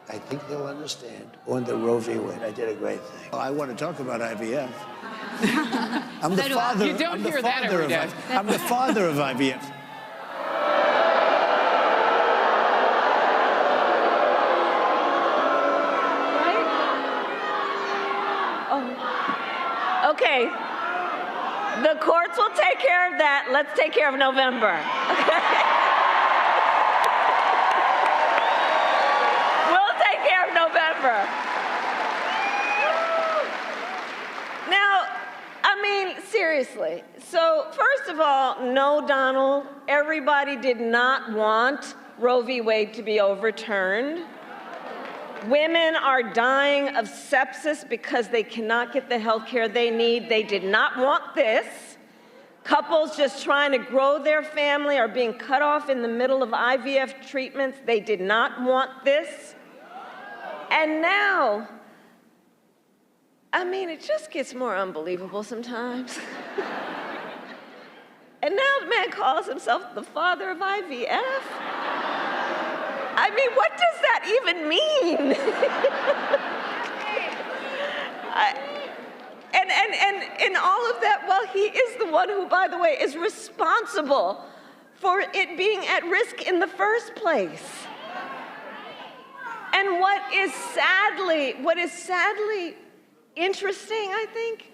I think they'll understand. On the Roe v. Wade, I did a great thing. I want to talk about IVF. I'm the father. You don't hear that every day. I'm the father of IVF. Right? Oh. Okay. The courts will take care of that. Let's take care of November. Okay? seriously, so first of all, no, Donald, everybody did not want Roe v. Wade to be overturned. Women are dying of sepsis because they cannot get the health care they need. They did not want this. Couples just trying to grow their family are being cut off in the middle of IVF treatments. They did not want this. And now, I mean, it just gets more unbelievable sometimes. And now the man calls himself the father of IVF? I mean, what does that even mean? And all of that, well, he is the one who, by the way, is responsible for it being at risk in the first place. And what is sadly interesting, I think,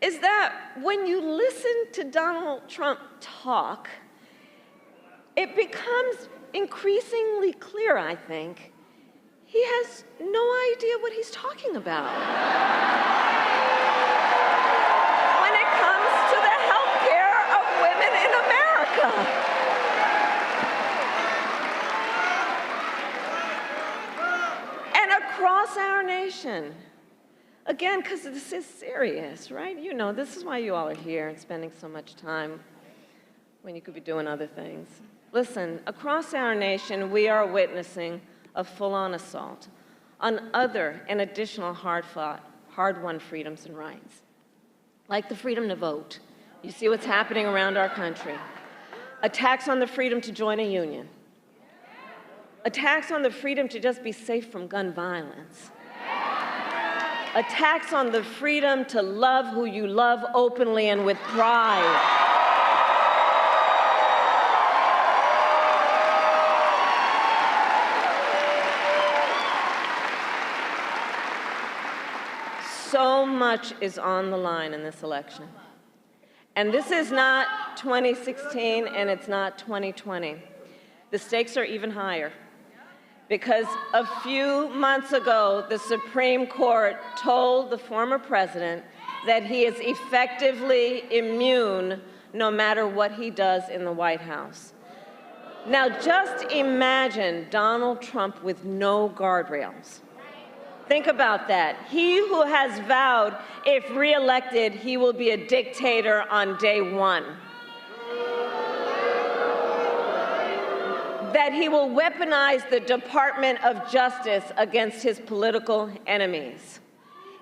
is that when you listen to Donald Trump talk, it becomes increasingly clear, I think, he has no idea what he's talking about when it comes to the health care of women in America. And across our nation, again, because this is serious, right? You know, this is why you all are here and spending so much time when you could be doing other things. Listen, across our nation, we are witnessing a full-on assault on other and additional hard-fought, hard-won freedoms and rights, like the freedom to vote. You see what's happening around our country. Attacks on the freedom to join a union. Attacks on the freedom to just be safe from gun violence. Attacks on the freedom to love who you love openly and with pride. So much is on the line in this election. And this is not 2016 and it's not 2020. The stakes are even higher because a few months ago, the Supreme Court told the former president that he is effectively immune no matter what he does in the White House. Now, just imagine Donald Trump with no guardrails. Think about that. He who has vowed, if reelected, he will be a dictator on day one. That he will weaponize the Department of Justice against his political enemies.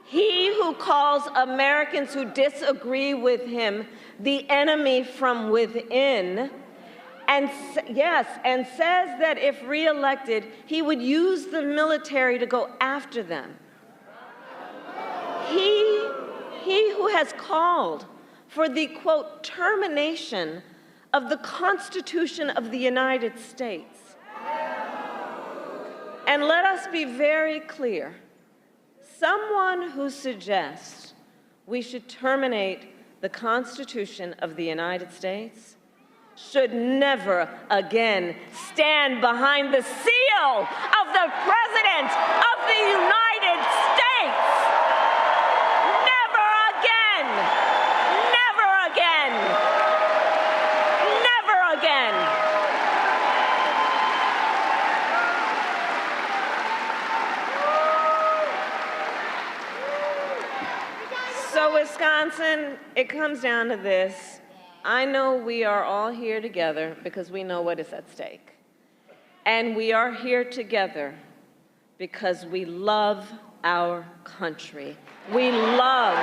He who calls Americans who disagree with him the enemy from within, and says that if reelected, he would use the military to go after them. He who has called for the, quote, termination of the Constitution of the United States. And let us be very clear. Someone who suggests we should terminate the Constitution of the United States should never again stand behind the seal of the President of the United States. Never again. Never again. Never again. So, Wisconsin, it comes down to this. I know we are all here together because we know what is at stake. And we are here together because we love our country. We love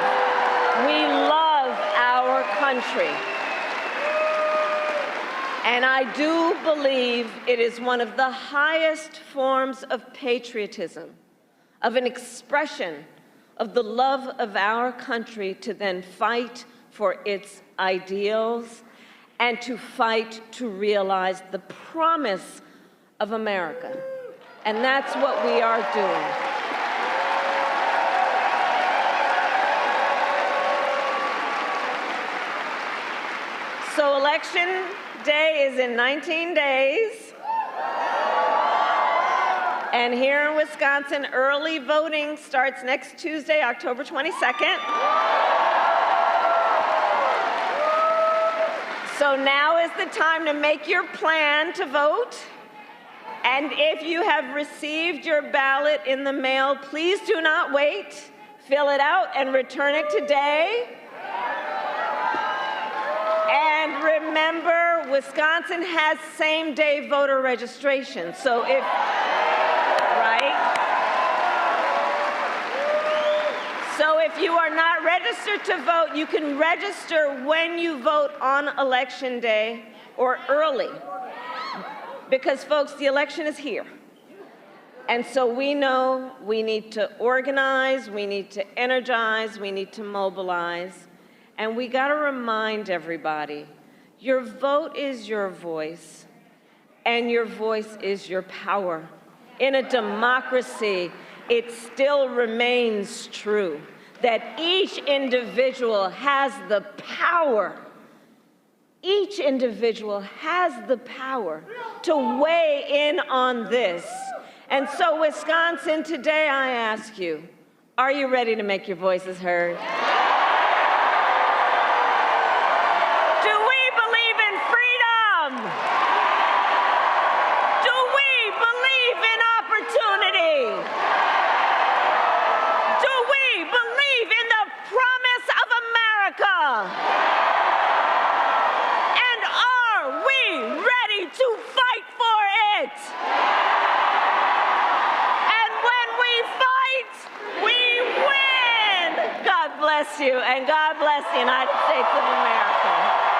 our country. And I do believe it is one of the highest forms of patriotism, of an expression of the love of our country to then fight for its ideals and to fight to realize the promise of America. And that's what we are doing. So election day is in 19 days. And here in Wisconsin, early voting starts next Tuesday, October 22nd. So now is the time to make your plan to vote. And if you have received your ballot in the mail, please do not wait. Fill it out and return it today. And remember, Wisconsin has same-day voter registration. So if, right? So if you are not registered to vote, you can register when you vote on Election Day or early. Because, folks, the election is here. And so we know we need to organize, we need to energize, we need to mobilize. And we got to remind everybody, your vote is your voice, and your voice is your power. In a democracy, it still remains true that each individual has the power. Each individual has the power to weigh in on this. And so, Wisconsin, today I ask you, are you ready to make your voices heard? Do we believe in freedom? Do we believe in opportunity? Do we believe in the promise of America? And are we ready to fight for it? And when we fight, we win. God bless you, and God bless the United States of America.